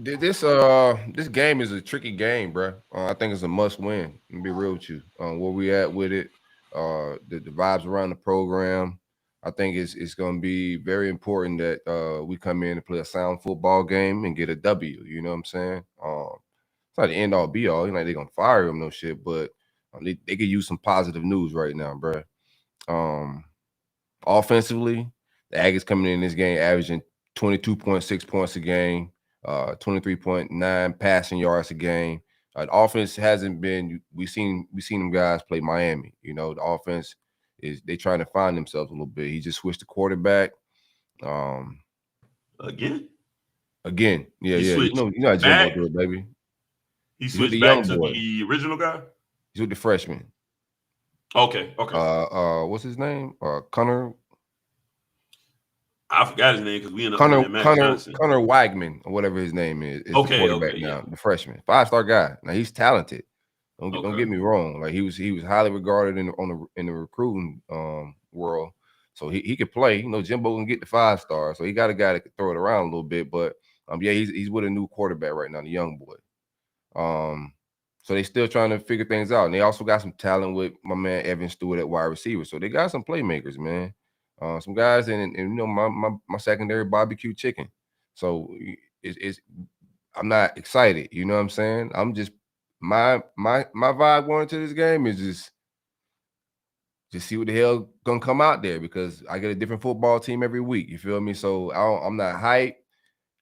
Speaker 9: This game is a tricky game, bro. I think it's a must win. Let me be real with you. Where we at with it, the vibes around the program. I think it's going to be very important that we come in and play a sound football game and get a W. You know what I'm saying? It's not the end all be all. They're going to fire them, no shit, but they could use some positive news right now, bro. Offensively, the Aggies coming in this game averaging 22.6 points a game. 23.9 passing yards a game. The offense hasn't been. We seen them guys play Miami. The offense they trying to find themselves a little bit. He just switched the quarterback.
Speaker 10: Again.
Speaker 9: Yeah. You know how Jimbo do it, baby.
Speaker 10: He switched back to the original guy.
Speaker 9: He's with the freshman.
Speaker 10: Okay.
Speaker 9: What's his name? Connor.
Speaker 10: I forgot his name because we ended up
Speaker 9: Connor Wagman or whatever his name is the quarterback now, the freshman, 5-star guy. Now he's talented. Don't get me wrong. Like he was highly regarded in the recruiting world, so he could play. Jimbo can get the 5-star, so he got a guy that could throw it around a little bit. But he's with a new quarterback right now, the young boy. So they still trying to figure things out, and they also got some talent with my man Evan Stewart at wide receiver. So they got some playmakers, man. Some guys and my secondary barbecue chicken. So I'm not excited. You know what I'm saying? I'm just my vibe going into this game is just just see what the hell gonna come out there because I get a different football team every week. You feel me? So I'm not hyped.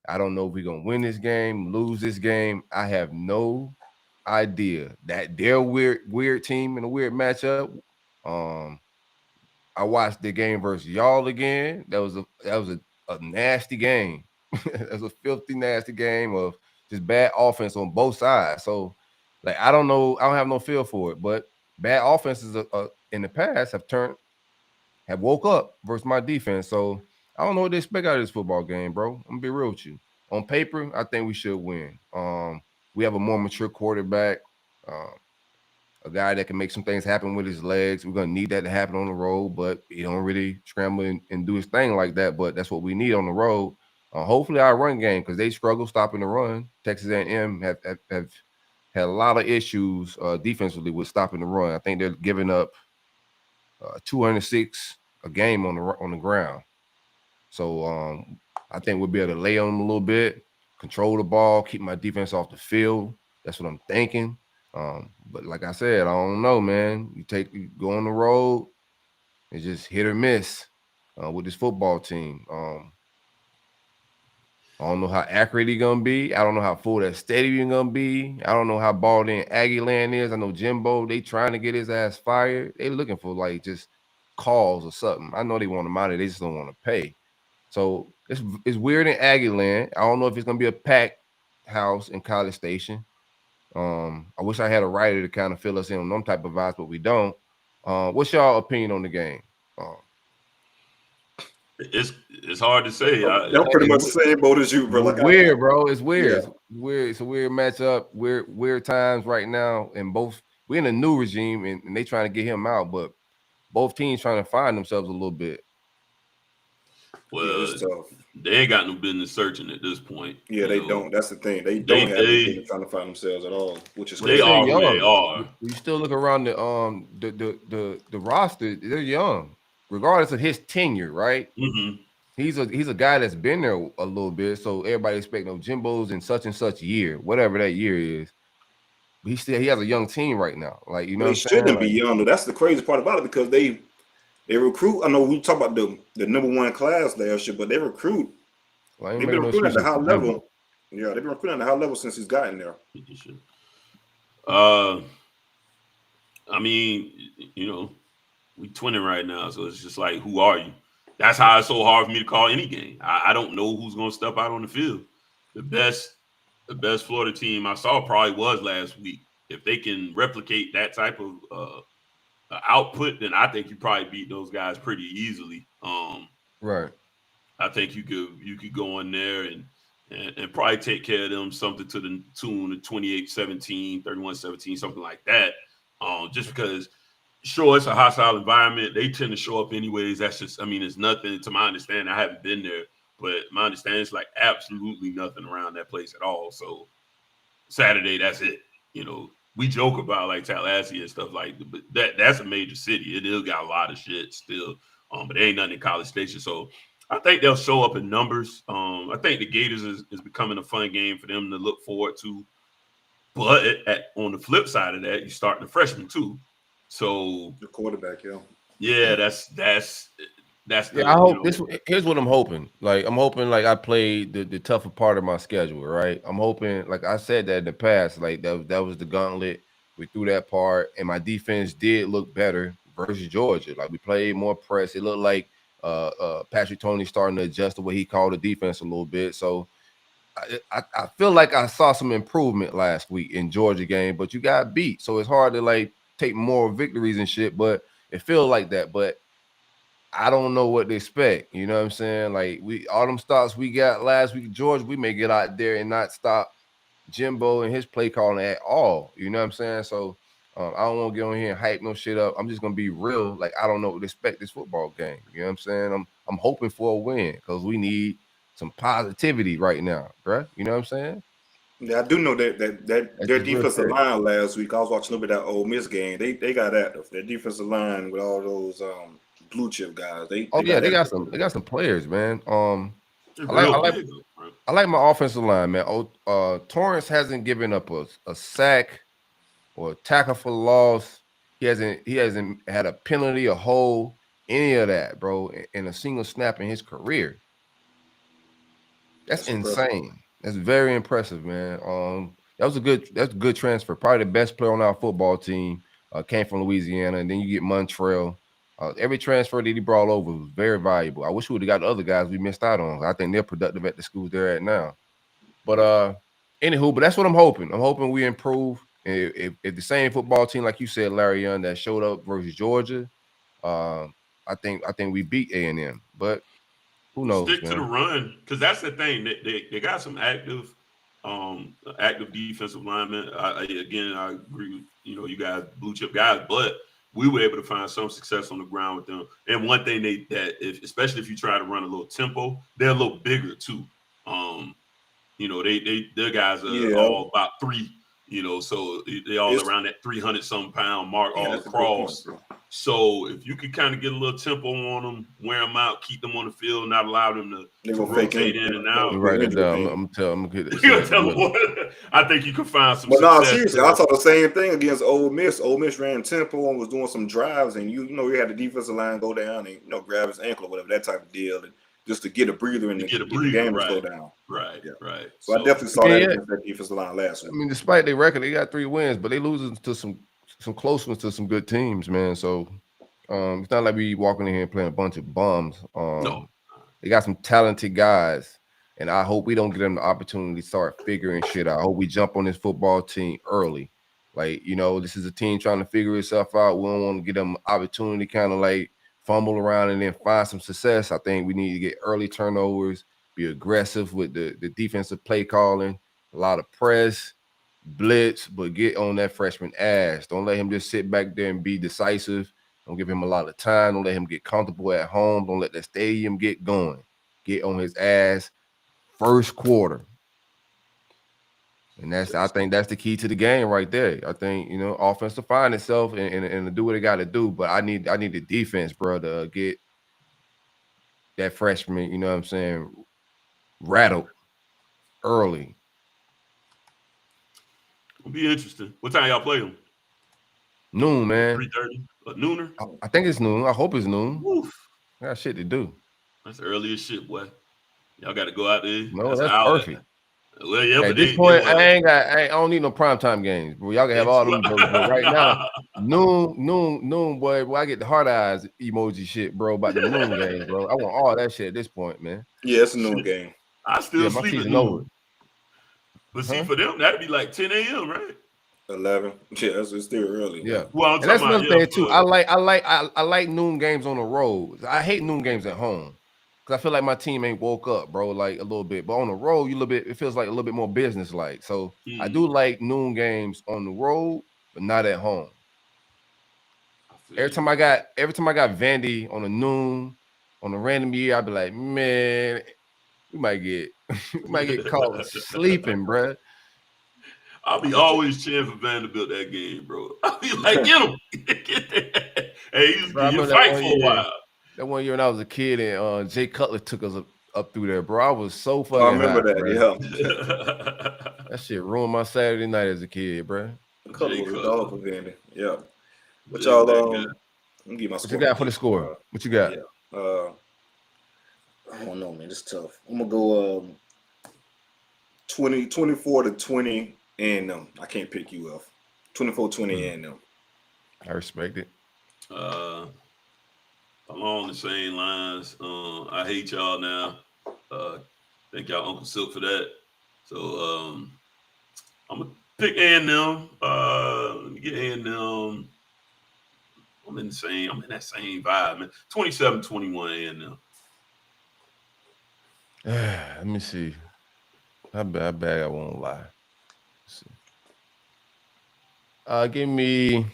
Speaker 9: I don't know if we're gonna win this game, lose this game. I have no idea. That they're weird team in a weird matchup. I watched the game versus y'all again. That was a nasty game. It was a filthy, nasty game of just bad offense on both sides. So, like, I don't know. I don't have no feel for it. But bad offenses in the past have woke up versus my defense. So I don't know what to expect out of this football game, bro. I'm gonna be real with you. On paper, I think we should win. We have a more mature quarterback. A guy that can make some things happen with his legs. We're going to need that to happen on the road, but he don't really scramble and do his thing like that, but that's what we need on the road. Hopefully our run game, because they struggle stopping the run. Texas A&M have had a lot of issues defensively with stopping the run. I think they're giving up 206 a game on the ground. So I think we'll be able to lay on them a little bit, control the ball, keep my defense off the field. That's what I'm thinking. But like I said, I don't know, man. You go on the road, it's just hit or miss with this football team. I don't know how accurate he's gonna be. I don't know how full that stadium gonna be. I don't know how balled in Aggie Land is. I know Jimbo, they trying to get his ass fired. They looking for like just calls or something. I know they want him out of it, they just don't want to pay. So it's weird in Aggie Land. I don't know if it's gonna be a packed house in College Station. I wish I had a writer to kind of fill us in on them type of vibes, but we don't. What's y'all opinion on the game?
Speaker 10: It's hard to say.
Speaker 11: I'm pretty much the same boat as you, bro. Like
Speaker 9: weird, bro. It's weird.
Speaker 11: Yeah.
Speaker 9: It's weird. It's a weird matchup. Weird times right now, and we're in a new regime, and they trying to get him out, but both teams trying to find themselves a little bit.
Speaker 10: Well, they ain't got no business searching at this point.
Speaker 11: Yeah, they don't. That's the thing. They don't have anything trying to find themselves at all, which is
Speaker 10: they are who they are.
Speaker 9: You still look around the roster. They're young, regardless of his tenure, right?
Speaker 10: Mm-hmm.
Speaker 9: He's a guy that's been there a little bit, so everybody expect no Jimbo's in such and such year, whatever that year is. But he has a young team right now. Like
Speaker 11: they shouldn't be young though. That's the crazy part about it because they recruit. I know we talk about the number one class last year, but they recruit. They've been recruiting at the high level. Yeah, they've been recruiting at the high level since he's gotten there.
Speaker 10: I mean, we twinning right now, so it's just like, who are you? That's how it's so hard for me to call any game. I don't know who's going to step out on the field. The best Florida team I saw probably was last week. If they can replicate that type of output, then I think you probably beat those guys pretty easily.
Speaker 9: Right.
Speaker 10: I think you could go in there and probably take care of them something to the tune of 28-17, 31-17, something like that. Just because, sure, it's a hostile environment. They tend to show up anyways. That's just, it's nothing to my understanding. I haven't been there, but my understanding is like absolutely nothing around that place at all. So Saturday, that's it. We joke about like Tallahassee and stuff like that, but that's a major city. It still got a lot of shit still, but there ain't nothing in College Station. So I think they'll show up in numbers. I think the Gators is becoming a fun game for them to look forward to. But on the flip side of that, you start the freshmen too. So
Speaker 11: the quarterback,
Speaker 10: that's the,
Speaker 9: I hope here's what I'm hoping. Like, I'm hoping like I played the tougher part of my schedule, right? I'm hoping, like I said that in the past, like that was the gauntlet. We threw that part, and my defense did look better versus Georgia. Like, we played more press. It looked like Patrick Toney starting to adjust the way he called the defense a little bit. So I feel like I saw some improvement last week in Georgia game, but you got beat. So it's hard to like take more victories and shit, but it feels like that. But I don't know what to expect. You know what I'm saying? Like, all them stops we got last week, Georgia, we may get out there and not stop Jimbo and his play calling at all. You know what I'm saying? So I don't want to get on here and hype no shit up. I'm just gonna be real. Like, I don't know what to expect this football game. You know what I'm saying? I'm hoping for a win because we need some positivity right now, bruh. You know what I'm saying?
Speaker 11: Yeah, I do know that their defensive line last week. I was watching a little bit of that Ole Miss game. They got active. Their defensive line with all those blue chip guys. They got
Speaker 9: some players, man. I like my offensive line, man. Torrance hasn't given up a sack or a tackle for loss He hasn't had a penalty, a hold, any of that, bro, in a single snap in his career. That's insane. That's very impressive, man. That's a good transfer. Probably the best player on our football team. Came from Louisiana, and then you get Montrell. Every transfer that he brought over was very valuable. I wish we would have got the other guys we missed out on. I think they're productive at the schools they're at now. But anywho, but that's what I'm hoping. I'm hoping we improve. If the same football team, like you said, Larry Young, that showed up versus Georgia, I think we beat A&M. But who knows?
Speaker 10: Stick to the run, because that's the thing. They got some active defensive linemen. I agree with you guys, blue chip guys, but we were able to find some success on the ground with them. And one thing especially if you try to run a little tempo, they're a little bigger too. Their guys are all about 3. So they all around that 300-something pound mark all across. So if you could kind of get a little tempo on them, wear them out, keep them on the field, not allow them to rotate in and out.
Speaker 9: Write it down. I'm gonna get it.
Speaker 10: You're gonna tell them what? I think you can find some.
Speaker 11: But no,
Speaker 10: success.
Speaker 11: seriously, I saw the same thing against Ole Miss. Ole Miss ran tempo and was doing some drives, and you had the defensive line go down and grab his ankle or whatever, that type of deal, and just to get a breather and get the game to slow down.
Speaker 10: Right.
Speaker 11: So I definitely saw that against that defensive line last week.
Speaker 9: I mean, despite their record, they got 3 wins, but they losing to some close ones to some good teams, man. So it's not like we walking in here and playing a bunch of bums.
Speaker 10: No.
Speaker 9: They got some talented guys, and I hope we don't get them the opportunity to start figuring shit out. I hope we jump on this football team early. Like, this is a team trying to figure itself out. We don't want to give them opportunity kind of like fumble around and then find some success. I think we need to get early turnovers, be aggressive with the defensive play calling, a lot of press, blitz, but get on that freshman ass. Don't let him just sit back there and be decisive. Don't give him a lot of time. Don't let him get comfortable at home. Don't let that stadium get going. Get on his ass first quarter. And I think that's the key to the game right there. I think, offense to find itself and to do what it got to do. But I need the defense, bro, to get that freshman, you know what I'm saying, rattled early.
Speaker 10: It'll be interesting. What time y'all play them?
Speaker 9: Noon, man.
Speaker 10: 3:30. Nooner?
Speaker 9: I think it's noon. I hope it's noon.
Speaker 10: Oof.
Speaker 9: I got shit to do.
Speaker 10: That's early as shit, boy. Y'all got to go out there.
Speaker 9: No, that's perfect.
Speaker 10: Well, yeah,
Speaker 9: at this point, I don't need no primetime games, bro. Y'all can have all them, bro. But right now, noon, boy. I get the heart eyes emoji shit, bro, about the noon games, bro. I want all that shit at this point, man.
Speaker 11: Yeah, it's a noon game.
Speaker 10: I still sleep at noon. But see, for them, that'd be like 10 a.m., right?
Speaker 11: 11. Yeah, it's still early.
Speaker 9: Yeah.
Speaker 10: Well,
Speaker 9: and that's another thing too. I like noon games on the road. I hate noon games at home because I feel like my team ain't woke up, bro, like a little bit. But on the road, it feels like a little bit more business like. So I do like noon games on the road, but not at home. Every time I got Vandy on a noon on a random year, I'd be like, man, we might get caught sleeping, bro.
Speaker 10: I'll be always cheering for Vanderbilt that game, bro. I'll be like, get him. Hey, he's fight for a while.
Speaker 9: That one year when I was a kid and Jay Cutler took us up through there, bro. I was so fucking
Speaker 11: I remember
Speaker 9: hot,
Speaker 11: that,
Speaker 9: bro.
Speaker 11: Yeah.
Speaker 9: That shit ruined my Saturday night as a kid, bro.
Speaker 11: Cutler was a dog for Vandy. Yeah. But y'all, let me get my score.
Speaker 9: What you got for the score? What you got?
Speaker 11: Yeah. I don't know, man. It's tough. I'm gonna go 24-20 and I can't pick you up. 24-20 and
Speaker 9: I respect it.
Speaker 10: Along the same lines. I hate y'all now. Thank y'all Uncle Silk for that. So I'm gonna pick A&M. Let me get A&M. I'm in that same vibe, man. 27-21 A&M.
Speaker 9: Let me see. I bet I won't lie. Let's see. Give me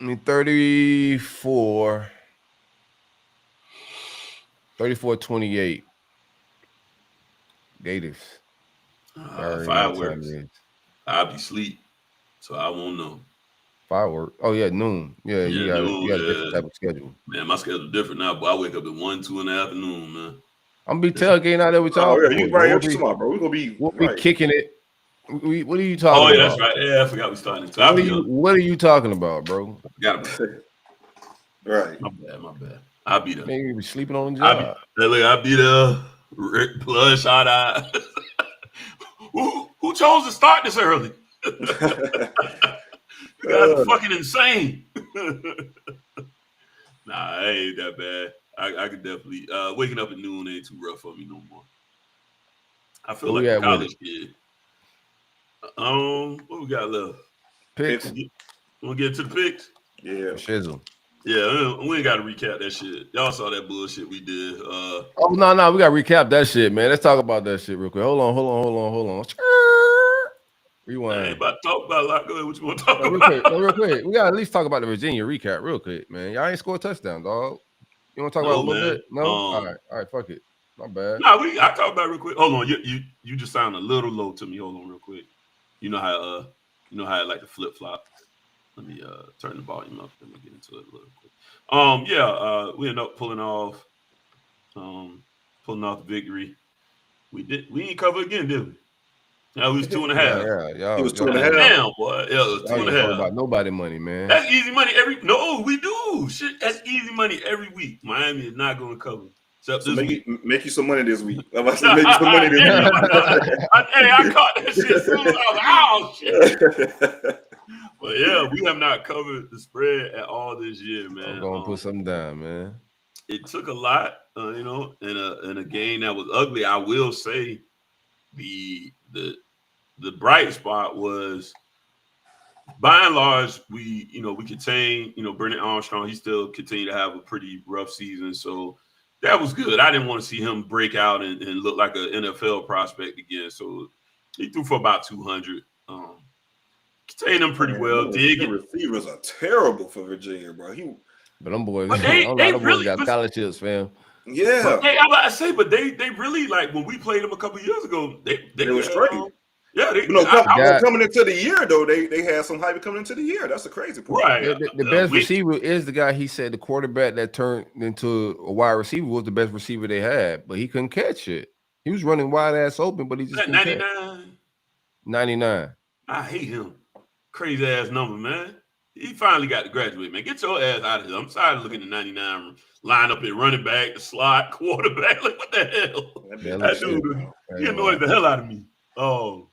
Speaker 9: 34-28. Gators.
Speaker 10: Fireworks. I'll be asleep, so I won't know.
Speaker 9: Fireworks. Oh yeah, noon. Yeah, you got a different type of schedule.
Speaker 10: Man, my schedule's different now, but I wake up at 1, 2 in the afternoon, man.
Speaker 9: I'm gonna be tailgating out there with y'all.
Speaker 11: Oh, yeah, you right here tomorrow, bro. We'll be
Speaker 9: kicking it What are you talking about?
Speaker 10: Oh, yeah, that's right. Yeah, I forgot we started.
Speaker 9: What are you talking about, bro?
Speaker 10: Got
Speaker 11: Right.
Speaker 10: My bad. I'll be there.
Speaker 9: Man, you be sleeping on the job.
Speaker 10: I'll be there. Bloodshot eye. Who chose to start this early? You guys are fucking insane. Nah, it ain't that bad. I could definitely waking up at noon ain't too rough for me no more. I feel like a college kid. What we got left?
Speaker 9: Picks.
Speaker 10: Wanna get to the picks?
Speaker 11: Yeah.
Speaker 9: Shizzle.
Speaker 10: Yeah, we ain't got to recap that shit. Y'all saw that bullshit we did.
Speaker 9: No, we got to recap that shit, man. Let's talk about that shit real quick. Hold on. Rewind.
Speaker 10: I ain't about to talk about a lot. Go ahead. What you want to talk about?
Speaker 9: Real quick. We got to at least talk about the Virginia recap real quick, man. Y'all ain't scored a touchdown, dog. You want to talk about it a little bit? No? All right, fuck it. My bad.
Speaker 10: Nah, I talk about it real quick. Hold on. You just sound a little low to me. Hold on real quick. You know how I like to flip flop. Let me turn the volume up and get into it a little quick. We ended up pulling off the victory. We ain't cover again, did we? Yeah, we was 2.5.
Speaker 11: Yeah. It was 2.5.
Speaker 10: Damn, boy. Yeah, it was 2.5.
Speaker 9: About nobody money, man.
Speaker 10: That's easy money we do. Shit, that's easy money every week. Miami is not going to cover. Except
Speaker 11: so
Speaker 10: this week.
Speaker 11: Make you some money this week. I'm about to make you some money this week.
Speaker 10: I caught that shit soon. I was like, oh, shit. But yeah, we have not covered the spread at all this year, man.
Speaker 9: I'm gonna put something down, man.
Speaker 10: It took a lot, in a game that was ugly. I will say, the bright spot was, by and large, we contained, Brennan Armstrong. He still continued to have a pretty rough season, so that was good. I didn't want to see him break out and look like an NFL prospect again. So he threw for about 200. Contained them pretty well.
Speaker 11: The receivers are terrible for Virginia, bro.
Speaker 9: But them boys,
Speaker 10: they really
Speaker 9: got scholarships, fam.
Speaker 11: Yeah.
Speaker 10: I'm about to say, but they really, like, when we played them a couple years ago, they
Speaker 11: were straight. Coming into the year though, they had some hype coming into the year. That's the crazy part.
Speaker 10: Right.
Speaker 9: The best receiver is the guy. He said the quarterback that turned into a wide receiver was the best receiver they had, but he couldn't catch it. He was running wide ass open, but he just couldn't
Speaker 10: 99.
Speaker 9: 99.
Speaker 10: I hate him. Crazy ass number, man. He finally got to graduate, man. Get your ass out of here. I'm tired of looking at 99 line up at running back, the slot, quarterback. Like, what the hell? That dude, he annoyed the hell out of me. Oh,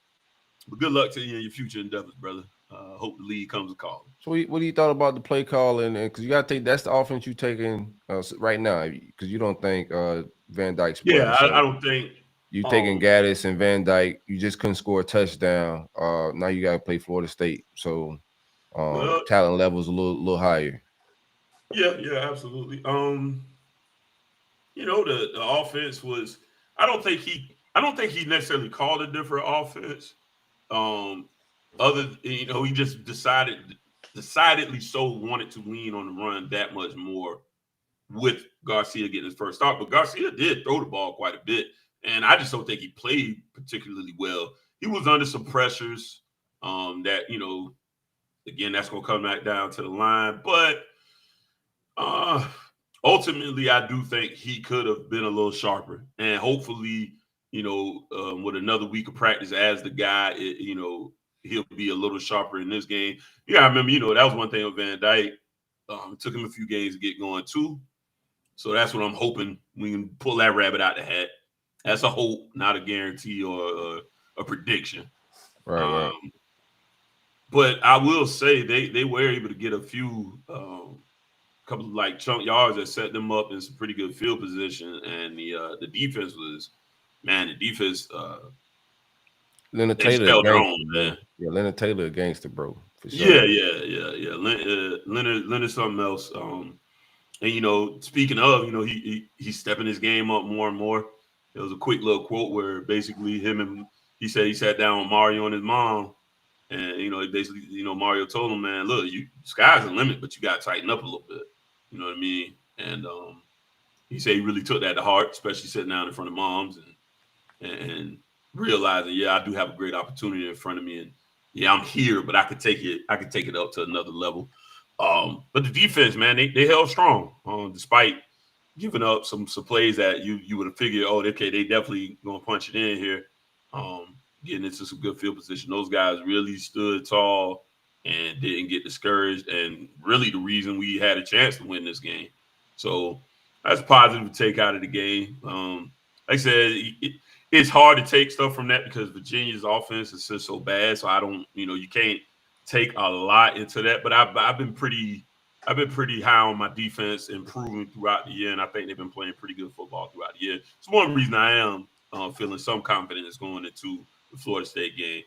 Speaker 10: but good luck to you in your future endeavors, brother. Hope the league comes to call.
Speaker 9: So what do you thought about the play call? And because you got to take, that's the offense you taking right now, because you don't think Van Dyke's playing.
Speaker 10: Yeah, I don't think.
Speaker 9: You taking Gattis and Van Dyke, you just couldn't score a touchdown. Now you got to play Florida State, so talent level is a little higher.
Speaker 10: Yeah, absolutely. The offense was. I don't think he necessarily called a different offense. He just decidedly so wanted to lean on the run that much more with Garcia getting his first start. But Garcia did throw the ball quite a bit. And I just don't think he played particularly well. He was under some pressures that, again, that's going to come back down to the line. But ultimately, I do think he could have been a little sharper. And hopefully, with another week of practice as the guy, he'll be a little sharper in this game. Yeah, I remember, that was one thing with Van Dyke. It took him a few games to get going, too. So that's what I'm hoping we can pull that rabbit out the hat. That's a hope, not a guarantee or a prediction.
Speaker 9: Right.
Speaker 10: But I will say they were able to get a few couple of like chunk yards that set them up in some pretty good field position. And the defense was, man,
Speaker 9: Leonard Taylor, man. Yeah, Leonard Taylor against the bro. For sure.
Speaker 10: Yeah. Leonard something else. And speaking of, he's stepping his game up more and more. There was a quick little quote where basically he said he sat down with Mario and his mom, and basically Mario told him, man, look, sky's the limit, but you got to tighten up a little bit. You know what I mean? And he said he really took that to heart, especially sitting down in front of moms and realizing, I do have a great opportunity in front of me, and I'm here, but I could take it up to another level. But the defense, man, they held strong despite giving up some plays that you would have figured, okay, they definitely gonna punch it in here. getting into some good field position. Those guys really stood tall and didn't get discouraged, and really the reason we had a chance to win this game. So that's positive to take out of the game. Like I said, it's hard to take stuff from that because Virginia's offense is just so bad. So I don't, you can't take a lot into that. But I've been pretty high on my defense improving throughout the year, and I think they've been playing pretty good football throughout the year. It's one reason I am feeling some confidence going into the Florida State game.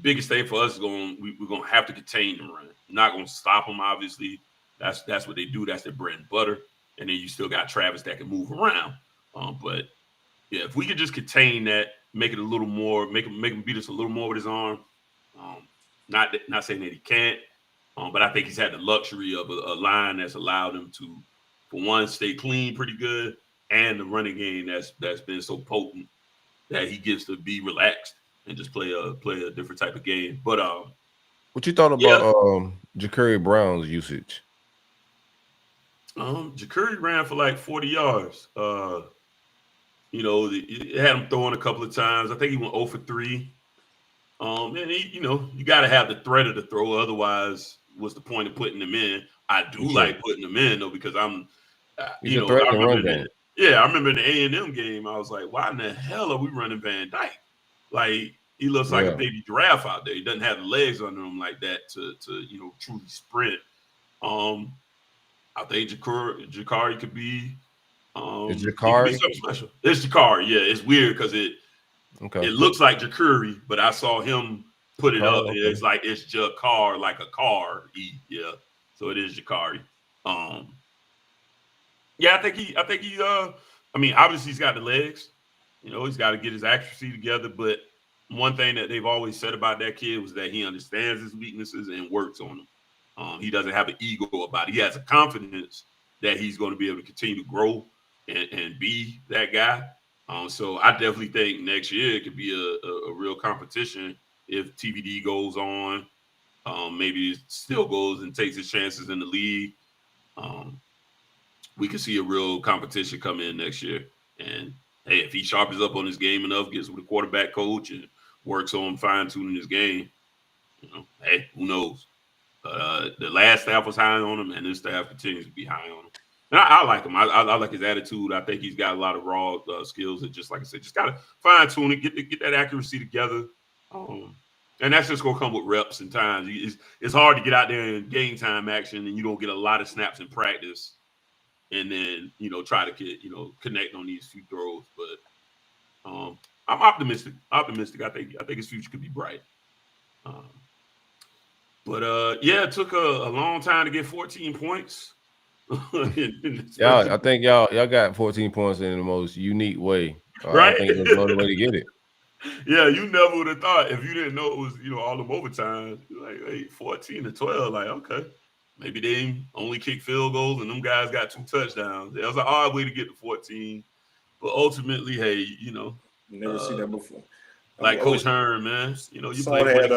Speaker 10: Biggest thing for us is we're going to have to contain the run. We're not going to stop them, obviously. That's what they do. That's their bread and butter. And then you still got Travis that can move around. But yeah, if we could just contain that, make it a little more, make him beat us a little more with his arm. Not saying that he can't, but I think he's had the luxury of a line that's allowed him to, for one, stay clean pretty good, and the running game that's been so potent that he gets to be relaxed and just play a different type of game. But
Speaker 9: what you thought about Ja'Carri Brown's usage?
Speaker 10: Ja'Carri ran for like 40 yards. It had him throwing a couple of times. I think he went 0 for 3. And he, you got to have the threat of the throw. Otherwise, what's the point of putting him in? I do like putting him in though, because I'm, I remember in the A&M game, I was like, why in the hell are we running Van Dyke? Like, he looks like a baby giraffe out there. He doesn't have the legs under him like that to truly sprint. I think Ja'Carri could be.
Speaker 9: Is Ja'Carri?
Speaker 10: Something special. It's Ja'Carri. Yeah, it's weird because it looks like Ja'Carri, but I saw him put it up. Okay. It's like it's Ja'Carri, like a car. Yeah, so it is Ja'Carri. Yeah, I think he. I mean, obviously he's got the legs. He's got to get his accuracy together. But one thing that they've always said about that kid was that he understands his weaknesses and works on them. He doesn't have an ego about it. He has a confidence that he's going to be able to continue to grow and be that guy. So I definitely think next year it could be a real competition if TVD goes on. Maybe it still goes and takes his chances in the league. We could see a real competition come in next year. And hey, if he sharpens up on his game enough, gets with a quarterback coach and works on fine-tuning his game, hey, who knows? The last staff was high on him, and this staff continues to be high on him. And I like him. I like his attitude. I think he's got a lot of raw skills that, just like I said, just got to fine-tune it, get that accuracy together. And that's just going to come with reps and times. It's hard to get out there in game time action, and you don't get a lot of snaps in practice, and then, try to get, connect on these few throws. But I'm optimistic. I think his future could be bright. But it took a long time to get 14 points.
Speaker 9: I think y'all got 14 points in the most unique way.
Speaker 10: Right?
Speaker 9: I think there's no other way to get it.
Speaker 10: Yeah, you never would have thought if you didn't know it was, all them overtime. Like, hey, 14 to 12. Like, okay, maybe they only kick field goals and them guys got 2 touchdowns. That was an odd way to get to 14. But ultimately, hey,
Speaker 11: you never seen that before.
Speaker 10: Like Coach Hearn, man.
Speaker 11: Someone had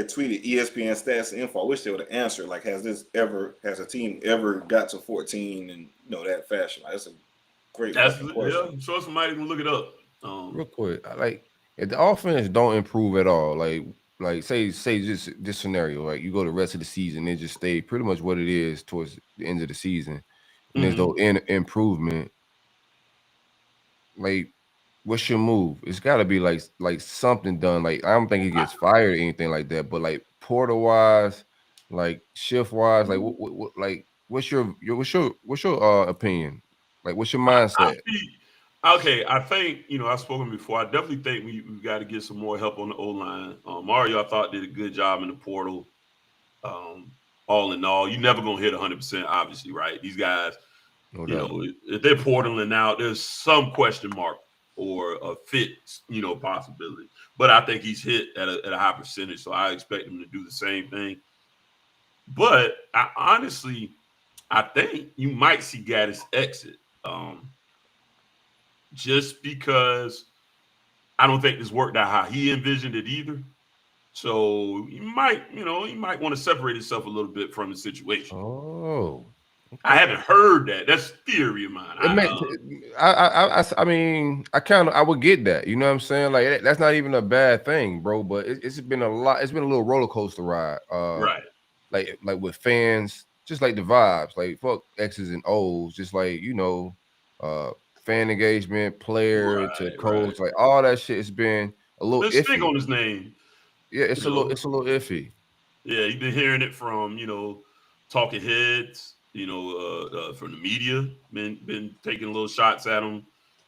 Speaker 11: tweeted ESPN stats and info. I wish they would have answered. Like, has a team ever got to 14 in that fashion? Like, that's a great question.
Speaker 10: Yeah, I'm sure somebody can look it up.
Speaker 9: Real quick, if the offense don't improve at all, like say just this scenario, like you go the rest of the season and just stay pretty much what it is towards the end of the season, and there's no improvement. Like, what's your move? It's got to be like something done. Like, I don't think he gets fired or anything like that. But like portal wise, like shift wise, like what's your opinion? Like, what's your mindset?
Speaker 10: I think I've spoken before. I definitely think we've got to get some more help on the O-line. Mario, I thought, did a good job in the portal. All in all, you're never gonna hit 100%, obviously, right? These guys, if they're portaling out, there's some question mark or a fit, possibility. But I think he's hit at a high percentage, so I expect him to do the same thing. But I think you might see Gaddis exit, just because I don't think this worked out how he envisioned it either. So he might want to separate himself a little bit from the situation.
Speaker 9: Oh,
Speaker 10: I haven't heard that. That's theory of mine.
Speaker 9: I mean, I would get that. You know what I'm saying? Like that's not even a bad thing, bro. But it's been a lot. It's been a little roller coaster ride.
Speaker 10: Right.
Speaker 9: Like with fans, just like the vibes, like fuck X's and O's, just like fan engagement, player to coach, like all that shit has been a little
Speaker 10: Let's
Speaker 9: iffy.
Speaker 10: stick on his name.
Speaker 9: Yeah, it's a little iffy.
Speaker 10: Yeah, you've been hearing it from talking heads, from the media, been taking little shots at him.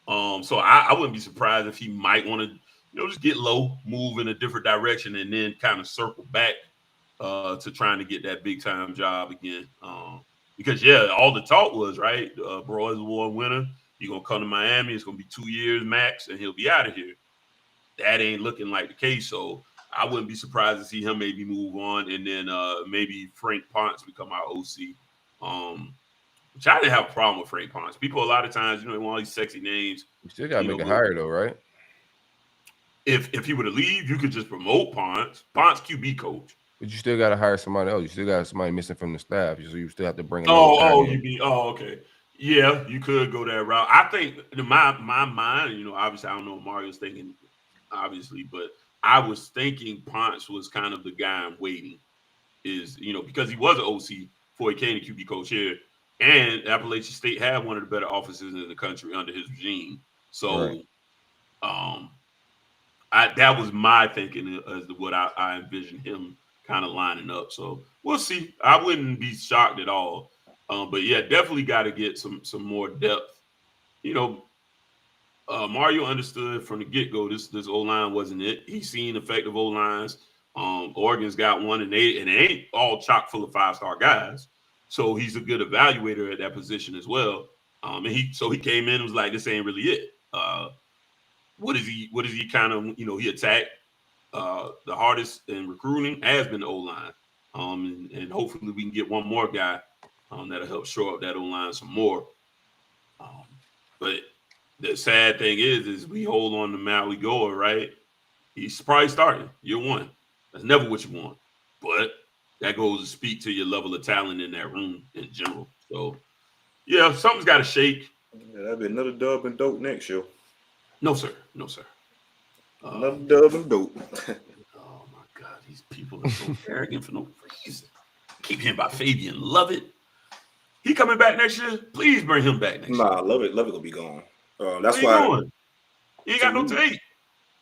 Speaker 10: So I wouldn't be surprised if he might want to, just get low, move in a different direction, and then kind of circle back to trying to get that big time job again. Because all the talk was right. Broyles Award winner. He's gonna come to Miami. It's gonna be 2 years max, and he'll be out of here. That ain't looking like the case. So I wouldn't be surprised to see him maybe move on, and then maybe Frank Ponce become our OC. Which I didn't have a problem with Frank Ponce. People a lot of times, they want all these sexy names.
Speaker 9: You still gotta make a hire though, right?
Speaker 10: If he were to leave, you could just promote Ponce. Ponce QB coach.
Speaker 9: But you still gotta hire somebody else. You still got somebody missing from the staff, so you still have to bring.
Speaker 10: Okay. Yeah, you could go that route. I think my mind, obviously I don't know what Mario's thinking, obviously, but I was thinking Ponce was kind of the guy I'm waiting. Because he was an OC before he came to QB coach here, and Appalachian State had one of the better offices in the country under his regime. So, that was my thinking as to what I envisioned him kind of lining up. So we'll see. I wouldn't be shocked at all. But yeah, definitely got to get some more depth. Mario understood from the get-go this O-line wasn't it. He's seen effective O-lines. Oregon's got one, and they ain't all chock full of 5-star guys. So he's a good evaluator at that position as well. And he came in and was like, this ain't really it. What is he kind of, he attacked the hardest in recruiting has been the O-line. And hopefully we can get one more guy that'll help shore up that O-line some more. But the sad thing is we hold on to Maui Goa, right? He's probably starting year one. That's never what you want. But that goes to speak to your level of talent in that room in general. So, yeah, something's got to shake.
Speaker 11: Yeah, that'll be another dub and dope next year.
Speaker 10: No, sir.
Speaker 11: Another dub and dope.
Speaker 10: Oh, my God. These people are so arrogant for no reason. Keep hearing about Fabian Lovett. He coming back next year? Please bring him back next year.
Speaker 11: Nah, Lovett gonna be gone. That's
Speaker 10: where
Speaker 11: why.
Speaker 10: Going? He ain't got no tape.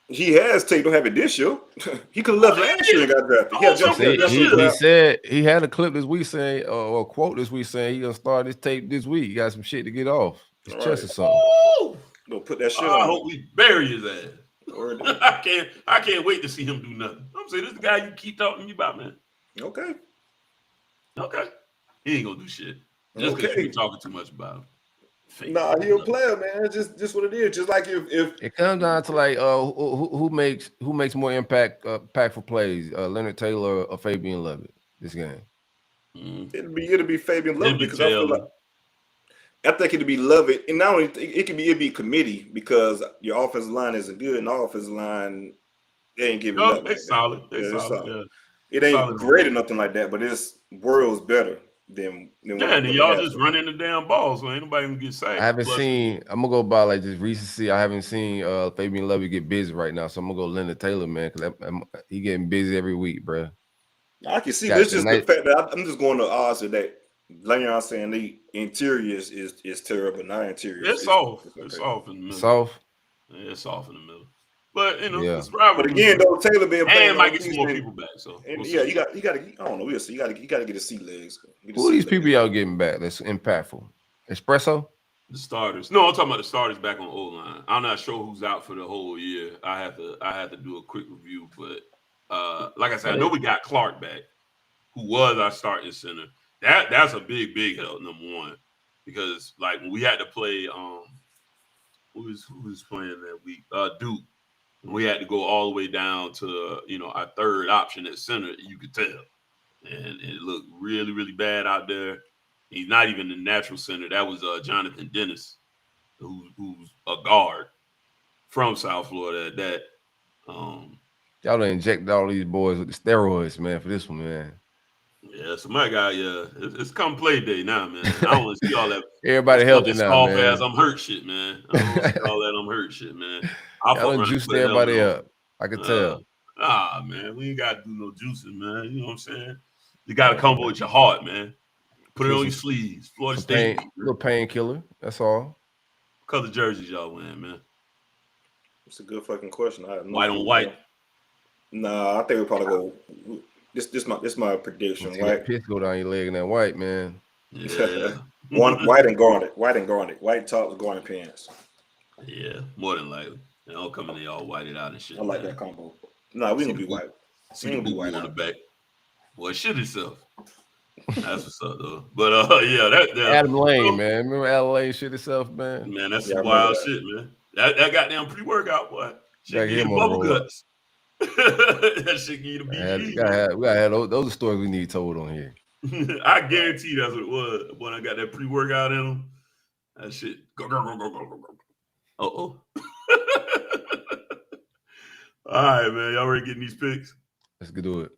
Speaker 11: He has tape. Don't have it this year. He could have left last year and got drafted.
Speaker 9: He said he had a clip this week saying, or a quote this week saying he gonna start his tape this week. He got some shit to get off his chest or something.
Speaker 10: Oh,
Speaker 11: go put that shit on.
Speaker 10: I hope we bury his ass. I can't wait to see him do nothing. I'm saying this is the guy you keep talking to me about, man.
Speaker 11: Okay.
Speaker 10: He ain't gonna do shit. Just because you keep talking too much about him.
Speaker 11: Nah, he a player, man. It's just what it is. Just like if
Speaker 9: it comes down to like who makes more impactful plays, Leonard Taylor or Fabian Lovett this game.
Speaker 11: It'll be Fabian Lovett because I think it'll be Lovett, and not only it'd be committee because your offensive line isn't good, and the offensive line they ain't giving up.
Speaker 10: It's solid.
Speaker 11: Solid.
Speaker 10: Yeah.
Speaker 11: It ain't great or nothing like that, but it's worlds better than
Speaker 10: then y'all just running the damn ball, so ain't nobody gonna get sacked.
Speaker 9: I haven't seen. I'm gonna go by like this recency. I haven't seen Fabian Lovett get busy right now, so I'm gonna go Leonard Taylor, man, because he getting busy every week, bro.
Speaker 11: I can see this just the fact that I'm just going to odds of that. Like I'm saying, the interior is terrible. Not interior.
Speaker 10: It's soft. It's soft in the middle.
Speaker 9: Soft.
Speaker 10: Yeah, it's soft in the middle. But it's
Speaker 11: but again, though, Taylor been playing,
Speaker 10: and might get some more people back. So
Speaker 11: you got to. I don't know. We'll see. You got to get his sea legs.
Speaker 9: Who are these people y'all getting back? That's impactful. Espresso.
Speaker 10: The starters. No, I'm talking about the starters back on O-line. I'm not sure who's out for the whole year. I have to do a quick review, but like I said, I know we got Clark back, who was our starting center. That's a big help, number one, because like when we had to play, who was playing that week? Duke. We had to go all the way down to our third option at center. You could tell, and it looked really, really bad out there. He's not even the natural center. That was Jonathan Dennis, who's a guard from South Florida. At that,
Speaker 9: y'all done injected all these boys with the steroids, man, for this one, man.
Speaker 10: Yeah, somebody got it's come play day now, man. I don't want to see all that.
Speaker 9: Everybody healthy
Speaker 10: that
Speaker 9: now,
Speaker 10: soft
Speaker 9: man.
Speaker 10: ass, I'm hurt shit, man. I don't want to see all that I'm hurt shit, man. I'll
Speaker 9: Y'all
Speaker 10: fuck
Speaker 9: done
Speaker 10: around and
Speaker 9: juiced
Speaker 10: put a helmet
Speaker 9: everybody
Speaker 10: on.
Speaker 9: up. I can tell.
Speaker 10: Man, we ain't got to do no juicing, man. You know what I'm saying? You got to come with your heart, man. Put it on your sleeves. Florida State.
Speaker 9: Little painkiller. That's all.
Speaker 10: Color jerseys y'all wearing, man.
Speaker 11: It's a good fucking question. I have no
Speaker 10: white
Speaker 11: clue,
Speaker 10: on white.
Speaker 11: Man. Nah, I think we'll probably go. This my prediction.
Speaker 9: White piss go down your leg in that white, man.
Speaker 10: Yeah.
Speaker 11: White and garnet. White tops, garnet pants.
Speaker 10: Yeah, more than likely. They all come in, they all whited out and shit.
Speaker 11: I like that combo. Nah, we gonna be white.
Speaker 10: See the boo on the back. Boy, shit itself. That's what's up, though. But yeah, that
Speaker 9: Adam Lane, man. Remember Adam Lane shit itself, man?
Speaker 10: Man, that's some wild shit, man. That goddamn pre-workout, boy. Shit give you bubble guts. That shit give you the BG.
Speaker 9: We gotta have those are stories we need told on here.
Speaker 10: I guarantee that's what it was when I got that pre-workout in them. That shit. Go. Uh-oh. All right, man. Y'all ready getting these picks?
Speaker 9: Let's do it.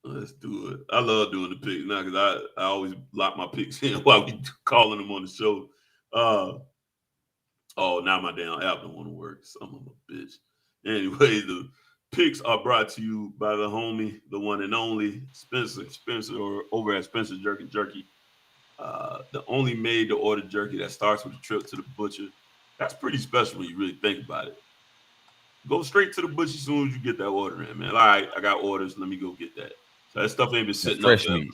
Speaker 10: Let's do it. I love doing the picks now because I always lock my picks in while we calling them on the show. Now my damn app don't want to work. Son of a bitch. Anyway, the picks are brought to you by the homie, the one and only Spencer over at Spencer Jerky. The only made-to-order jerky that starts with a trip to the butcher. That's pretty special when you really think about it. Go straight to the butcher as soon as you get that order in, man. All right, I got orders. Let me go get that. So that stuff ain't been sitting up there.
Speaker 9: Meat.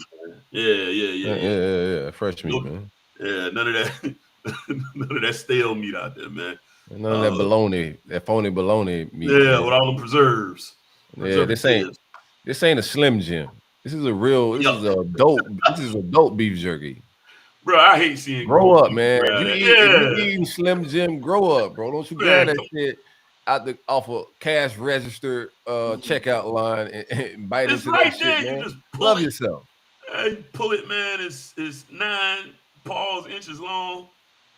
Speaker 10: Yeah.
Speaker 9: Fresh meat, man.
Speaker 10: Yeah, none of that. None of that stale meat out there, man.
Speaker 9: None of that bologna, that phony bologna meat.
Speaker 10: Yeah, with all them preserves.
Speaker 9: Yeah, this ain't a Slim Jim. This is adult beef jerky.
Speaker 10: Bro, I hate seeing.
Speaker 9: Grow up, man. If you eating Slim Jim, grow up, bro. Don't you grab that shit off a cash register checkout line and bite into that shit, man. You just love yourself.
Speaker 10: You pull it, man. It's 9 inches long.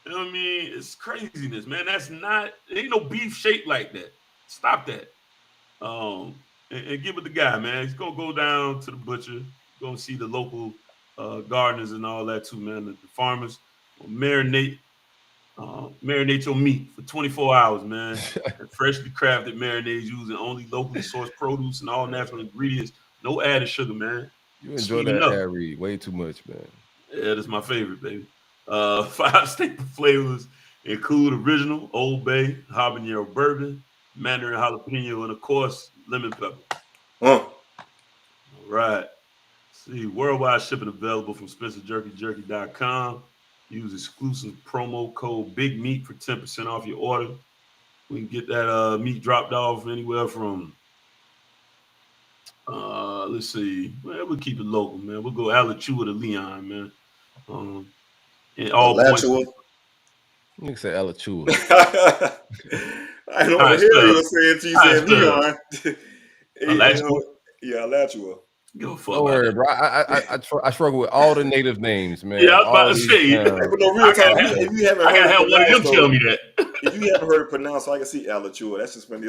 Speaker 10: You know what I mean? It's craziness, man. It ain't no beef shaped like that. Stop that. And get with the guy, man. He's gonna go down to the butcher, gonna see the local gardeners and all that too, man. The farmers will marinate your meat for 24 hours, man. Freshly crafted marinades using only locally sourced produce and all natural ingredients. No added sugar, man.
Speaker 9: You enjoy that, Reid, way too much, man.
Speaker 10: Yeah, that's my favorite, baby. 5 staple flavors include original, Old Bay, habanero bourbon, mandarin jalapeno, and of course, lemon pepper. All right. See, worldwide shipping available from SpencerJerkyJerky.com. Use exclusive promo code Big Meat for 10% off your order. We can get that meat dropped off anywhere from let's see. Well, we'll keep it local, man. We'll go Alachua to Leon, man. And all
Speaker 11: Alachua.
Speaker 9: Nigga say Alachua.
Speaker 11: I don't want to hear you say it. You said Leon.
Speaker 10: Alachua.
Speaker 11: Yeah, Alachua.
Speaker 10: Go fuck.
Speaker 9: Don't worry, bro. I struggle with all the native names, man.
Speaker 10: Yeah, I was about to say.
Speaker 11: But no, real time. If you haven't heard,
Speaker 10: I gotta have one of them tell me that.
Speaker 11: If you haven't heard it pronounced, so I can see Alachua. That's just funny.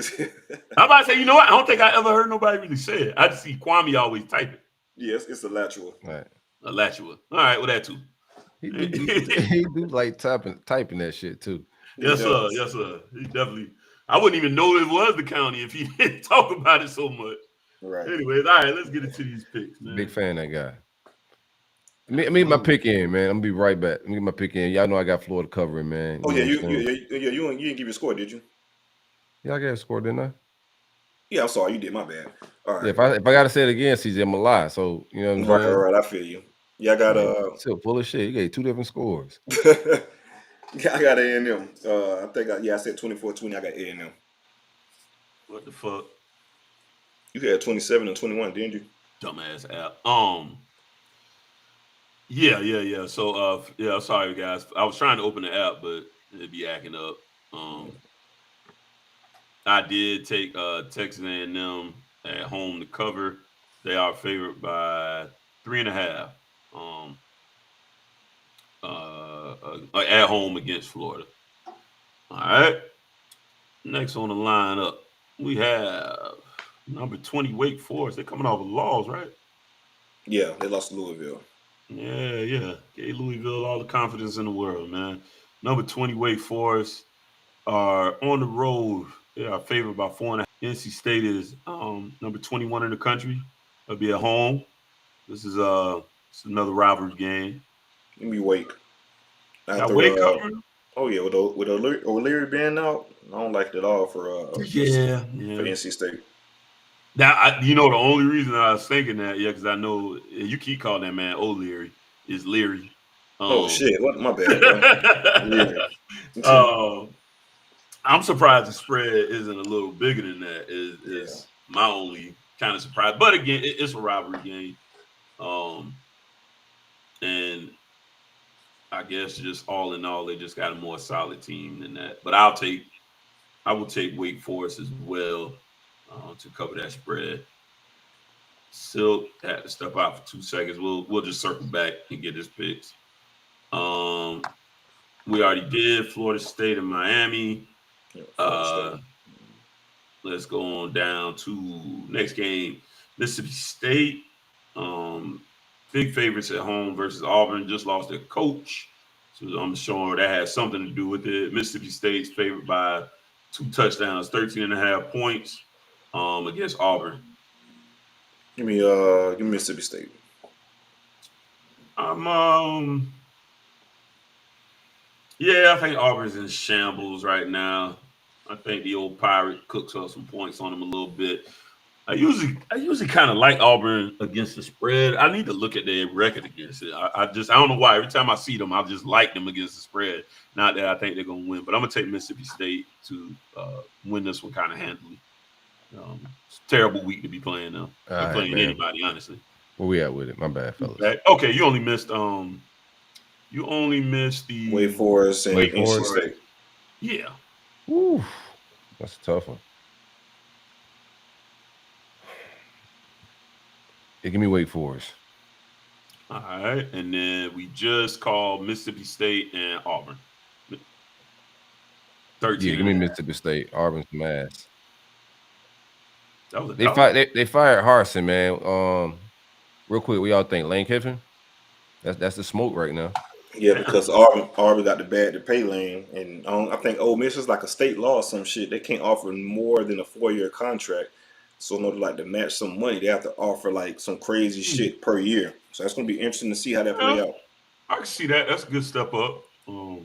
Speaker 10: I'm about to say, you know what? I don't think I ever heard nobody really say it. I just see Kwame always type it.
Speaker 11: Yes, it's Alachua.
Speaker 9: Right.
Speaker 10: Alachua. All right, well that too.
Speaker 9: He do like typing that shit too.
Speaker 10: Yes, sir. Yes, sir. He definitely. I wouldn't even know it was the county if he didn't talk about it so much.
Speaker 11: Right.
Speaker 10: Anyways, all right, let's get into these picks, man.
Speaker 9: Big fan of that guy. Let me get my pick in, man. I'm gonna be right back. Let me get my pick in. Y'all know I got Florida covering, man.
Speaker 11: Oh, you didn't give your score, did you?
Speaker 9: Yeah, I gave a score, didn't I?
Speaker 11: Yeah, I'm sorry, you did. My bad. All right.
Speaker 9: Yeah, if I gotta say it again, CJ, I'm a lie. So you know what I'm saying?
Speaker 11: Right, I feel you. Yeah, I got
Speaker 9: still full of shit. You gave 2 different scores.
Speaker 11: I got A&M. I think I said 24-20. I got A&M.
Speaker 10: What the fuck?
Speaker 11: You had 27 and 21, didn't you?
Speaker 10: Dumbass app. Yeah. So sorry guys. I was trying to open the app, but it'd be acting up. I did take Texas A&M at home to cover. They are favored by 3.5. At home against Florida. All right. Next on the lineup, we have number 20 Wake Forest. They're coming off of loss, right?
Speaker 11: Yeah, they lost to Louisville.
Speaker 10: Yeah. Gave Louisville all the confidence in the world, man. Number 20, Wake Forest are on the road. They are favored by 4.5. NC State is number 21 in the country. They'll be at home. This is it's another rivalry game.
Speaker 11: Give me Wake.
Speaker 10: Got Wake covering?
Speaker 11: Oh yeah, with O'Leary being out, I don't like it at all for NC State.
Speaker 10: Now, the only reason I was thinking that, because I know you keep calling that man O'Leary, is Leary.
Speaker 11: Oh shit! What? My bad.
Speaker 10: I'm surprised the spread isn't a little bigger than that. Is my only kind of surprise. But again, it's a rivalry game, and I guess just all in all, they just got a more solid team than that. But I will take Wake Forest as well to cover that spread. Silk had to step out for 2 seconds. We'll just circle back and get his picks. We already did Florida State and Miami. Let's go on down to next game. Mississippi State, big favorites at home versus Auburn. Just lost their coach, so I'm sure that has something to do with it. Mississippi State's favored by 2 touchdowns, 13.5 points against Auburn.
Speaker 11: Give me Mississippi State.
Speaker 10: I think Auburn's in shambles right now. I think the old Pirate cooks up some points on them a little bit. I usually kind of like Auburn against the spread. I need to look at their record against it. I don't know why. Every time I see them, I just like them against the spread. Not that I think they're gonna win, but I'm gonna take Mississippi State to win this one kind of handily. It's a terrible week to be playing them. I'm playing anybody, honestly.
Speaker 9: Where we at with it? My bad, fellas.
Speaker 10: Okay, you only missed the
Speaker 11: Wake Forest and NC State.
Speaker 10: Yeah.
Speaker 9: Woo. That's a tough one. Yeah, give me Wake Forest.
Speaker 10: All right, and then we just called Mississippi State and Auburn. 13.
Speaker 9: Yeah, give me Mississippi State. Auburn's some ass.
Speaker 10: They
Speaker 9: fired Harsin, man. Real quick, what y'all think? Lane Kiffin? That's the smoke right now.
Speaker 11: Yeah, because Auburn got the pay lane, and I think Ole Miss is like a state law or some shit. They can't offer more than a 4-year contract. So in order to match some money, they have to offer like some crazy shit per year. So that's gonna be interesting to see how that play out.
Speaker 10: I can see that. That's a good step up.
Speaker 11: You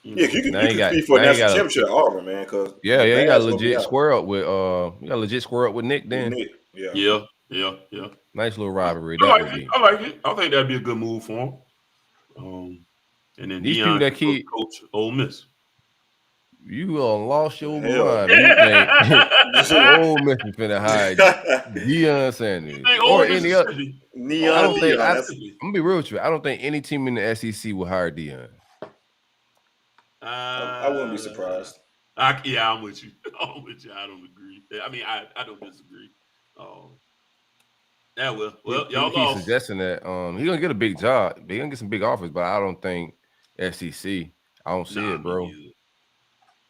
Speaker 11: can compete for a national championship at Auburn, man. Cause
Speaker 9: you got legit square up with Nick then.
Speaker 10: Yeah.
Speaker 9: Nice little rivalry.
Speaker 10: I like it. I think that'd be a good move for him. And then
Speaker 9: these people that keep
Speaker 10: coach Ole Miss.
Speaker 9: You lost your mind. You think Ole Miss is finna hide Deion Sanders or any other? I'm gonna be real with you. I don't think any team in the SEC will hire Deion.
Speaker 11: I wouldn't be surprised.
Speaker 10: I'm with you. I'm with you. I don't agree. I mean, I don't disagree. Yeah, well, y'all lost.
Speaker 9: He's suggesting that he's gonna get a big job. He's gonna get some big offers, but I don't think SEC. I don't see it, bro.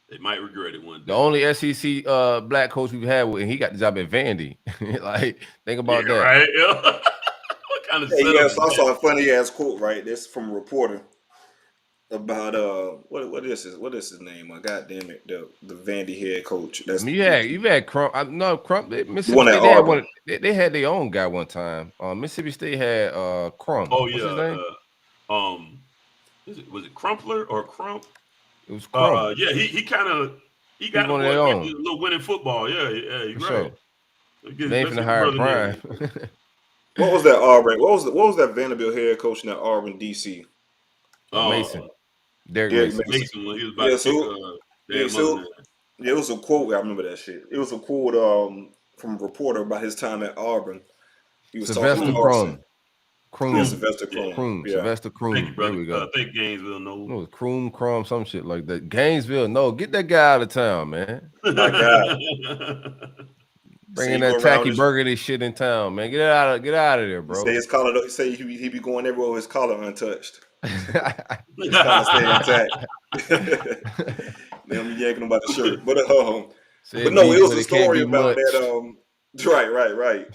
Speaker 10: They might regret it one day.
Speaker 9: The only SEC black coach we've had, and he got the job at Vandy. Like, think about that.
Speaker 10: Right? Yeah. What kind of
Speaker 11: I saw a funny ass quote, right? This from a reporter about what is his name? God damn it, the Vandy head coach.
Speaker 9: You've had Crump. Crump. Mississippi State they had their own guy one time. Mississippi State had Crump.
Speaker 10: Oh
Speaker 9: yeah.
Speaker 10: What's his name? Was it Crumpler or Crump?
Speaker 9: It was Crump.
Speaker 10: He got
Speaker 9: one of their own.
Speaker 10: A little winning football. Yeah, you're right.
Speaker 9: Sure. They ain't finna hire Brian.
Speaker 11: What was that Auburn? What was that Vanderbilt head coach in that Auburn DC?
Speaker 9: Mason. Derek Mason.
Speaker 10: When he was about to
Speaker 11: it was a quote. I remember that shit. It was a quote from a reporter about his time at Auburn. He was
Speaker 9: Sylvester Crum.
Speaker 11: Sylvester Crum.
Speaker 9: Sylvester Crum.
Speaker 10: Thank you, brother.
Speaker 9: There we go.
Speaker 10: I think Gainesville knows.
Speaker 9: No, it's Crum, some shit like that. Gainesville, no. Get that guy out of town, man.
Speaker 11: My God.
Speaker 9: Bringing that tacky burger shit in town, man. Get out of there, bro.
Speaker 11: Say his collar. Say he be going everywhere with his collar untouched. His collar stay intact. They don't be yanking about the shirt. But no, it was a story about that. Right.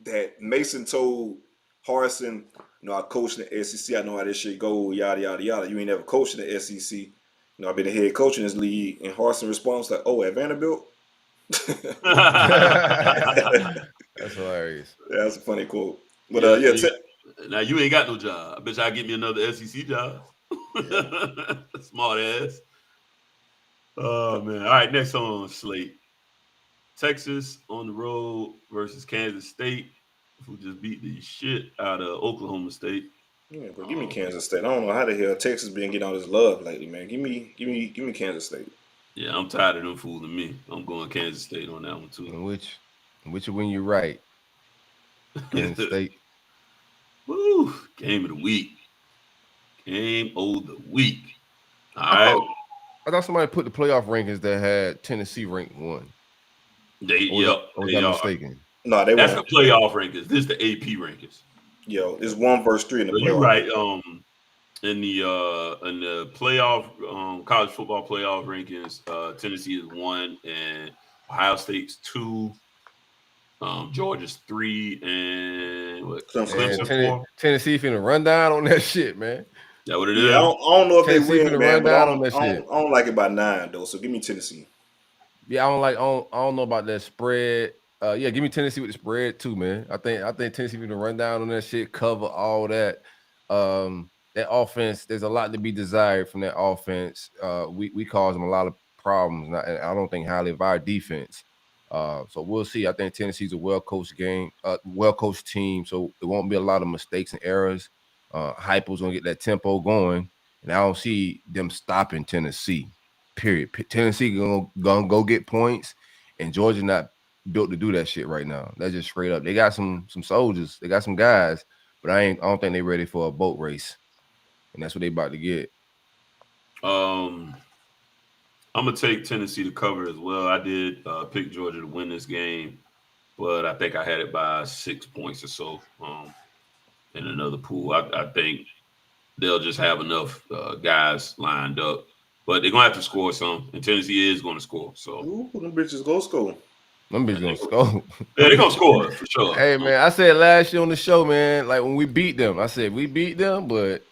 Speaker 11: that Mason told Forston, I coached in the SEC. I know how this shit go, yada, yada, yada. You ain't never coached in the SEC. I've been the head coach in this league. And Forston responds like, at Vanderbilt?
Speaker 9: That's hilarious.
Speaker 11: Yeah, that's a funny quote. But
Speaker 10: now you ain't got no job. I bet y'all get me another SEC job. Smart ass. Oh man. All right, next on slate. Texas on the road versus Kansas State, who just beat the shit out of Oklahoma State.
Speaker 11: Yeah, bro, give me Kansas State. I don't know how the hell Texas been getting all this love lately, man. Give me Kansas State.
Speaker 10: Yeah, I'm tired of them fooling me. I'm going Kansas State on that one too.
Speaker 9: And which when you're right. Kansas State.
Speaker 10: Woo! Game of the week. Game of the week. All right.
Speaker 9: I thought somebody put the playoff rankings that had Tennessee ranked 1.
Speaker 10: Was I
Speaker 9: mistaken?
Speaker 11: No,
Speaker 10: that's the playoff rankings. This is the AP rankings.
Speaker 11: Yo, it's 1 versus 3 in the playoff.
Speaker 10: You're right. In the playoff college football playoff rankings, Tennessee is 1 and Ohio State's 2. Georgia's 3 and Clemson 4.
Speaker 9: Tennessee finna run down on that shit, man.
Speaker 10: That what it is?
Speaker 11: I don't know if
Speaker 9: Tennessee
Speaker 11: they win, man. But
Speaker 9: I
Speaker 11: don't like it by 9 though. So give me Tennessee.
Speaker 9: Yeah, I don't know about that spread. Yeah, give me Tennessee with the spread too, man. I think Tennessee finna run down on that shit, cover all that. That offense, there's a lot to be desired from that offense. We cause them a lot of problems, and I don't think highly of our defense. So we'll see. I think Tennessee's a well-coached team, so there won't be a lot of mistakes and errors. Hypo's gonna get that tempo going, and I don't see them stopping Tennessee. Period. Tennessee gonna go get points, and Georgia not built to do that shit right now. That's just straight up. They got some soldiers, they got some guys, but I don't think they're ready for a boat race, and that's what they about to get.
Speaker 10: I'm gonna take Tennessee to cover as well. I did pick Georgia to win this game, but I think I had it by 6 points or so in another pool. I think they'll just have enough guys lined up, but they're gonna have to score some, and Tennessee is gonna score. So
Speaker 11: them bitches go score.
Speaker 9: Them bitches gonna score.
Speaker 10: Yeah, they're gonna score for sure.
Speaker 9: Hey man, I said last year on the show, man, like when we beat them, I said we beat them, but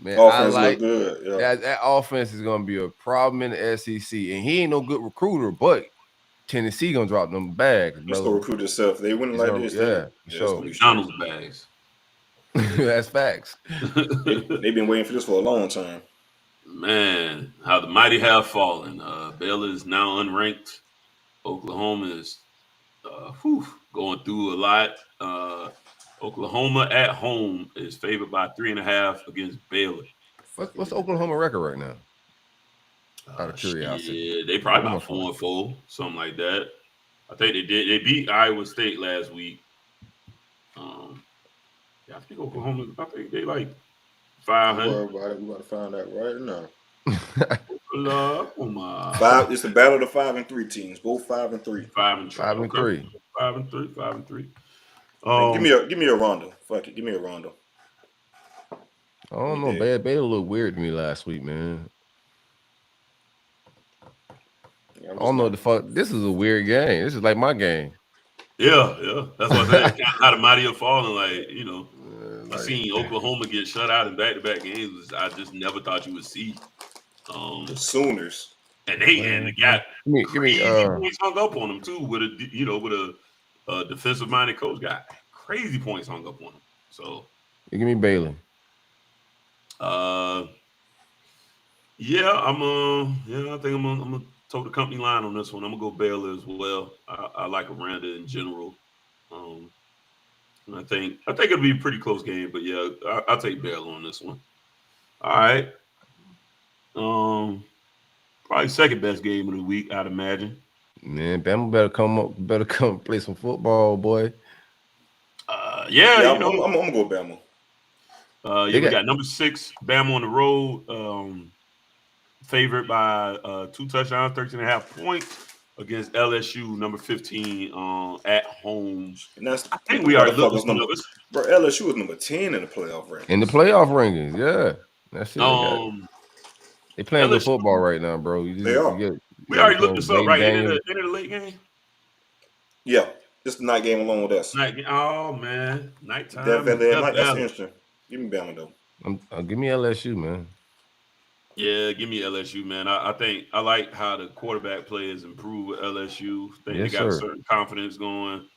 Speaker 9: man,
Speaker 11: offense look good. Yeah.
Speaker 9: That offense is gonna be a problem in the SEC, and he ain't no good recruiter, but Tennessee gonna drop them bags.
Speaker 11: Let's go recruit yourself. They winning like this.
Speaker 9: Yeah, sure.
Speaker 10: McDonald's bags.
Speaker 9: That's facts.
Speaker 11: They've been waiting for this for a long time.
Speaker 10: Man, how the mighty have fallen. Baylor is now unranked. Oklahoma is going through a lot. Oklahoma at home is favored by 3.5 against Baylor.
Speaker 9: What's the Oklahoma record right now? Out of curiosity.
Speaker 10: Yeah, they probably about 4-4, something like that. I think they did. They beat Iowa State last week. I think Oklahoma. I think they like 500.
Speaker 11: We about to find out right now.
Speaker 10: Oklahoma.
Speaker 11: 5. It's the battle of the 5 and 3 teams. Both 5 and 3.
Speaker 10: 5 and 3.
Speaker 9: 5 and 3.
Speaker 10: 5 and 3. 5 and 3.
Speaker 11: Give me a Rondo. Fuck it. Give me a Rondo.
Speaker 9: I don't know. Baylor looked weird to me last week, man. I don't know what the fuck. This is a weird game. This is like my game.
Speaker 10: Yeah. That's what I said. How the mighty are falling. I seen Oklahoma get shut out in back-to-back games. I just never thought you would see.
Speaker 11: The Sooners.
Speaker 10: And they got crazy points hung up on them too. With a defensive-minded coach, got crazy points hung up on them. So
Speaker 9: give me Baylor.
Speaker 10: I think I'm gonna toe the company line on this one. I'm gonna go Baylor as well. I like Aranda in general. And I think it'll be a pretty close game, but yeah, I'll take Baylor on this one. All right. Probably second best game of the week, I'd imagine.
Speaker 9: Man, Bama better come play some football, boy.
Speaker 11: I'm gonna go Bama.
Speaker 10: We got number 6, Bama on the road, favored by 2 touchdowns, 13.5 points against LSU, number 15, at home.
Speaker 11: And I
Speaker 10: think we already looked at numbers.
Speaker 11: Bro, LSU is number 10 in the playoff rankings.
Speaker 9: In the playoff rankings, yeah. That's it. They playing good football right now, bro.
Speaker 11: They are.
Speaker 10: We already looked this up, right? Into the late game?
Speaker 11: Yeah. It's the night game along with us.
Speaker 10: Oh man, nighttime.
Speaker 11: That's interesting. Give me Bama though.
Speaker 9: Give me LSU, man.
Speaker 10: Yeah, give me LSU, man. I think I like how the quarterback play has improved with LSU. I think they got a certain confidence going.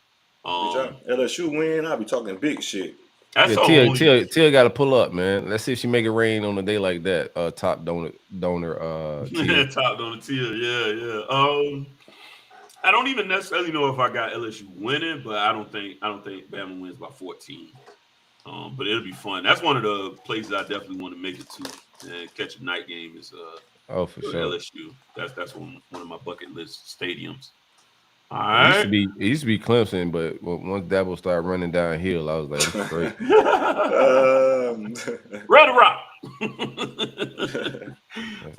Speaker 11: LSU win, I'll be talking big shit.
Speaker 9: Tia got to pull up, man. Let's see if she make it rain on a day like that. Top donor.
Speaker 10: Yeah, top donor Tia. Yeah. I don't even necessarily know if I got LSU winning, but I don't think Bama wins by 14. But it'll be fun. That's one of the places I definitely want to make it to and catch a night game is
Speaker 9: for sure
Speaker 10: LSU. That's one of my bucket list stadiums. All
Speaker 9: It
Speaker 10: right.
Speaker 9: used to be Clemson, but once Dabo started running downhill, I was like, this is great.
Speaker 10: Red Rock.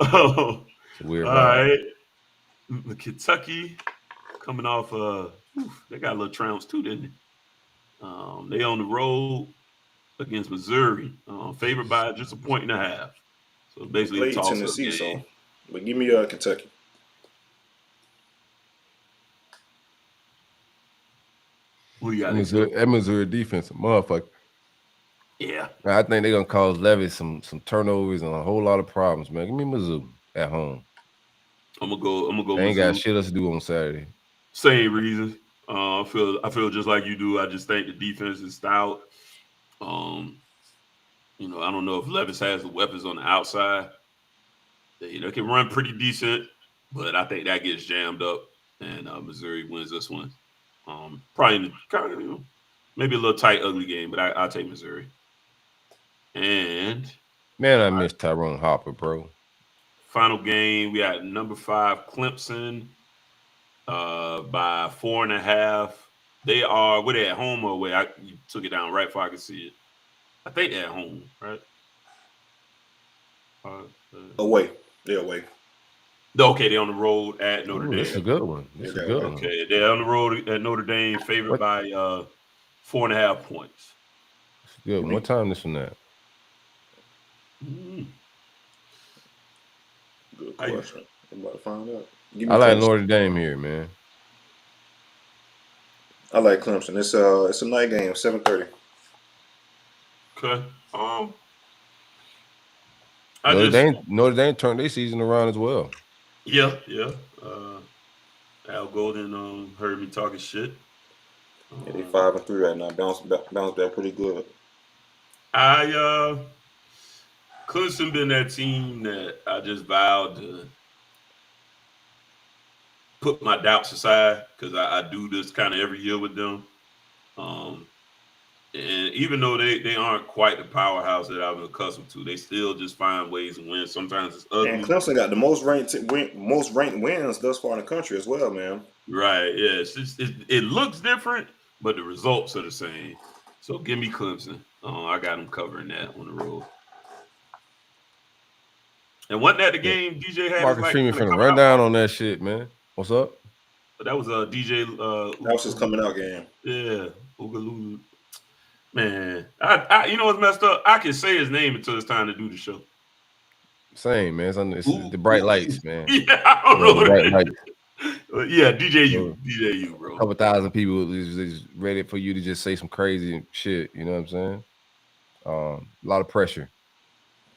Speaker 9: It's a weird
Speaker 10: all
Speaker 9: vibe.
Speaker 10: right. Kentucky coming off they got a little trounce too, didn't they? They on the road against Missouri, favored by just 1.5 points. So basically a toss-up
Speaker 11: Tennessee,
Speaker 10: game.
Speaker 11: But give me Kentucky.
Speaker 10: Who you got?
Speaker 9: That Missouri defense, motherfucker.
Speaker 10: Yeah.
Speaker 9: I think they're gonna cause Levis some turnovers and a whole lot of problems, man. Give me Mizzou at home.
Speaker 10: I'm gonna go.
Speaker 9: They ain't
Speaker 10: Mizzou.
Speaker 9: got shit else to do on Saturday.
Speaker 10: Same reasons. I feel just like you do. I just think the defense is stout. I don't know if Levis has the weapons on the outside. They can run pretty decent, but I think that gets jammed up, and Missouri wins this one. Probably maybe a little tight, ugly game, but I'll take Missouri. And
Speaker 9: man, I miss Tyrone Hopper, bro.
Speaker 10: Final game, we got number 5 Clemson by 4.5. They are at home or away? You took it down right before I could see it. I think they're at home, right?
Speaker 11: Away. They're away.
Speaker 10: Okay, they're on the road at Notre Dame.
Speaker 9: This is a good one.
Speaker 10: Okay, they're on the road at Notre Dame, favored by 4.5 points.
Speaker 9: That's good. What time this one at?
Speaker 11: Good question. I'm about to find out.
Speaker 9: I like Notre Dame here, man.
Speaker 11: I like Clemson. It's a night game, 7:30.
Speaker 10: Okay.
Speaker 9: Notre Dame turned their season around as well.
Speaker 10: Yeah. Al Golden heard me talking shit.
Speaker 11: Yeah, they 5-3 right now. Bounce back pretty good.
Speaker 10: Clemson been that team that I just vowed to put my doubts aside because I do this kind of every year with them. And even though they aren't quite the powerhouse that I've been accustomed to, they still just find ways to win. Sometimes it's ugly.
Speaker 11: And Clemson got the most ranked wins thus far in the country as well, man.
Speaker 10: Right? Yeah. It looks different, but the results are the same. So give me Clemson. I got them covering that on the road. And wasn't that the game DJ had?
Speaker 9: Marcus Freeman finna run down on that shit, man. What's up?
Speaker 10: That was a DJ.
Speaker 11: That was his coming out game.
Speaker 10: Yeah, Oogaloo. Man, I you know what's messed up? I can say his name until it's time to do the show.
Speaker 9: Same, man. It's the bright lights, man.
Speaker 10: Yeah, I don't know.
Speaker 9: Bright lights.
Speaker 10: Yeah, DJU, bro.
Speaker 9: A couple thousand people is ready for you to just say some crazy shit. You know what I'm saying? A lot of pressure.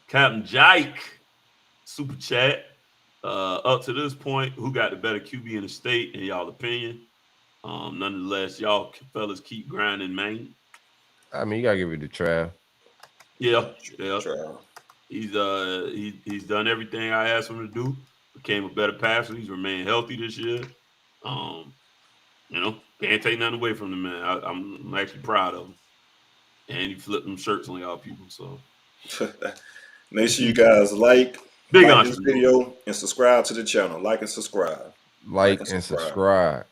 Speaker 10: Captain Jike, super chat. Up to this point, who got the better QB in the state in y'all opinion? Nonetheless, y'all fellas keep grinding, man.
Speaker 9: I mean, you gotta give it to Trav.
Speaker 10: Yeah.
Speaker 11: Trav.
Speaker 10: He's done everything I asked him to do. Became a better passer. He's remained healthy this year. Can't take nothing away from the man. I'm actually proud of him. And he flipped them shirts on y'all people. So
Speaker 11: make sure you guys like this video and subscribe to the channel. Like and subscribe.
Speaker 9: Like and subscribe.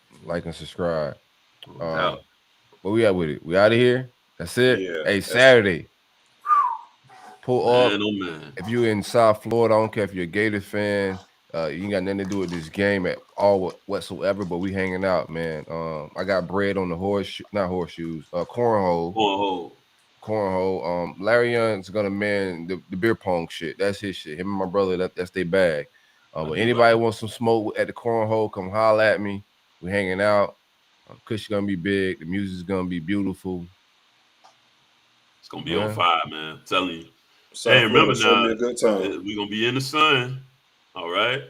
Speaker 9: Where we at with it? We out of here? That's it?
Speaker 11: Yeah,
Speaker 9: hey, Saturday. Pull up.
Speaker 10: Man.
Speaker 9: If you're in South Florida, I don't care if you're a Gator fan. You ain't got nothing to do with this game at all whatsoever, but we hanging out, man. I got bread on the cornhole. Cornhole. Larry Young's gonna man the beer pong shit. That's his shit. Him and my brother, that's their bag. But anybody wants some smoke at the cornhole, come holler at me. We hanging out. Kush is gonna be big. The music is gonna be beautiful.
Speaker 10: It's gonna be on fire, man. I'm telling you.
Speaker 11: South
Speaker 10: Hey, remember
Speaker 11: Florida, show
Speaker 10: now,
Speaker 11: me a good time.
Speaker 10: we're gonna be in the sun. All right.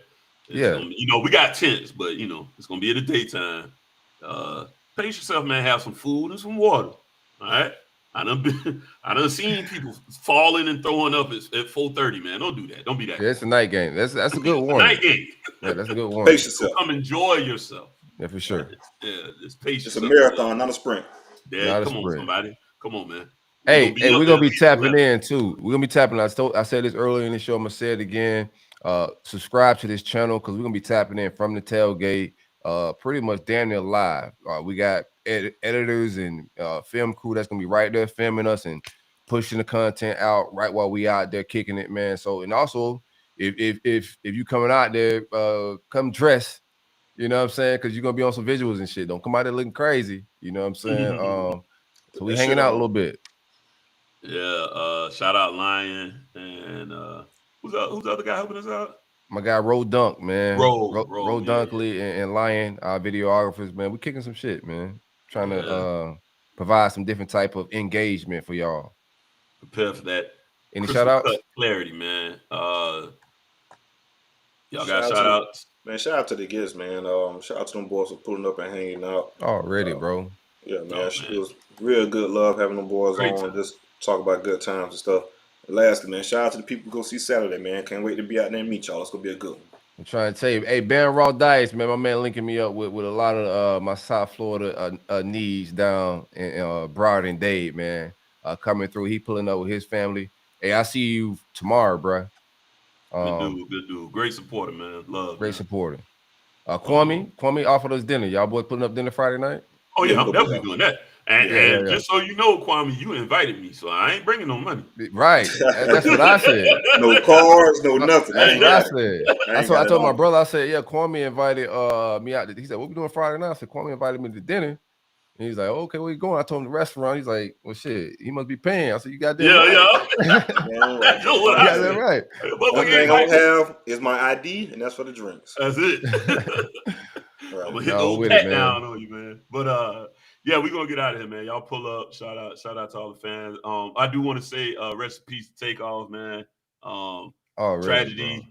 Speaker 10: It's
Speaker 9: Yeah.
Speaker 10: gonna be, we got tents, but it's gonna be in the daytime. Pace yourself, man. Have some food and some water. All right. I done seen people falling and throwing up at 4:30, man. Don't do that. Don't be that.
Speaker 9: Yeah, it's a night game. That's a good one.
Speaker 10: Night game.
Speaker 9: Yeah, that's a good one.
Speaker 11: Pace yourself.
Speaker 10: Come enjoy yourself.
Speaker 9: Yeah, for sure.
Speaker 10: It's pace
Speaker 11: It's a
Speaker 10: yourself.
Speaker 11: marathon, not a sprint.
Speaker 10: Yeah, come on, somebody. Come on, man.
Speaker 9: Hey, we're gonna be tapping in too. We're gonna be tapping. I said this earlier in the show. I'm gonna say it again. Subscribe to this channel because we're gonna be tapping in from the tailgate. Pretty much damn near live. We got editors and film crew that's gonna be right there filming us and pushing the content out right while we out there kicking it, man. So, and also if you coming out there, come dress. You know what I'm saying? Because you're gonna be on some visuals and shit. Don't come out there looking crazy. You know what I'm saying? So we hanging out a little bit.
Speaker 10: Yeah. Shout out Lion and who's the other guy helping us out?
Speaker 9: My guy Ro Dunk, man. Ro
Speaker 10: yeah.
Speaker 9: Dunkley and Lion, our videographers, man. We kicking some shit, man. Trying to provide some different type of engagement for y'all.
Speaker 10: Prepare for that.
Speaker 9: Any shout outs?
Speaker 10: Clarity, man. Y'all got shout outs?
Speaker 11: Man, shout out to the guests, man. Shout out to them boys for pulling up and hanging out.
Speaker 9: Already, bro.
Speaker 11: Yeah, man. It was real good love having them boys on. Just talk about good times and stuff. And lastly, man, shout out to the people who go see Saturday, man. Can't wait to be out there and meet y'all. It's gonna be a good one.
Speaker 9: I'm trying to tell you, hey, Ben Raw Dice, man, my man linking me up with a lot of my South Florida needs down in Broward and Dade, man, coming through. He pulling up with his family. Hey, I see you tomorrow, bro.
Speaker 10: Good dude. Great supporter, man. Love.
Speaker 9: Great supporter. Kwame offered us dinner. Y'all boys putting up dinner Friday night?
Speaker 10: Oh, yeah, I'm definitely doing that. And just so you know, Kwame, you invited me, so I ain't bringing no money.
Speaker 9: Right. That's what I said.
Speaker 11: No cards, no nothing.
Speaker 9: That's what I said. That's what I told my brother. I said, yeah, Kwame invited me out. He said, what we doing Friday night? I said, Kwame invited me to dinner. And he's like, okay, where you going? I told him the restaurant. He's like, well, shit, he must be paying. I said, you got that
Speaker 11: right.
Speaker 9: Right.
Speaker 11: One thing I don't have is my ID, and that's for the drinks.
Speaker 10: That's it.
Speaker 11: Right.
Speaker 10: I'm gonna hit the old pat down on you, man. But yeah, we're gonna get out of here, man. Y'all pull up. Shout out to all the fans. I do want to say rest in peace to Takeoff, man. Tragedy.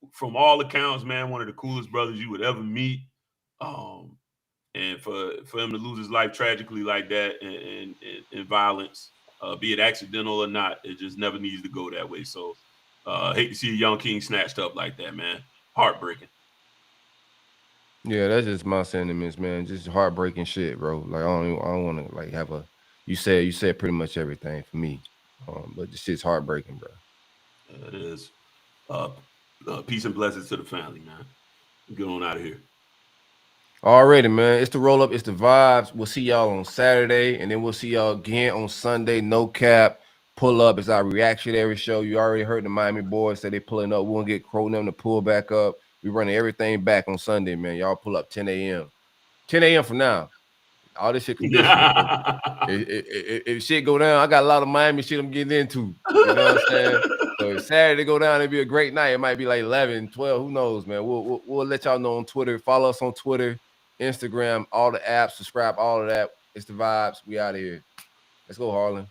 Speaker 10: Bro. From all accounts, man, one of the coolest brothers you would ever meet. And for him to lose his life tragically like that in violence, be it accidental or not, it just never needs to go that way. So hate to see a young king snatched up like that, man. Heartbreaking.
Speaker 9: Yeah, that's just my sentiments, man. Just heartbreaking shit, bro. Like I don't want to like have a. You said pretty much everything for me, but this shit's heartbreaking, bro.
Speaker 10: It is. Peace and blessings to the family, man. Get on out of here.
Speaker 9: Already, man. It's the roll up. It's the vibes. We'll see y'all on Saturday, and then we'll see y'all again on Sunday. No cap. Pull up. It's our reactionary show. You already heard the Miami boys say they pulling up. We're gonna get Crow and them to pull back up. We running everything back on Sunday, man. Y'all pull up 10 a.m. 10 a.m. from now. All this shit conditional. if shit go down, I got a lot of Miami shit I'm getting into. You know what I'm saying? So if Saturday go down, it'll be a great night. It might be like 11, 12. Who knows, man? We'll let y'all know on Twitter. Follow us on Twitter, Instagram, all the apps. Subscribe, all of that. It's the vibes. We out of here. Let's go, Harlan.